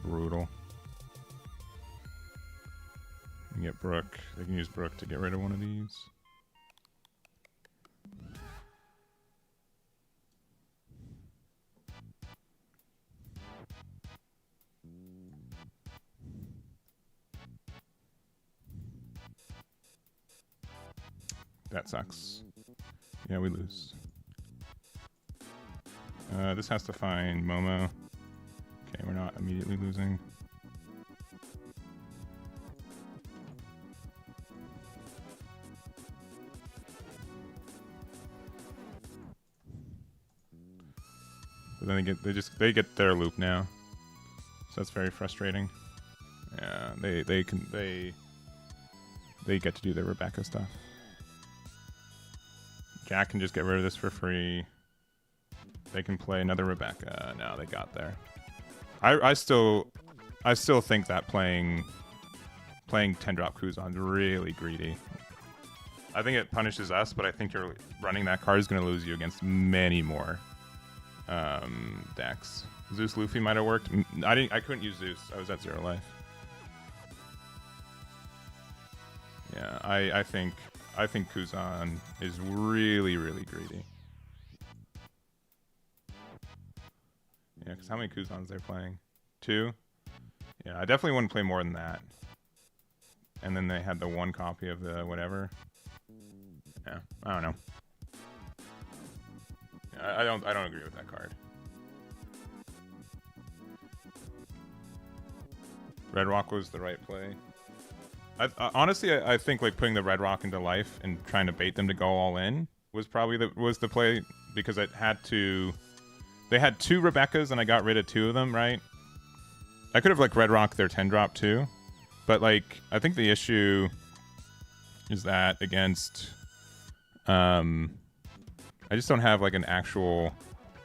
Brutal. You can get Brook. They can use Brook to get rid of one of these. That sucks. Yeah, we lose. This has to find Momo. Okay, we're not immediately losing. But then they get their loop now. So that's very frustrating. Yeah, they get to do their Rebecca stuff. Jack can just get rid of this for free. They can play another Rebecca. No, they got there. I still think that playing 10-drop Kuzan's really greedy. I think it punishes us, but I think you're running that card is going to lose you against many more decks. Zeus Luffy might have worked. I couldn't use Zeus. I was at 0 life. Yeah, I think Kuzan is really, really greedy. Yeah, because how many Kuzans they're playing? 2? Yeah, I definitely wouldn't play more than that. And then they had the 1 copy of the whatever. Yeah, I don't know. Yeah, I don't agree with that card. Red Rock was the right play. Honestly, I think like putting the Red Rock into life and trying to bait them to go all in was probably the play, because it had to. They had 2 Rebeccas and I got rid of 2 of them, right? I could have like Red Rock their 10-drop too, but like I think the issue is that against I just don't have like an actual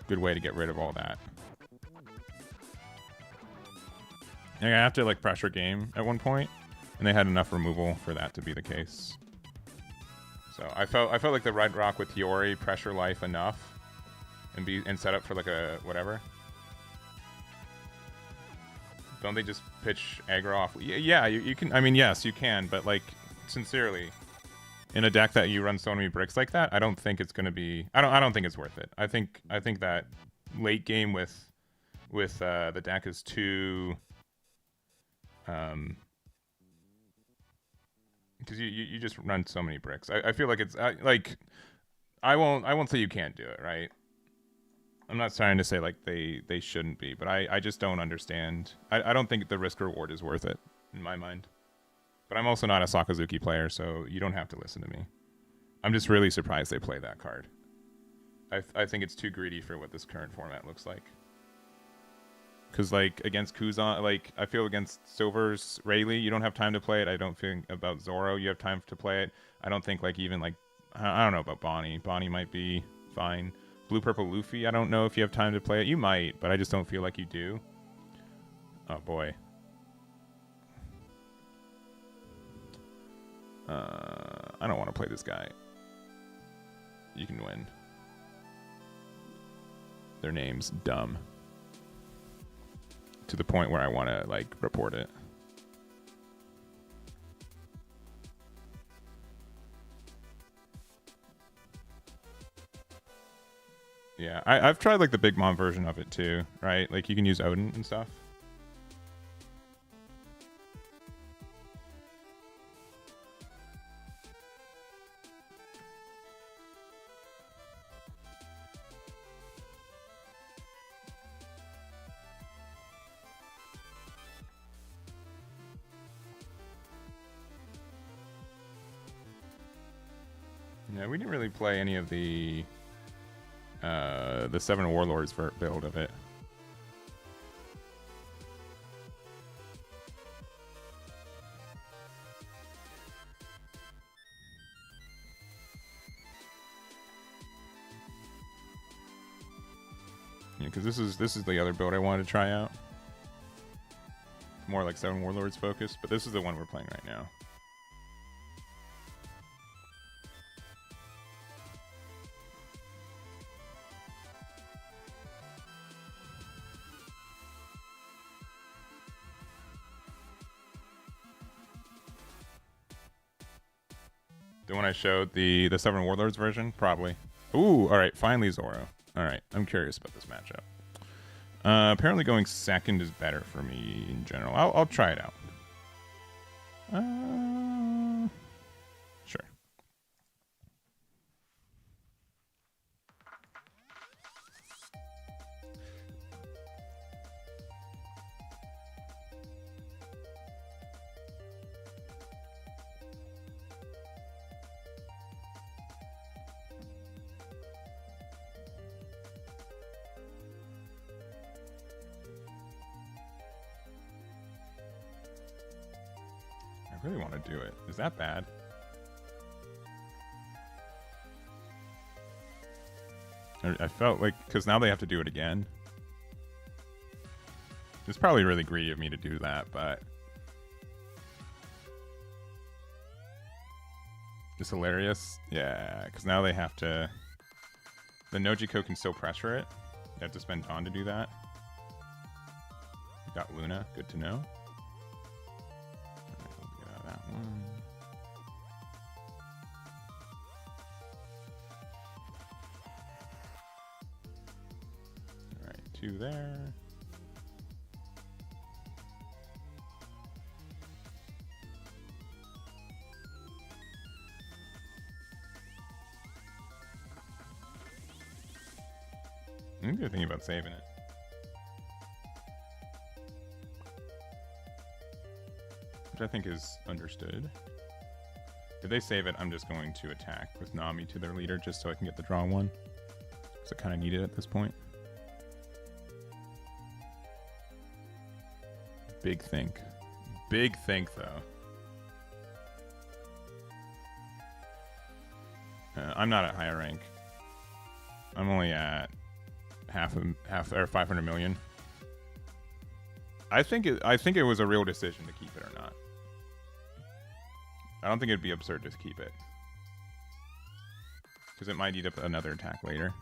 good way to get rid of all that. I have to like pressure game at one point, and they had enough removal for that to be the case. So I felt like the Red Rock with Yori pressure life enough and set up for like a whatever. Don't they just pitch aggro off? Yeah, you can. I mean, yes, you can, but like sincerely, in a deck that you run so many bricks like that, I don't think it's gonna be. I don't think it's worth it. I think that late game with the deck is too. Because you just run so many bricks. I feel like it's like I won't say you can't do it, right? I'm not trying to say like they shouldn't be, but I just don't understand. I don't think the risk reward is worth it in my mind. But I'm also not a Sakazuki player, so you don't have to listen to me. I'm just really surprised they play that card. I think it's too greedy for what this current format looks like. Because like against Kuzan, like I feel against Silver's Rayleigh, you don't have time to play it. I don't think about Zoro, you have time to play it. I don't think like even like I don't know about Bonnie. Bonnie might be fine. Blue Purple Luffy, I don't know if you have time to play it. You might, but I just don't feel like you do. Oh boy. I don't want to play this guy. You can win. Their name's dumb. To the point where I want to like report it. Yeah, I've tried like the Big Mom version of it too, right? Like you can use Odin and stuff. Yeah, we didn't really play any of the Seven Warlords build of it. Yeah, because this is the other build I wanted to try out. More like Seven Warlords focused, but this is the one we're playing right now. The one I showed, the Seven Warlords version? Probably. Ooh, alright, finally Zoro. Alright, I'm curious about this matchup. Apparently going second is better for me in general. I'll try it out. Sure. I really want to do it. Is that bad? I felt like, because now they have to do it again. It's probably really greedy of me to do that, but it's hilarious. Yeah, because now they have to. The Nojiko can still pressure it. They have to spend Dawn to do that. We got Luna. Good to know. One. All right, 2 there. I'm good thinking about saving it. I think is understood. If they save it, I'm just going to attack with Nami to their leader just so I can get the draw one. Because I kind of need it at this point. Big think. Big think, though. I'm not at higher rank. I'm only at half or 500 million. I think it was a real decision to keep it or not. I don't think it'd be absurd to keep it. Because it might eat up another attack later.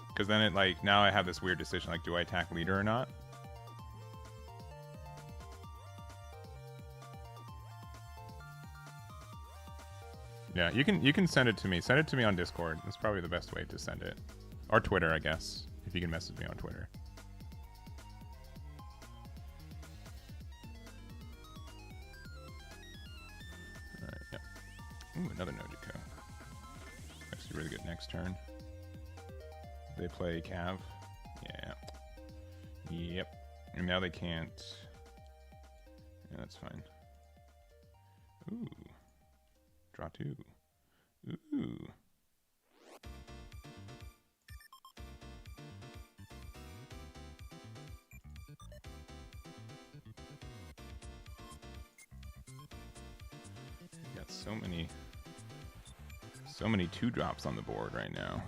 Because then it, like, now I have this weird decision, like, do I attack leader or not? Yeah, you can send it to me. Send it to me on Discord. That's probably the best way to send it. Or Twitter, I guess, if you can message me on Twitter. Ooh, another Nojiko. Actually really good next turn. They play Cav. Yeah. Yep. And now they can't. Yeah, that's fine. Ooh. Draw 2. Ooh. Got so many 2-drops on the board right now.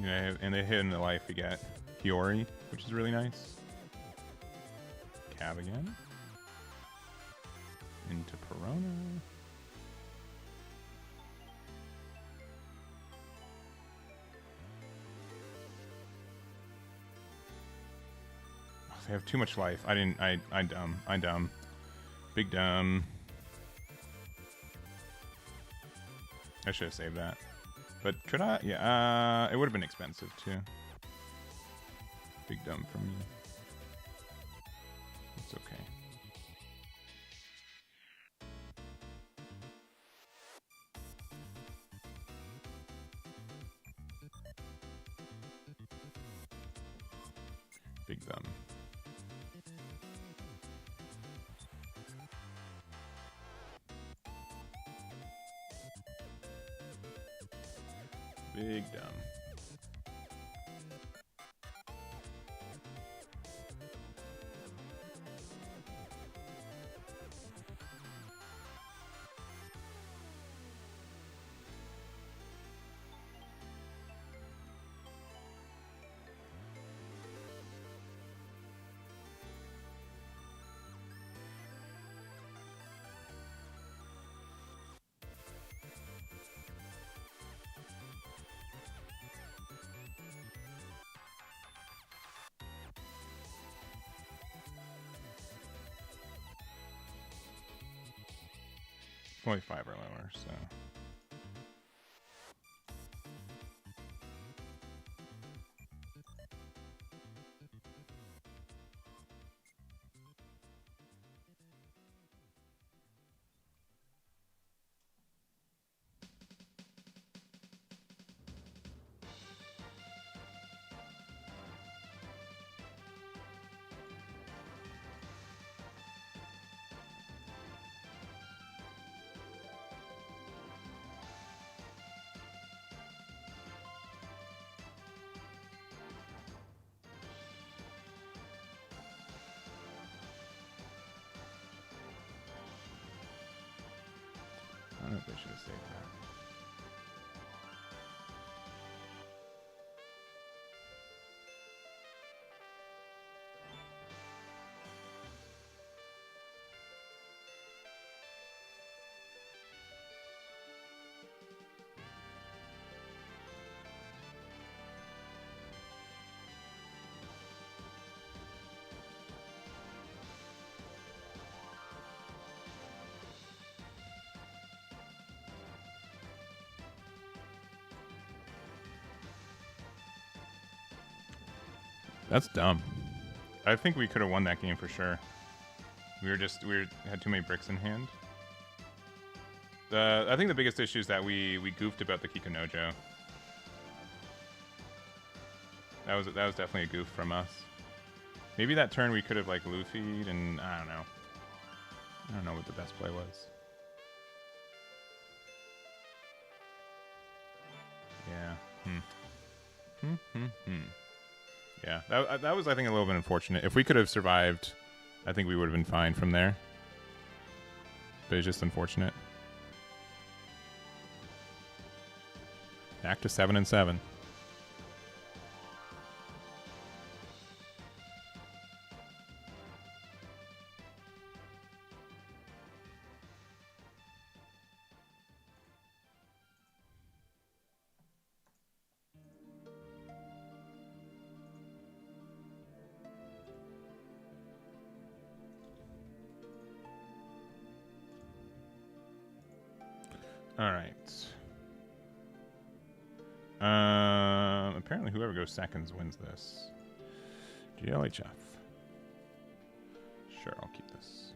Yeah, and they hit in the life we get Hiyori, which is really nice. Cav again. Into Perona. They have too much life. I'm dumb. Big dumb. I should have saved that. But could I? Yeah, it would have been expensive too. Big dumb from me. It's okay. Big dumb. Big dumb. Only 5 or lower, so. I don't know if I should have saved that. That's dumb. I think we could have won that game for sure. We had too many bricks in hand. I think the biggest issue is that we goofed about the Kikunojo. That was definitely a goof from us. Maybe that turn we could have like Luffy'd, and I don't know. I don't know what the best play was. Yeah. Yeah, that was, I think, a little bit unfortunate. If we could have survived, I think we would have been fine from there. But it's just unfortunate. Back to 7 and 7. All right. Apparently whoever goes seconds wins this. GLHF. Sure, I'll keep this.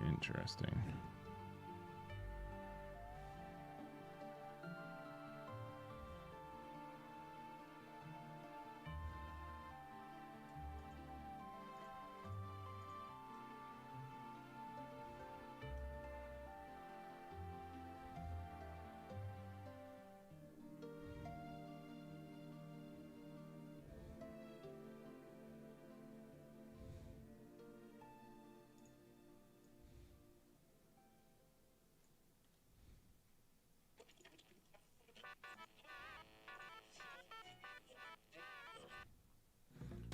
Interesting.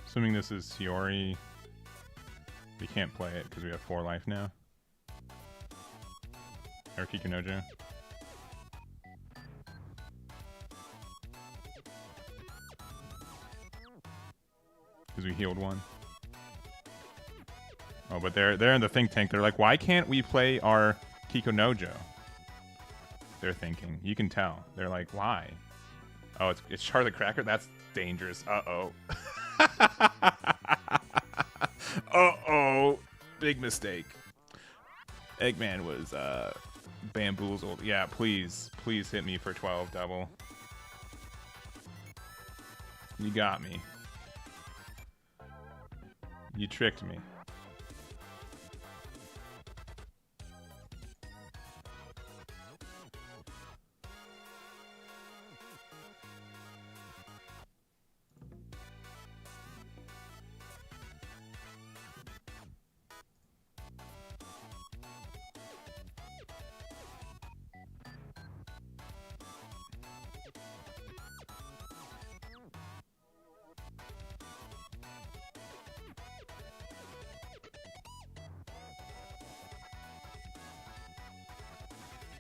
Assuming this is Hiyori, we can't play it because we have 4 life now. Or Kikunojo. Because we healed 1. Oh, but they're in the think tank. They're like, why can't we play our Kikunojo? They're thinking. You can tell. They're like, why? Oh, it's Charlotte Cracker? That's dangerous. Uh-oh. Uh-oh. Big mistake. Eggman was bamboozled. Yeah, please. Please hit me for 12 double. You got me. You tricked me.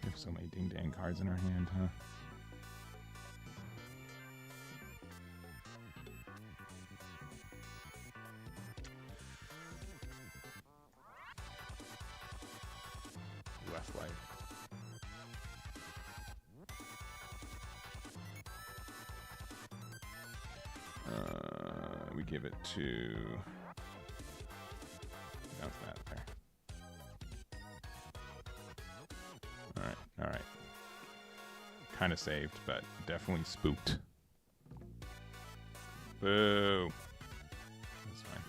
We have so many ding-dang cards in our hand, huh? Left life. We give it to... That's that there. Alright. Kind of saved, but definitely spooked. Boo. That's fine.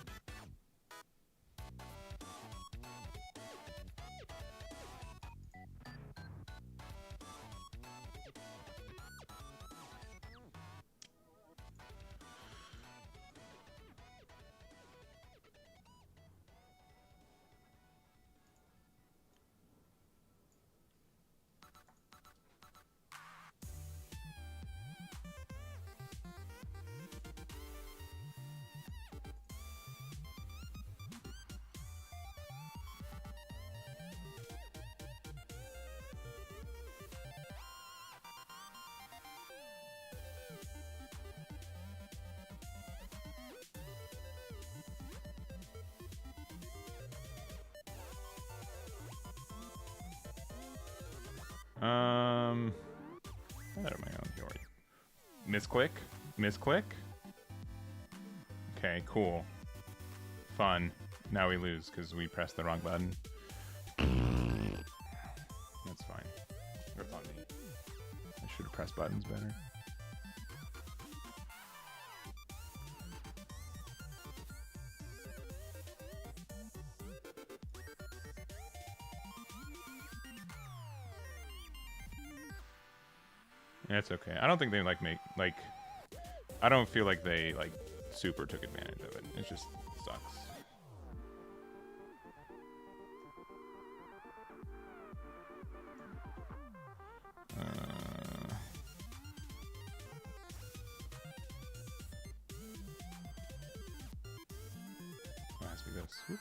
Out of my own Hiyori. Misclick? Okay, cool. Fun. Now we lose because we pressed the wrong button. That's fine. Rip on me. I should have pressed buttons better. Yeah, it's okay. I don't think they I don't feel like they super took advantage of it. It just sucks. It has to be this. Whoop.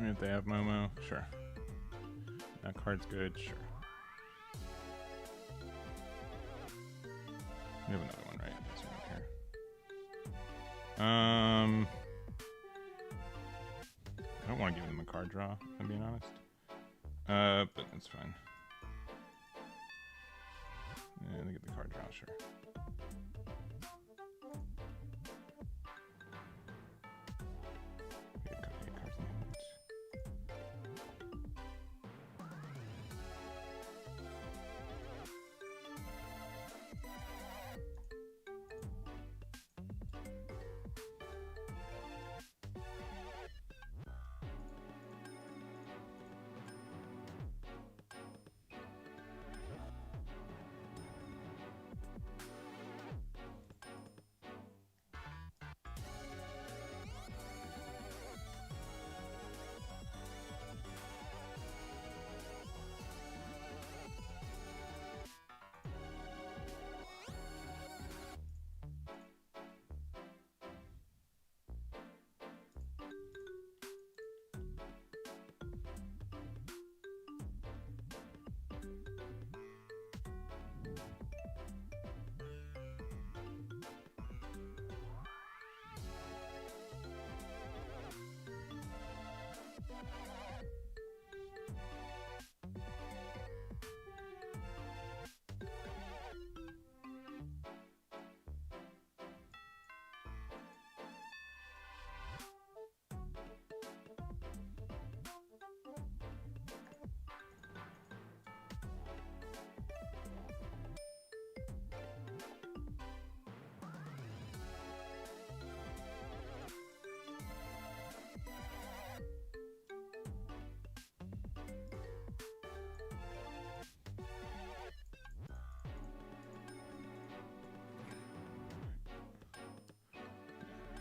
If they have Momo, sure. That card's good, sure. We have another one, right? So I don't care. I don't want to give them a card draw, if I'm being honest. But that's fine. Yeah, they get the card draw, sure.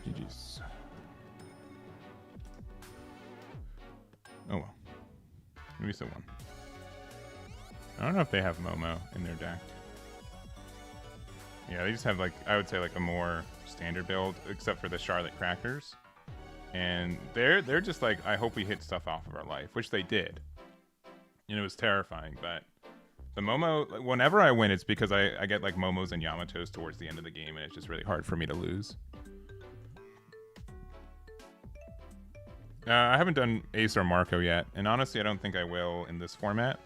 GG's. Oh well. Maybe so one. I don't know if they have Momo in their deck. Yeah, they just have like, I would say like a more standard build, except for the Charlotte Crackers. And they're just like, I hope we hit stuff off of our life, which they did. And it was terrifying, but the Momo, whenever I win, it's because I get like Momos and Yamatos towards the end of the game, and it's just really hard for me to lose. I haven't done Ace or Marco yet, and honestly, I don't think I will in this format.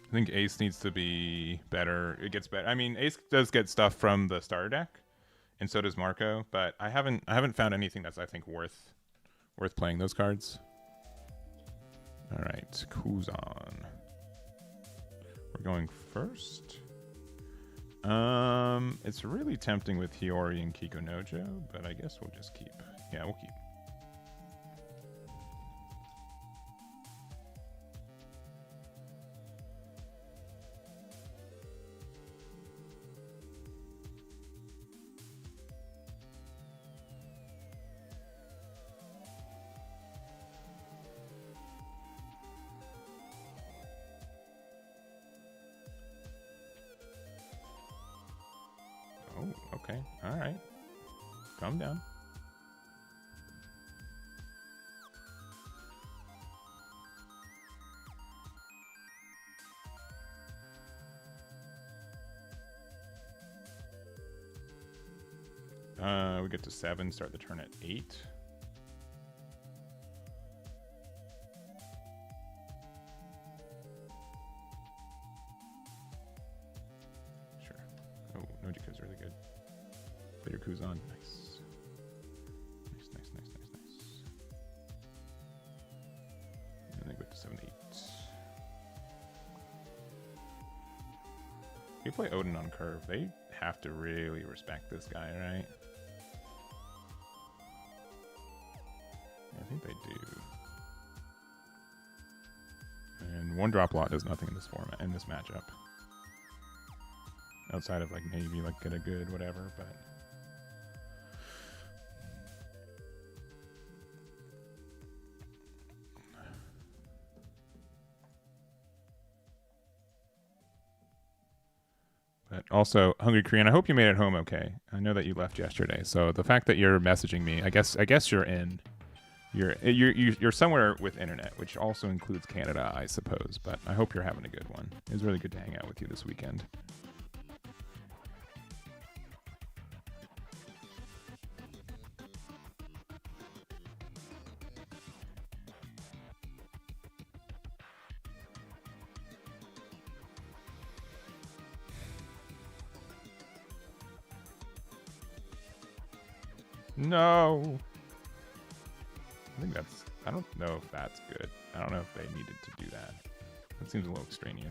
I think Ace needs to be better. It gets better. I mean, Ace does get stuff from the starter deck, and so does Marco, but I haven't found anything that's, I think, worth playing those cards. All right, Kuzan. We're going first. It's really tempting with Hiyori and Kikunojo, but I guess we'll just keep. Yeah, we'll keep. Oh, okay. All right. Calm down. We get to 7, start the turn at 8. Sure. Oh, Nojiko's really good. Play your Kuzan. Nice. Nice. And then go to 7, 8. If you play Odin on curve, they have to really respect this guy, right? I think they do. And one drop lot does nothing in this format, in this matchup. Outside of like maybe like get a good whatever, but also, Hungry Korean, I hope you made it home okay. I know that you left yesterday, so the fact that you're messaging me, I guess you're in. You're somewhere with internet, which also includes Canada, I suppose. But I hope you're having a good one. It was really good to hang out with you this weekend. No. I don't know if that's good. I don't know if they needed to do that. That seems a little extraneous.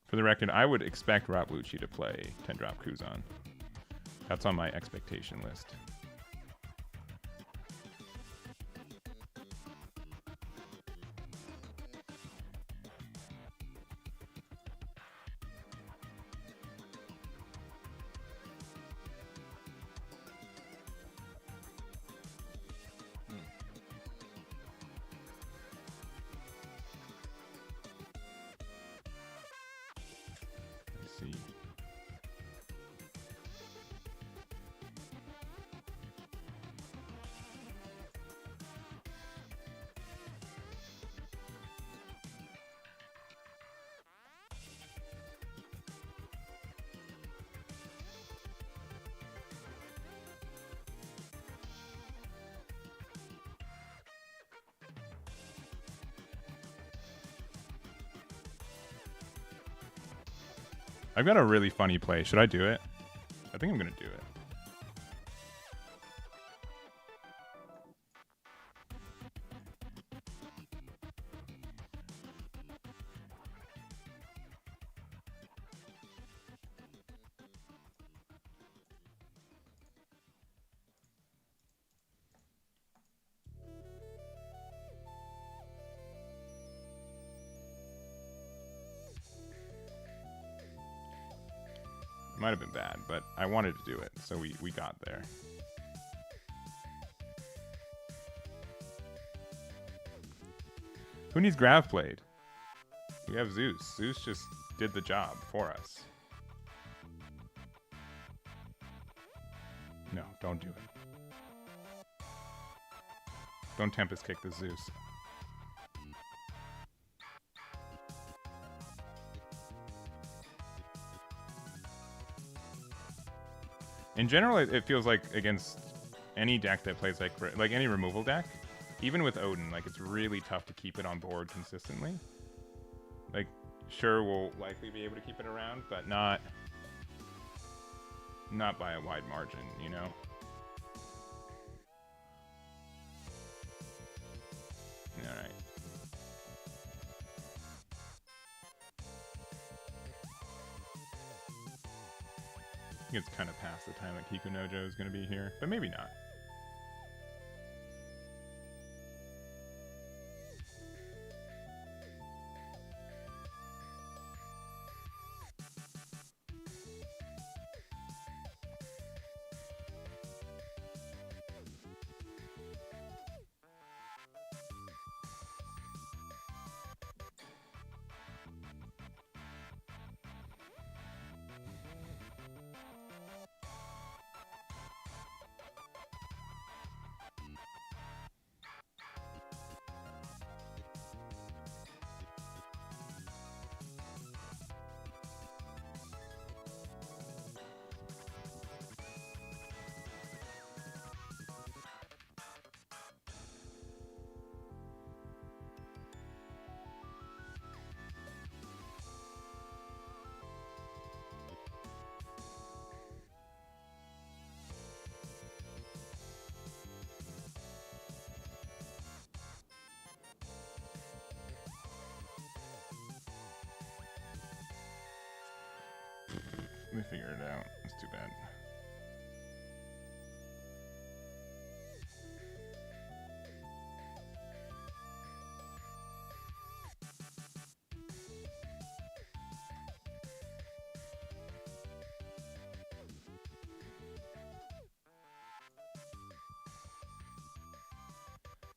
For the record, I would expect Raplucci to play 10-drop Kuzan. That's on my expectation list. See. I've got a really funny play. Should I do it? I think I'm going to do it. Might have been bad, but I wanted to do it, so we got there. Who needs Grav played? We have Zeus. Zeus just did the job for us. No, don't do it. Don't Tempest kick the Zeus. In general, it feels like against any deck that plays like any removal deck, even with Odin, like it's really tough to keep it on board consistently. Like, sure, we'll likely be able to keep it around, but not by a wide margin, you know? Alright. I think it's kind of past the time that Kikunojo is going to be here, but maybe not. Let me figure it out. It's too bad.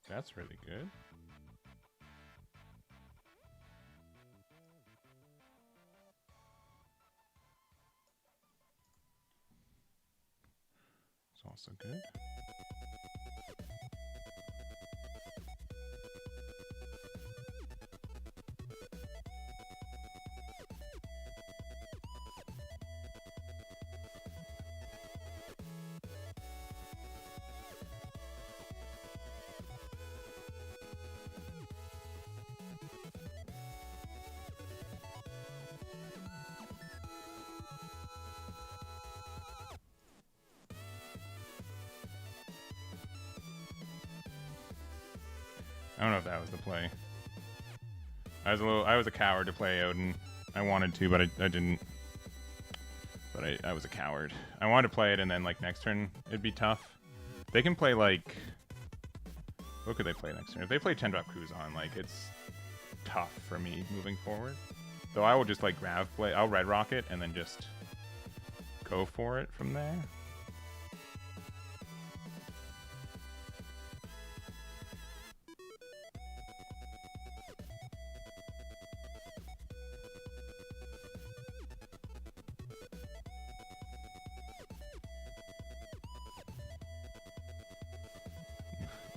That's really good. It's also good. I don't know if that was the play. I was a coward to play Odin. I wanted to, but I didn't. But I was a coward. I wanted to play it, and then like next turn it'd be tough. They can play like, what could they play next turn? If they play 10-drop Kuzan, like it's tough for me moving forward. Though I will just like grab play. I'll red rocket and then just go for it from there.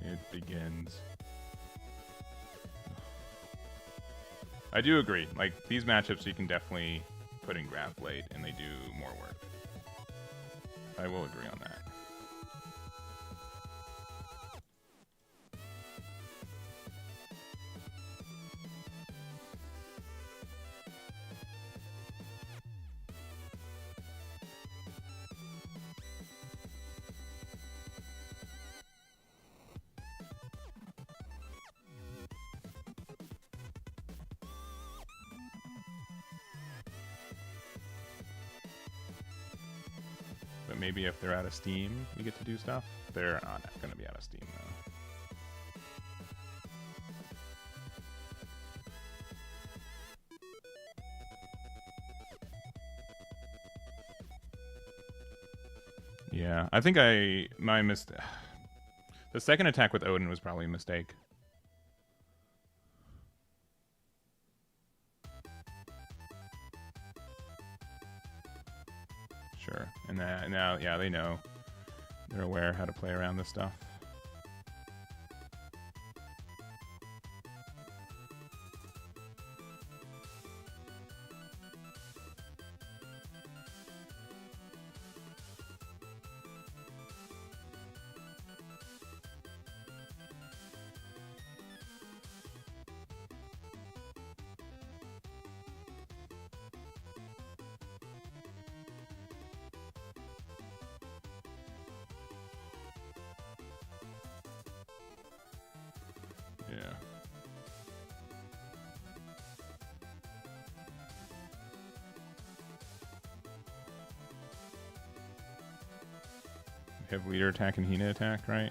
It begins. I do agree. Like, these matchups you can definitely put in grab late, and they do more work. I will agree on that. But maybe if they're out of steam, we get to do stuff. They're not going to be out of steam, though. Yeah, I think my mistake. The second attack with Odin was probably a mistake. Sure, and now, yeah, they know. They're aware how to play around this stuff. Yeah. We have leader attack and Hina attack, right?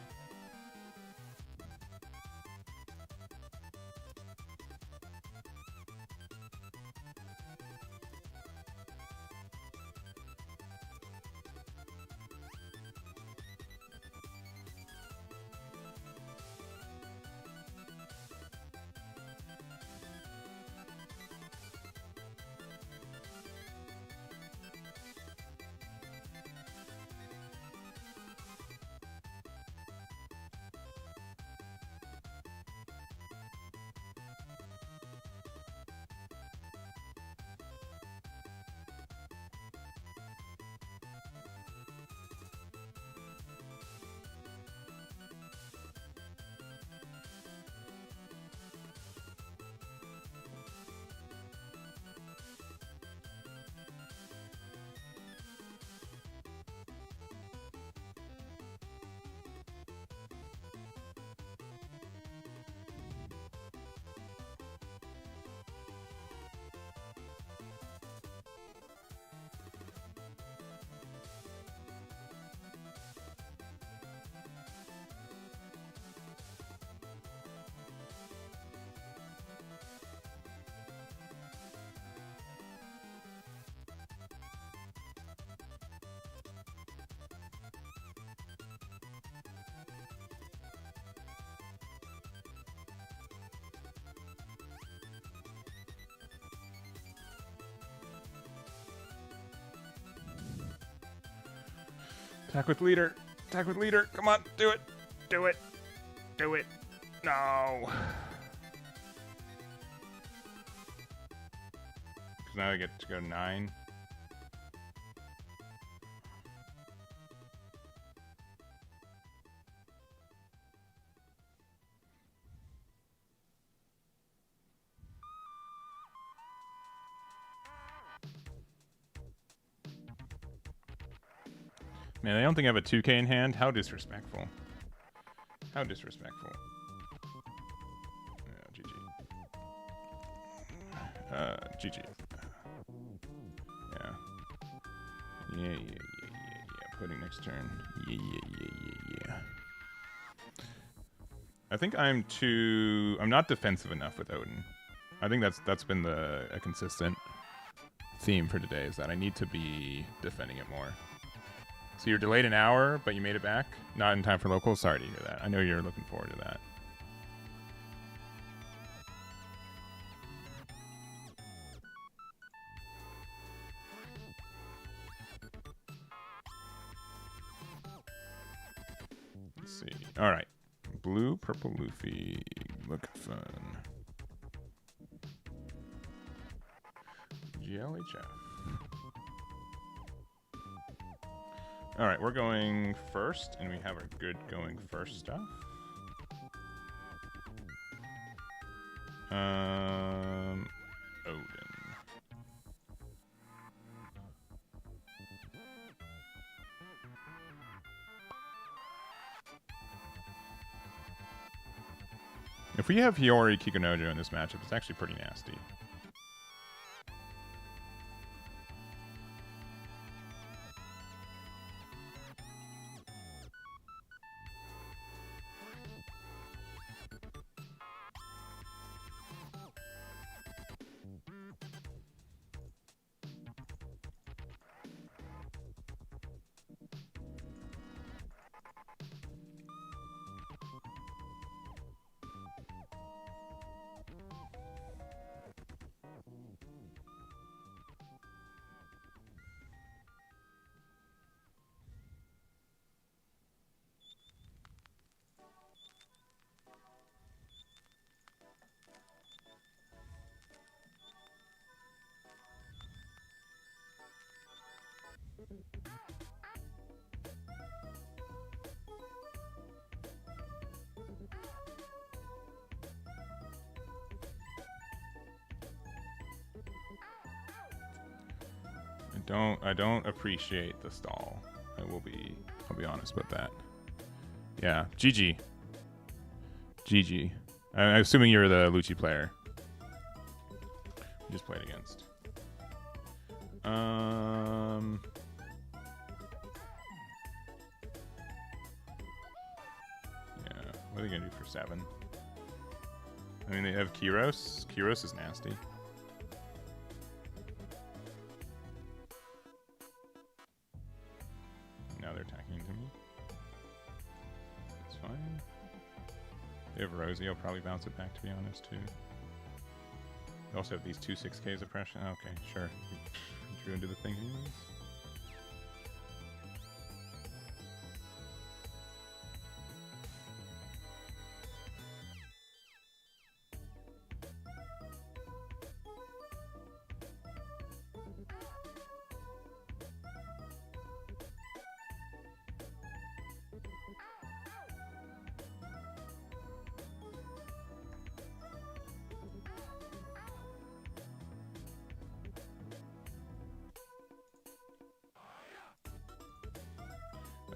Attack with leader. Attack with leader. Come on, do it. Do it. Do it. No. Because now I get to go 9. Man, I don't think I have a 2K in hand. How disrespectful. How disrespectful. Yeah, GG. GG. Yeah. Yeah. Pudding next turn. Yeah. I think I'm not defensive enough with Odin. I think that's been a consistent theme for today, is that I need to be defending it more. So you're delayed an hour, but you made it back? Not in time for locals? Sorry to hear that. I know you're looking forward to that. Let's see. All right. Blue, purple, Luffy. Looking fun. GLHF. All right, we're going first, and we have our good going first stuff. Odin. If we have Hiyori Kikunojo in this matchup, it's actually pretty nasty. I don't appreciate the stall. I'll be honest about that. Yeah, GG. GG. I'm assuming you're the Lucci player. You just played against. Yeah, what are they gonna do for 7? I mean, they have Kyros. Kyros is nasty. Now they're attacking into me. That's fine. They have Rosie. I'll probably bounce it back, to be honest, too. They also have these 2 6Ks of pressure. Okay, sure. Drew into the thing anyways.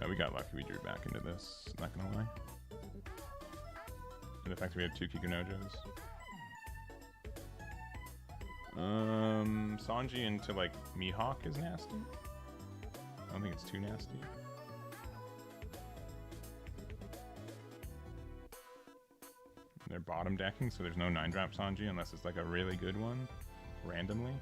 We got lucky we drew back into this, not gonna lie. And the fact that we have 2 Kikunojos. Sanji into like Mihawk is nasty. I don't think it's too nasty. They're bottom decking, so there's no 9-drop Sanji unless it's like a really good one, randomly.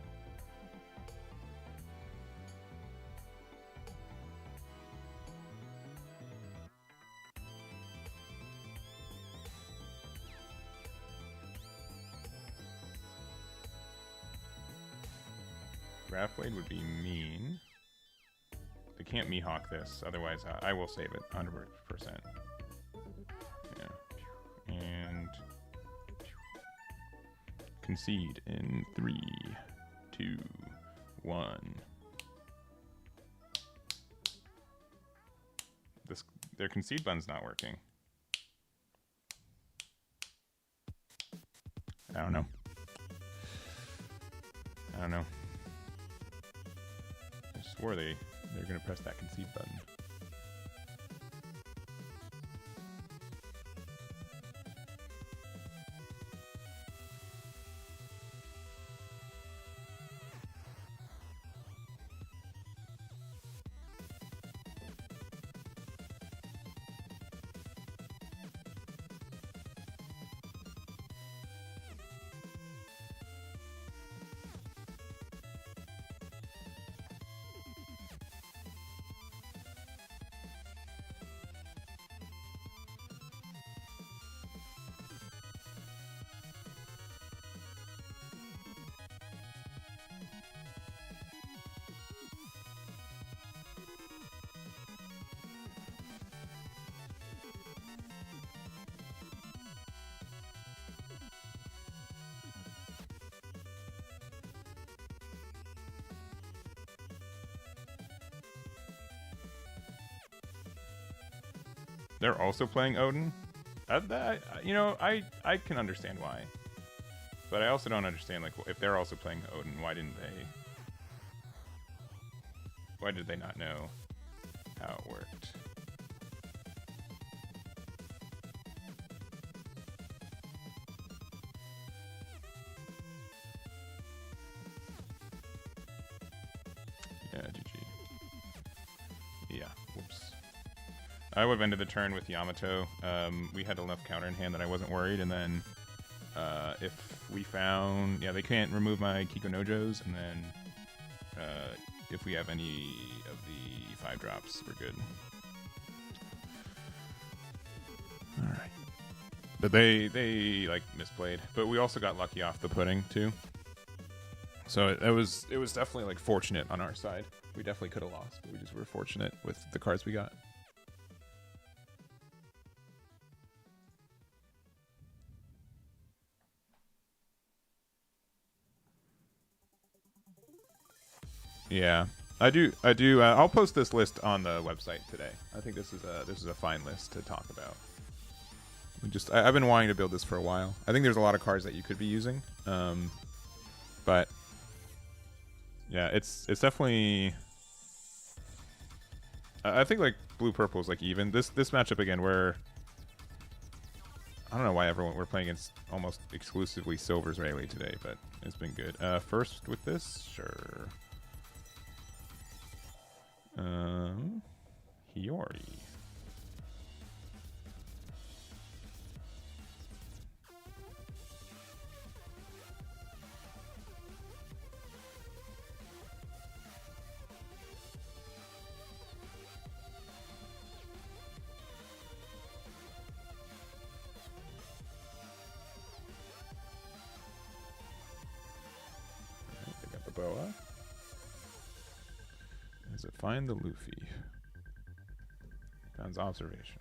Blade would be mean. The can't Mihawk this, otherwise I will save it 100%. Yeah. And concede in 3, 2, 1. Their concede button's not working. I don't know. I swore they're gonna press that concede button. They're also playing Odin? I can understand why. But I also don't understand, like, if they're also playing Odin, why did they not know how it worked? Yeah, GG. Yeah, whoops. I would have ended the turn with Yamato. We had enough counter in hand that I wasn't worried, and then if we found... Yeah, they can't remove my Kiko Nojos, and then if we have any of the 5-drops, we're good. Alright. But they like, misplayed. But we also got lucky off the pudding, too. So it was definitely, like, fortunate on our side. We definitely could have lost, but we just were fortunate with the cards we got. Yeah, I do. I'll post this list on the website today. I think this is a fine list to talk about. I've been wanting to build this for a while. I think there's a lot of cards that you could be using, but yeah, it's definitely. I think like blue purple is like even this matchup again where I don't know why we're playing against almost exclusively silvers Rayleigh today, but it's been good. First with this, sure. Hiyori. They got the boa. Does it find the Luffy? Founds observation.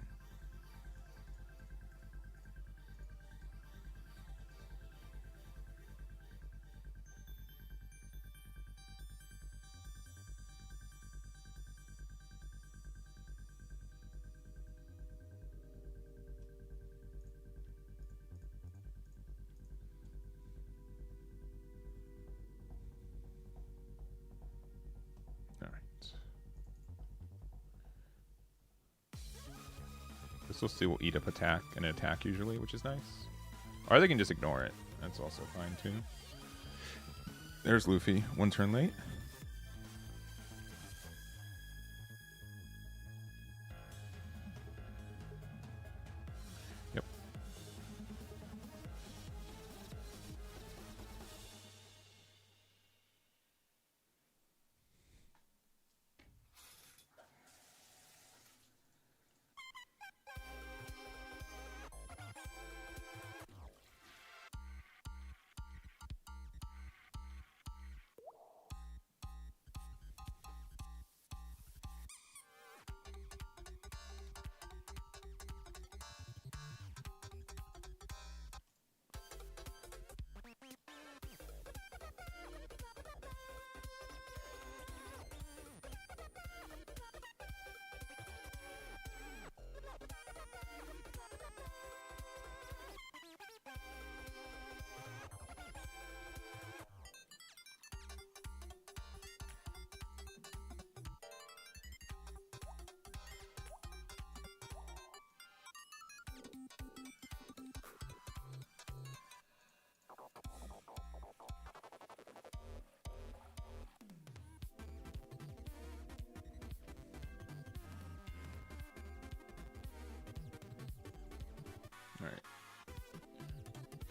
This will eat up an attack usually, which is nice. Or they can just ignore it. That's also fine too. There's Luffy, 1 turn late. Yep.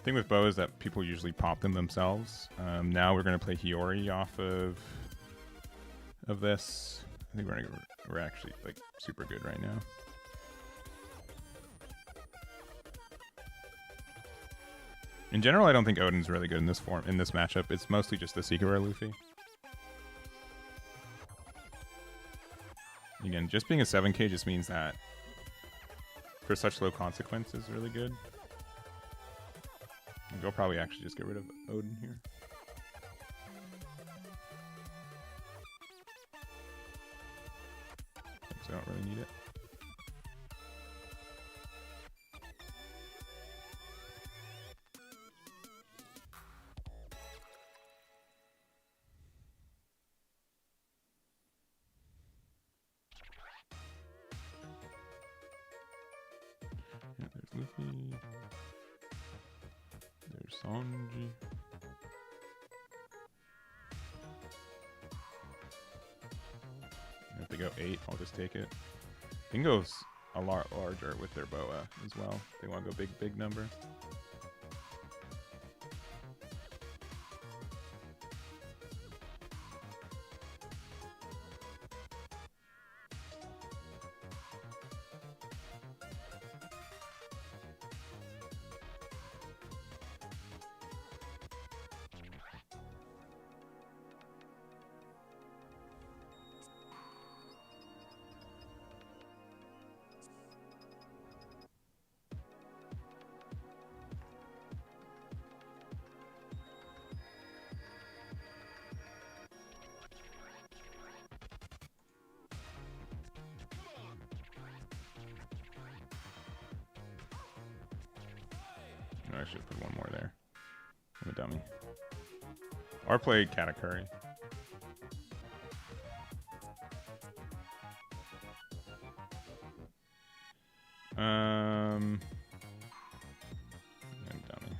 thing with bow is that people usually pop them themselves. Now we're gonna play Hiyori off of this. I think we're actually like super good right now. In general, I don't think Odin's really good in this matchup. It's mostly just the Sekiro Luffy. Again, just being a 7k just means that for such low consequence is really good. I think I'll probably actually just get rid of Odin here. I don't really need it. Yeah, there's Luffy. There's Sanji. If they go 8, I'll just take it. They can go a lot larger with their boa as well. They want to go big number. I should put one more there. I'm a dummy. Or play Katakuri. I'm a dummy.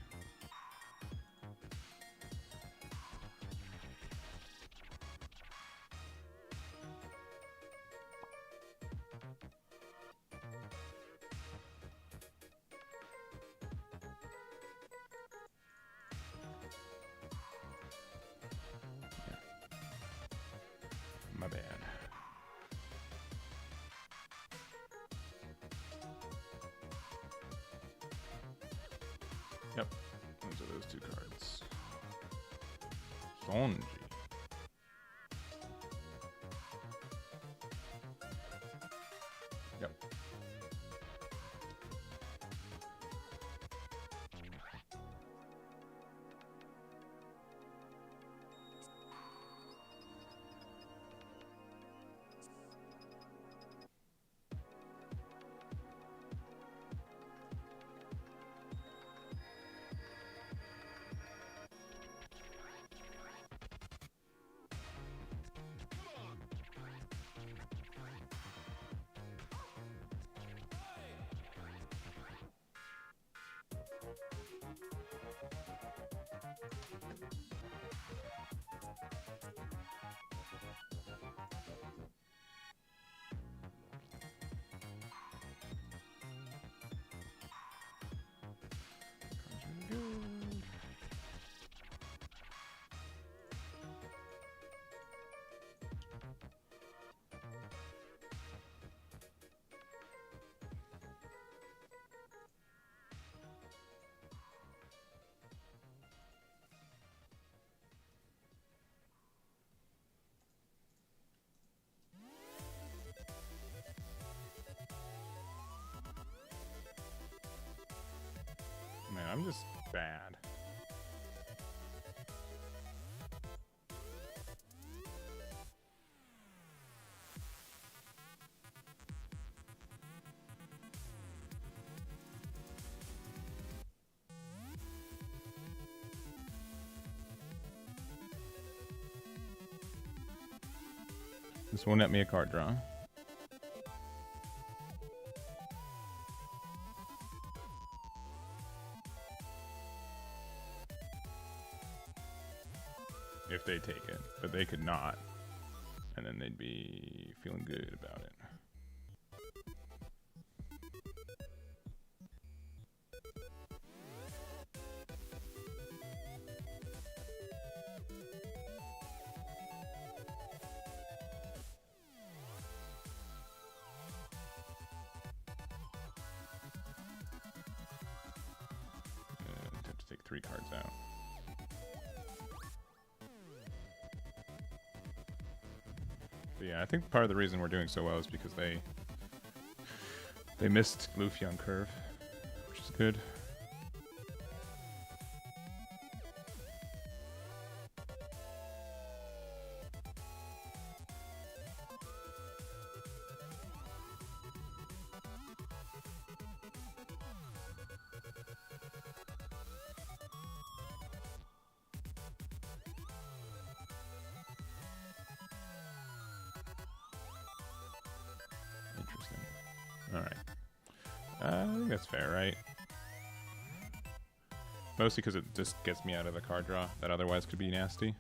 My bad. Yep. Those are those two cards. Sanji. Yep. Man, I'm just bad. This will net me a card draw. If they take it, but they could not, and then they'd be feeling good about it. 3 cards out. But yeah, I think part of the reason we're doing so well is because they missed Luffy on curve, which is good. Alright. I think that's fair, right? Mostly because it just gets me out of a card draw that otherwise could be nasty.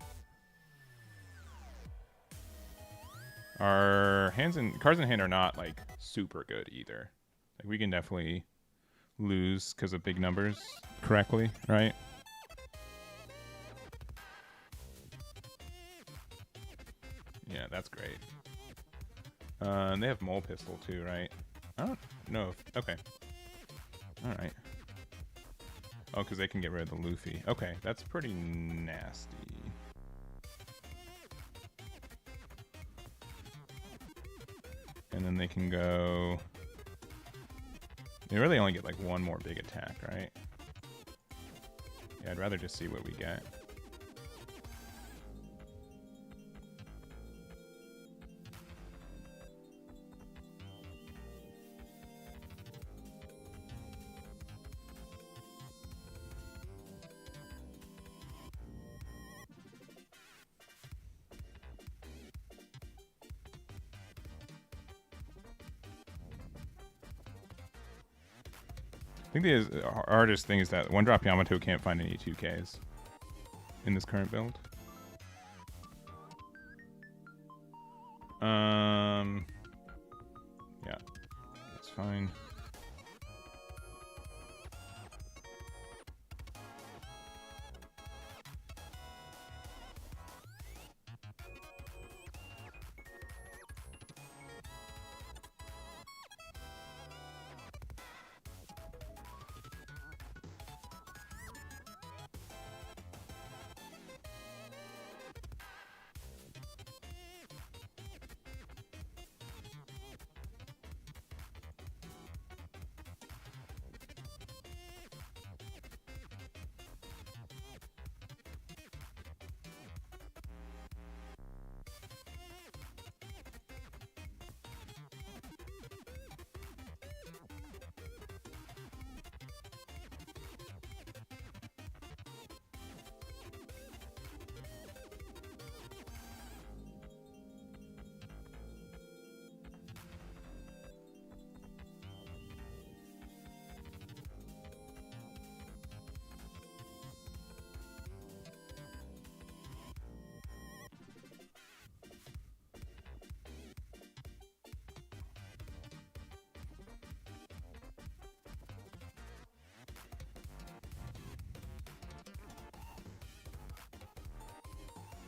Our cards in hand are not, like, super good either. Like, we can definitely lose because of big numbers correctly, right? Yeah, that's great. And they have Mole Pistol too, right? I don't know if... Okay. Alright. Oh, because they can get rid of the Luffy. Okay, that's pretty nasty. And then they can go... They really only get like one more big attack, right? Yeah, I'd rather just see what we get. I think the hardest thing is that 1-drop Yamato can't find any 2Ks in this current build. Yeah, that's fine.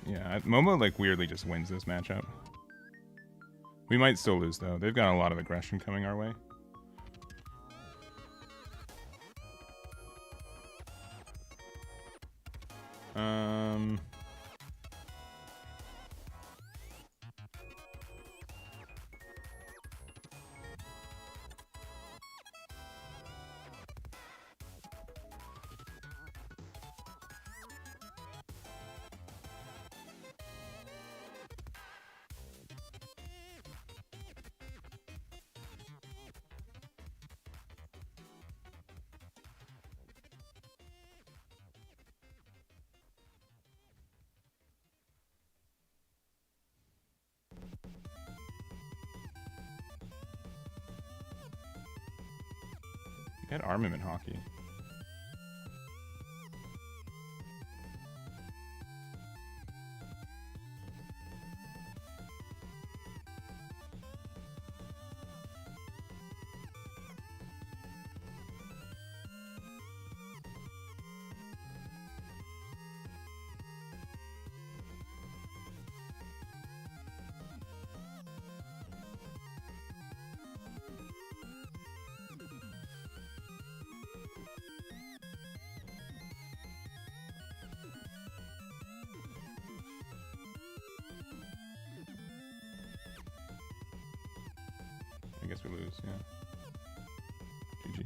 Yeah, Momo like weirdly just wins this matchup. We might still lose though. They've got a lot of aggression coming our way. Get armament hockey. lose, yeah. GG.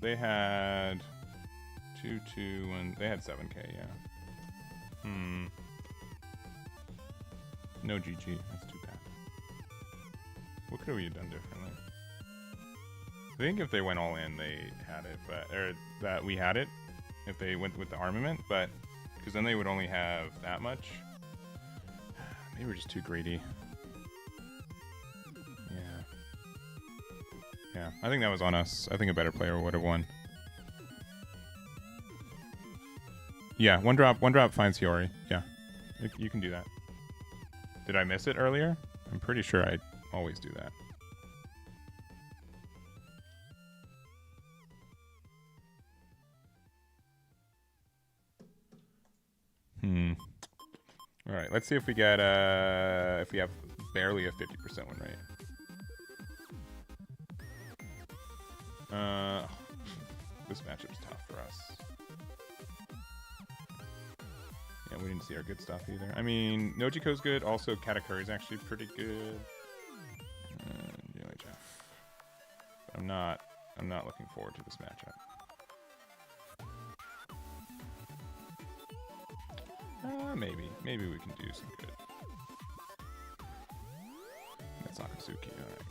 They had 2, 2, and they had 7K, yeah. No GG. That's too bad. What could we have done differently? I think if they went all in, they had it, or that we had it. If they went with the armament, but because then they would only have that much. They were just too greedy. Yeah, I think that was on us. I think a better player would have won. Yeah, one drop finds Hiyori. Yeah, you can do that. Did I miss it earlier? I'm pretty sure I always do that. All right, let's see if we get if we have barely a 50% win rate. This matchup's tough for us. Yeah, we didn't see our good stuff either. I mean, Nojiko's good. Also, Katakuri's actually pretty good. UHF. I'm not looking forward to this matchup. Maybe we can do some good. That's Akatsuki, alright.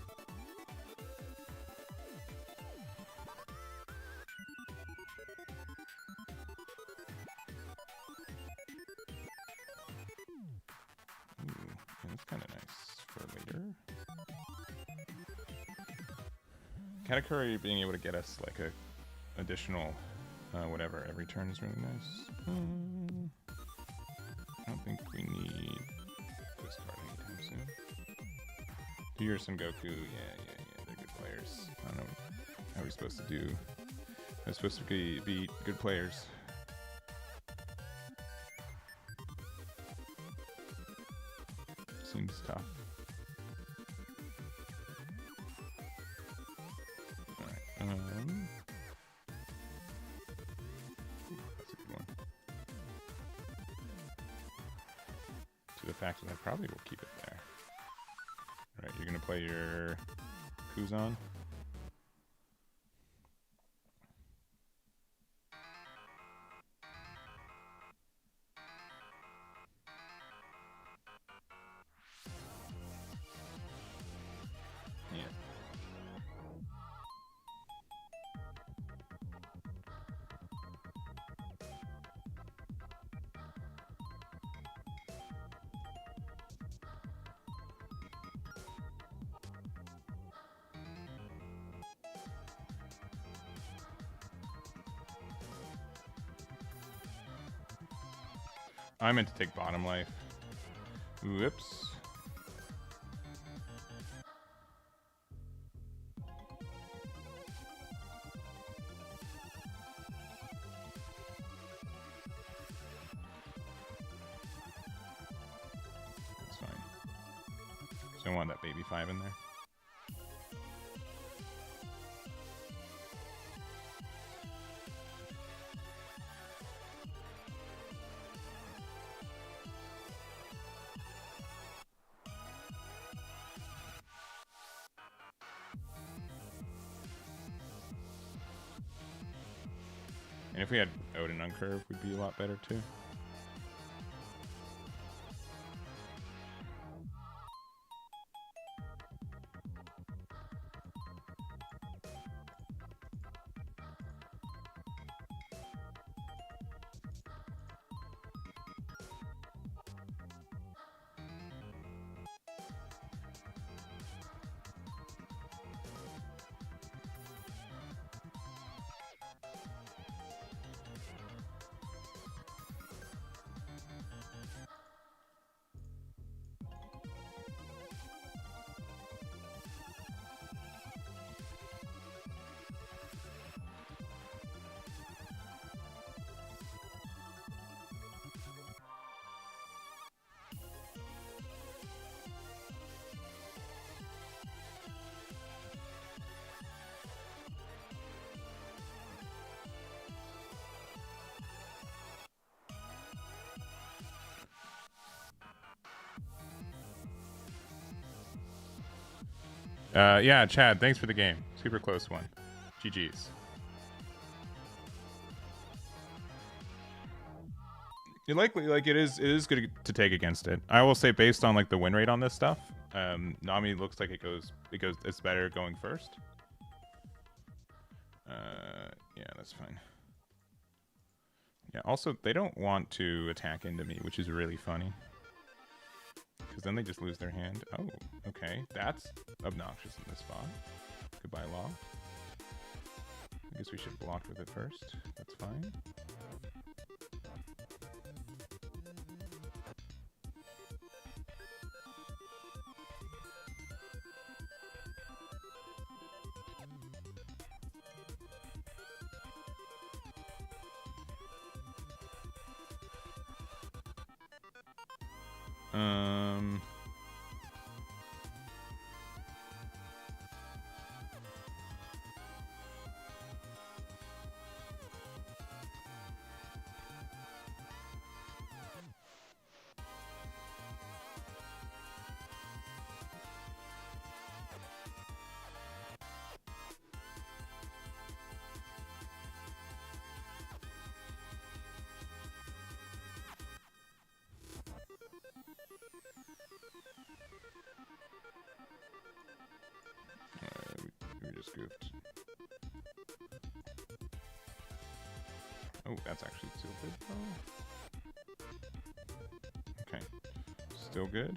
That's kind of nice for later. Katakuri being able to get us like a additional whatever every turn is really nice. I don't think we need this card anytime soon. Do your Son Goku, yeah, they're good players. I don't know how we're supposed to do. They're supposed to be good players. Seems tough. Alright, that's a good one. To the fact that I probably will keep it there. Alright, you're gonna play your Kuzan. I meant to take bottom life. Whoops. That's fine. So I want that baby 5 in there. And if we had Odin on curve, would be a lot better too. Yeah, Chad, thanks for the game. Super close one. GG's. It likely it is good to take against it. I will say based on like the win rate on this stuff, Nami looks like it's better going first. Yeah, that's fine. Yeah, also they don't want to attack into me, which is really funny. Because then they just lose their hand. Oh, okay. That's obnoxious in this spot. Goodbye, Law. I guess we should block with it first. That's fine. We just goofed. Oh, that's actually still good. Oh. Okay. Still good.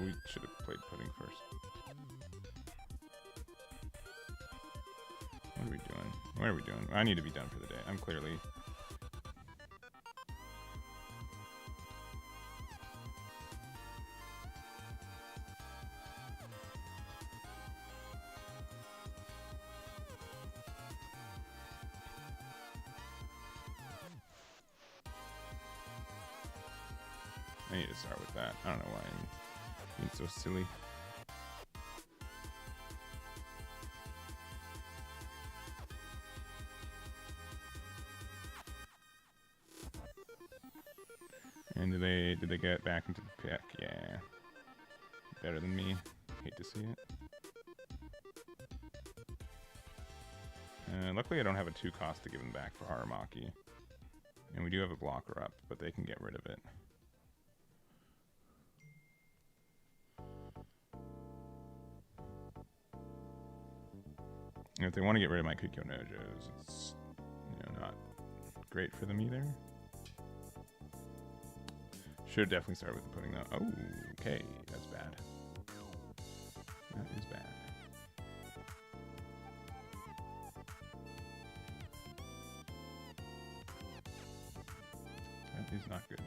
We should have played pudding first. What are we doing? What are we doing? I need to be done for the day. I'm clearly... I need to start with that. I don't know why I'm being so silly. And did they get back into the pick? Yeah. Better than me. Hate to see it. Luckily I don't have a 2 cost to give them back for Haramaki. And we do have a blocker up, but they can get rid of it. And if they want to get rid of my Kikyo Nojos, it's not great for them either. Should definitely start with the pudding though. Oh, okay, that's bad. That is bad. That is not good.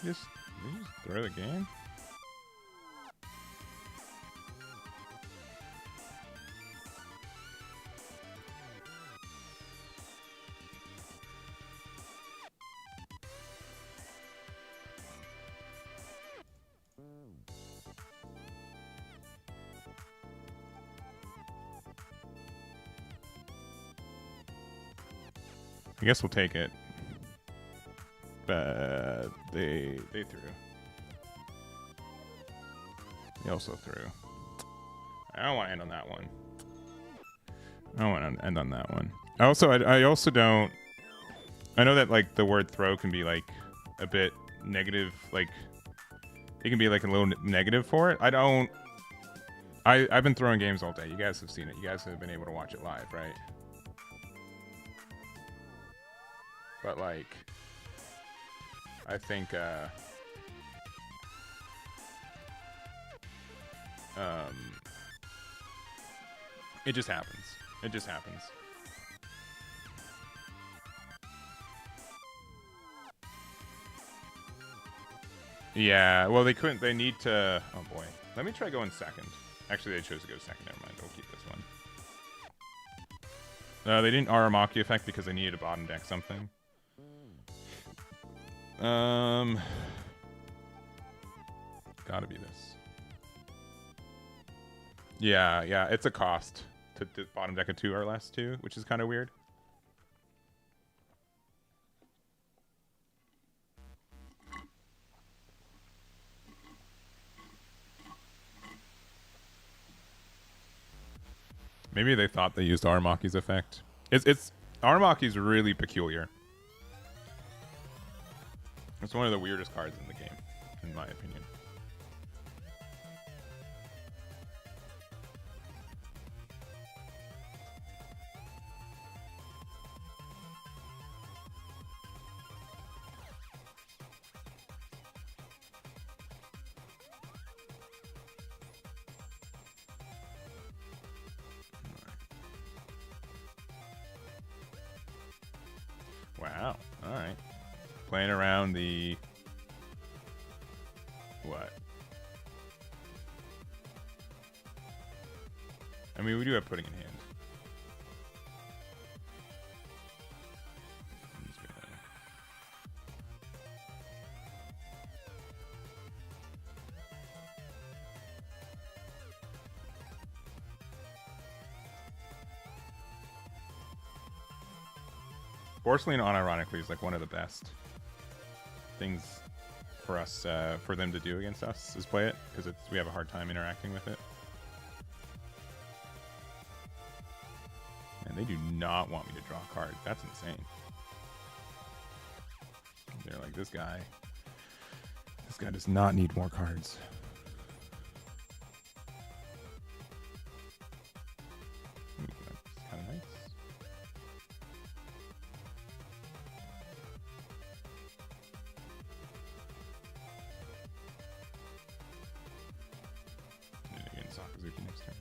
Just throw the game. I guess we'll take it. But they threw. They also threw. I don't want to end on that one. I don't want to end on that one. I also don't. I know that like the word throw can be like a bit negative. Like it can be like a little negative for it. I've been throwing games all day. You guys have seen it. You guys have been able to watch it live, right? But like, I think It just happens. It just happens. Yeah, well, they couldn't. They need to. Oh boy. Let me try going second. Actually, they chose to go second. Never mind. We'll keep this one. They didn't Aramaki effect because they needed a bottom deck something. Gotta be this. Yeah, yeah. It's a cost to bottom deck a 2 or less too, which is kind of weird. Maybe they thought they used Aramaki's effect. It's Aramaki's really peculiar. It's one of the weirdest cards in the game, in my opinion. Wow. All right. Playing around the... What? I mean, we do have putting in hand. Porcelain, unironically, is like one of the best things for us, for them to do against us, is play it, because we have a hard time interacting with it. And they do not want me to draw a card. That's insane. They're like, this guy does not need more cards. Ooh, that's kind of nice. Sakazuki next turn.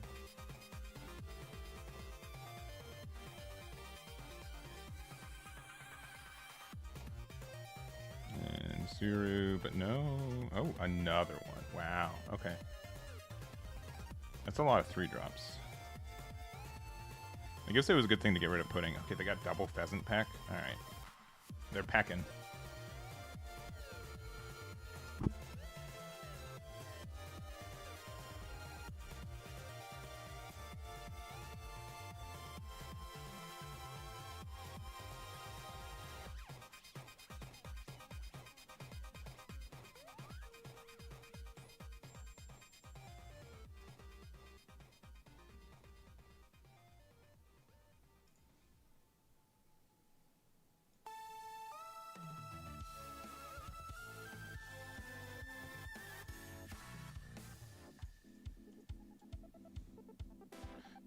And Suru, but no. Oh, another one. Wow. Okay. That's a lot of 3-drops. I guess it was a good thing to get rid of Pudding. Okay, they got double Pheasant Pack. Alright. They're packing.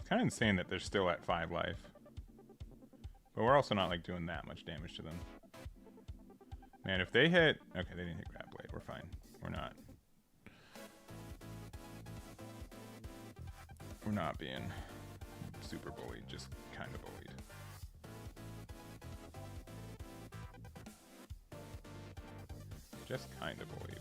Kind of insane that they're still at 5 life. But we're also not like doing that much damage to them. Man, if they hit... Okay, they didn't hit Grab Blade. We're fine. We're not being super bullied, just kind of bullied. Just kind of bullied.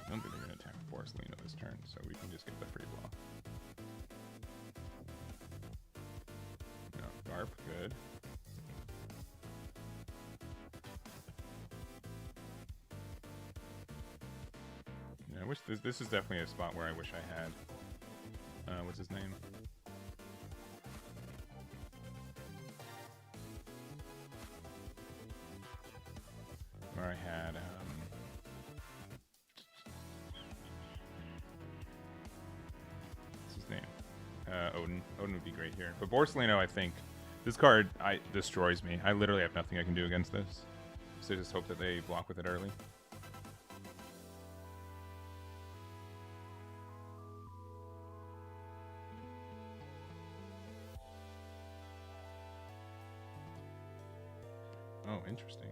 I don't think they're going to attack Porcelain this turn, so we can just get the free block. No, Garp, good. Yeah, I wish this is definitely a spot where I wish I had. What's his name? Where I had. Odin. Odin would be great here. But Borsalino, I think, this card destroys me. I literally have nothing I can do against this. So just hope that they block with it early. Oh, interesting.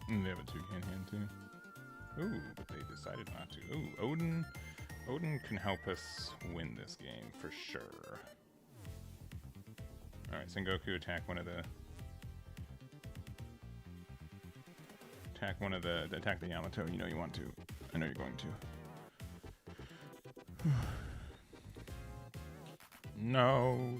And they have a toucan hand too. Ooh, but they decided not to. Ooh, Odin. Odin can help us win this game for sure. Alright, Sengoku, attack one of the... Attack the Yamato. You know you want to. I know you're going to. No.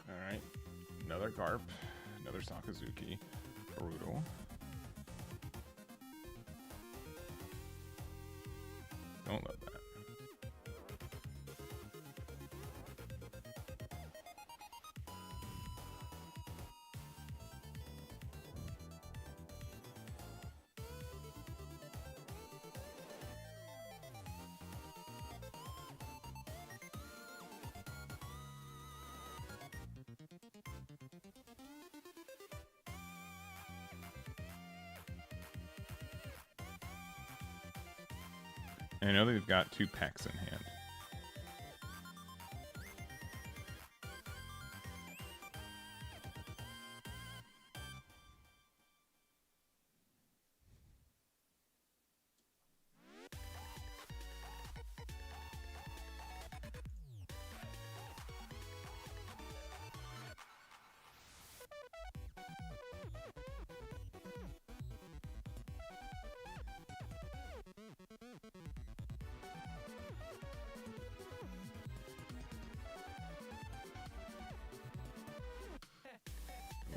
Alright, another Garp, another Sakazuki, brutal. Don't love that. And I know they've got 2 packs in hand.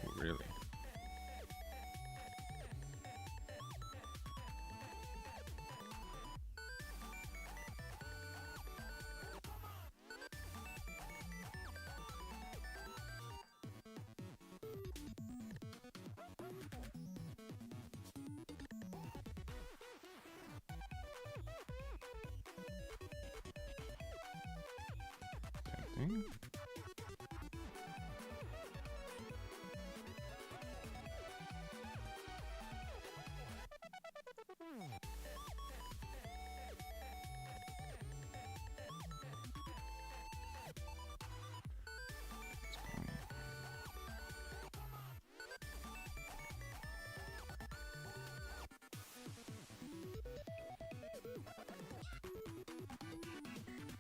Oh, really? Okay.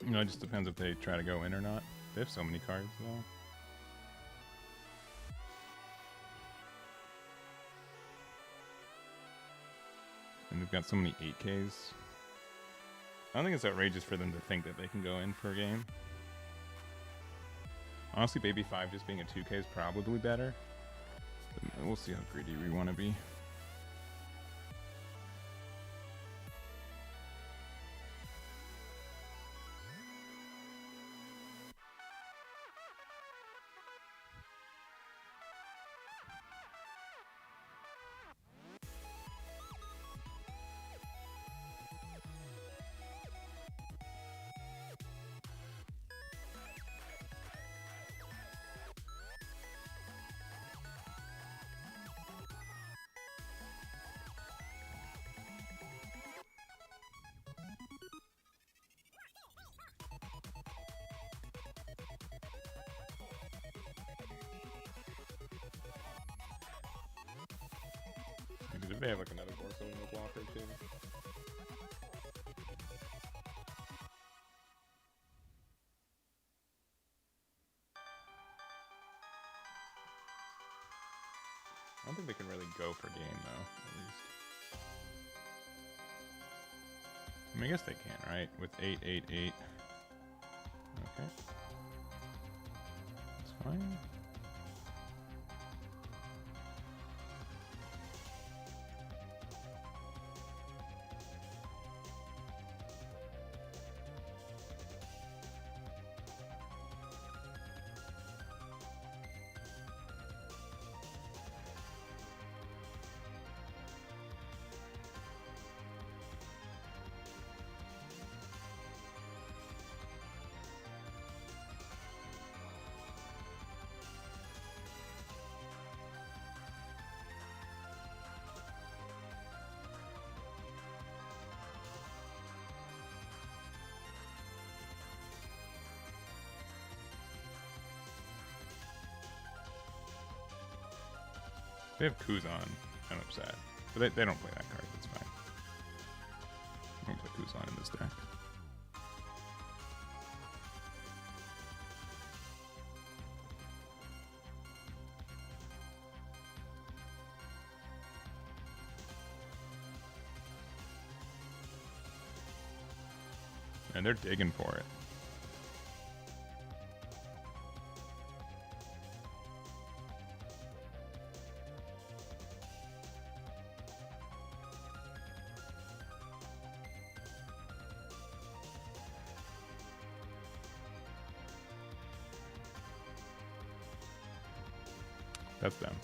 You know, it just depends if they try to go in or not. They have so many cards, though. And they've got so many 8Ks. I don't think it's outrageous for them to think that they can go in per game. Honestly, Baby 5 just being a 2K is probably better. But we'll see how greedy we want to be. Maybe they have like another Barcelona blocker too. I don't think they can really go per game though, at least. I mean, I guess they can, right? With 888. Okay. That's fine. They have Kuzan. I'm upset. But they don't play that card. That's fine. I don't play Kuzan in this deck. And they're digging for it. That's them.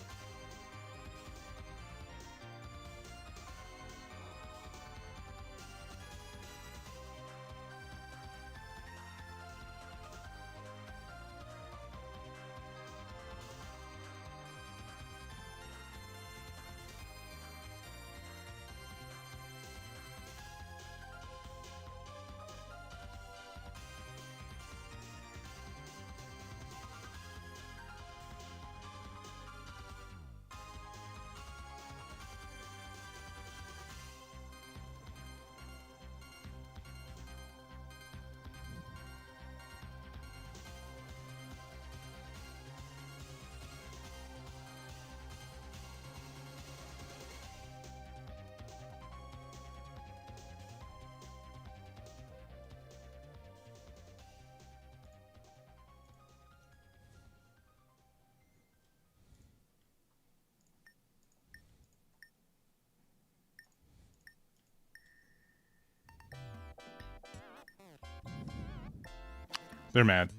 They're mad.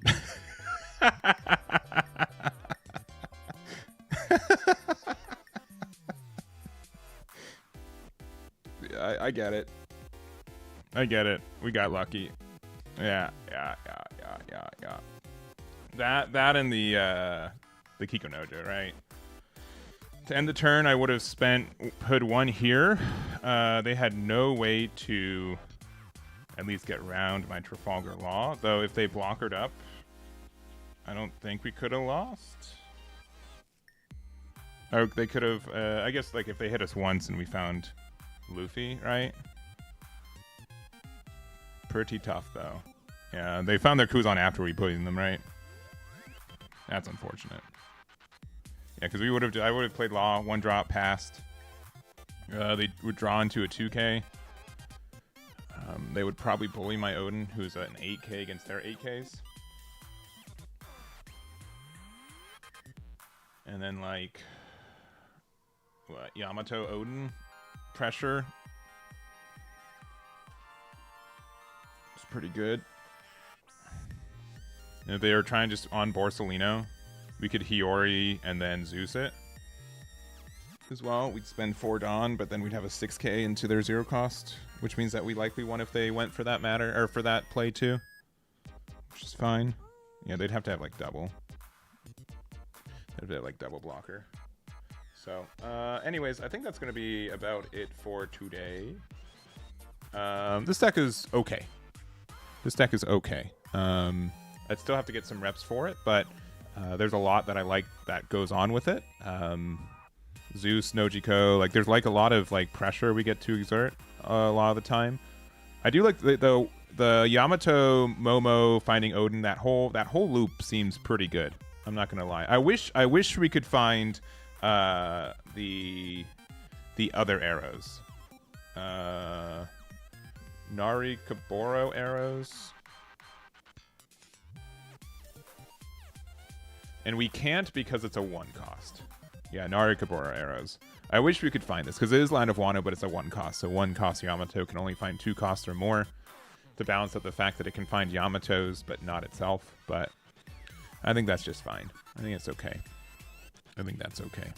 I get it. I get it. We got lucky. Yeah. That and the Kiko Nojo, right? To end the turn, I would have put one here. They had no way to at least get around my Trafalgar Law, though if they blockered up, I don't think we could have lost. Or they could have, I guess, like, if they hit us once and we found Luffy, right? Pretty tough, though. Yeah, they found their Kuzan after we put in them, right? That's unfortunate. Yeah, because I would have played Law, one drop, passed. They would draw into a 2K. They would probably bully my Odin, who's an 8K against their 8Ks. And then, like, what, Yamato Odin pressure. It's pretty good. And if they were trying just on Borsalino, we could Hiyori and then Zeus it as well. We'd spend 4 Dawn, but then we'd have a 6K into their 0 cost, which means that we likely won if they went for that matter, or for that play too, which is fine. Yeah, they'd have to have like double. They'd have to have like double blocker. So, anyways, I think that's going to be about it for today. This deck is okay. I'd still have to get some reps for it, but there's a lot that I like that goes on with it. Zeus, Nojiko, like there's like a lot of like pressure we get to exert a lot of the time. I do like the Yamato Momo finding Odin. That whole loop seems pretty good. I'm not gonna lie. I wish we could find the other arrows. Nari Kaboro arrows. And we can't because it's a 1 cost. Yeah, Nari Kabora arrows. I wish we could find this, because it is Land of Wano, but it's a 1 cost. So 1 cost Yamato can only find 2 costs or more to balance out the fact that it can find Yamatos, but not itself. But I think that's just fine. I think it's okay. I think that's okay.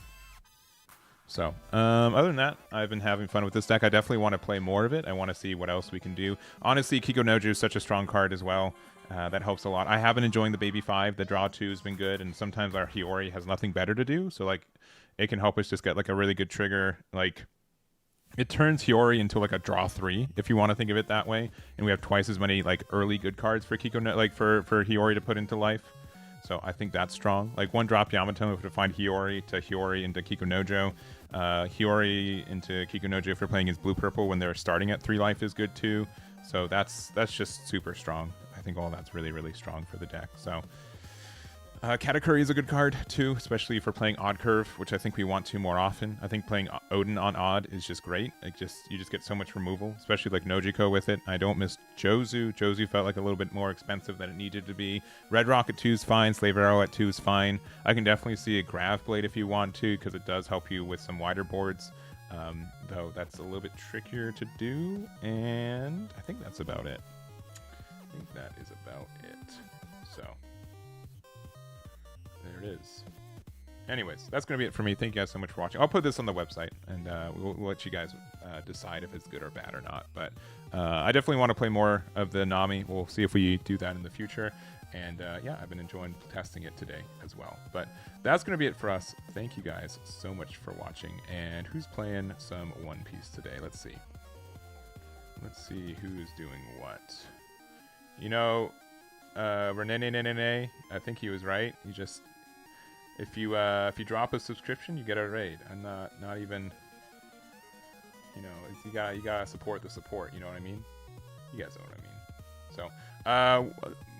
So, other than that, I've been having fun with this deck. I definitely want to play more of it. I want to see what else we can do. Honestly, Kiko Nojo is such a strong card as well. That helps a lot. I have been enjoying the Baby 5. The draw 2 has been good, and sometimes our Hiyori has nothing better to do. So, like, it can help us just get, like, a really good trigger. Like, it turns Hiyori into, like, a draw 3, if you want to think of it that way. And we have twice as many, like, early good cards for for Hiyori to put into life. So I think that's strong. Like, 1-drop Yamato to find Hiyori into Kiko Nojo. Hiyori into Kiko Nojo for playing against blue-purple when they're starting at 3 life is good, too. So that's just super strong. I think all that's really, really strong for the deck. So Katakuri is a good card too, especially for playing Odd Curve, which I think we want to more often. I think playing Odin on Odd is just great. You just get so much removal, especially like Nojiko with it. I don't miss Jozu. Jozu felt like a little bit more expensive than it needed to be. Red Rock at 2 is fine. Slave Arrow at 2 is fine. I can definitely see a Grav Blade if you want to, because it does help you with some wider boards. Though that's a little bit trickier to do, and I think that's about it. I think that is about it. So there it is. Anyways, that's going to be it for me. Thank you guys so much for watching. I'll put this on the website, and we'll let you guys decide if it's good or bad or not. But I definitely want to play more of the Nami. We'll see if we do that in the future. And yeah, I've been enjoying testing it today as well. But that's going to be it for us. Thank you guys so much for watching. And who's playing some One Piece today? Let's see. Let's see who's doing what. You know, Renee, I think he was right. He just, if you drop a subscription, you get a raid. I'm not even, you know, you gotta support the support. You know what I mean? You guys know what I mean. So,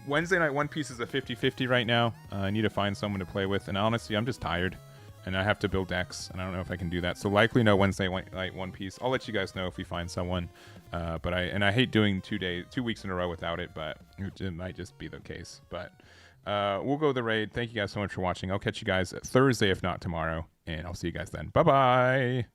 Wednesday night One Piece is a 50-50 right now. I need to find someone to play with, and honestly, I'm just tired, and I have to build decks, and I don't know if I can do that. So likely no Wednesday night One Piece. I'll let you guys know if we find someone. But I hate doing 2 weeks in a row without it, but it might just be the case. But we'll go the raid. Thank you guys so much for watching. I'll catch you guys Thursday, if not tomorrow, and I'll see you guys then. Bye bye.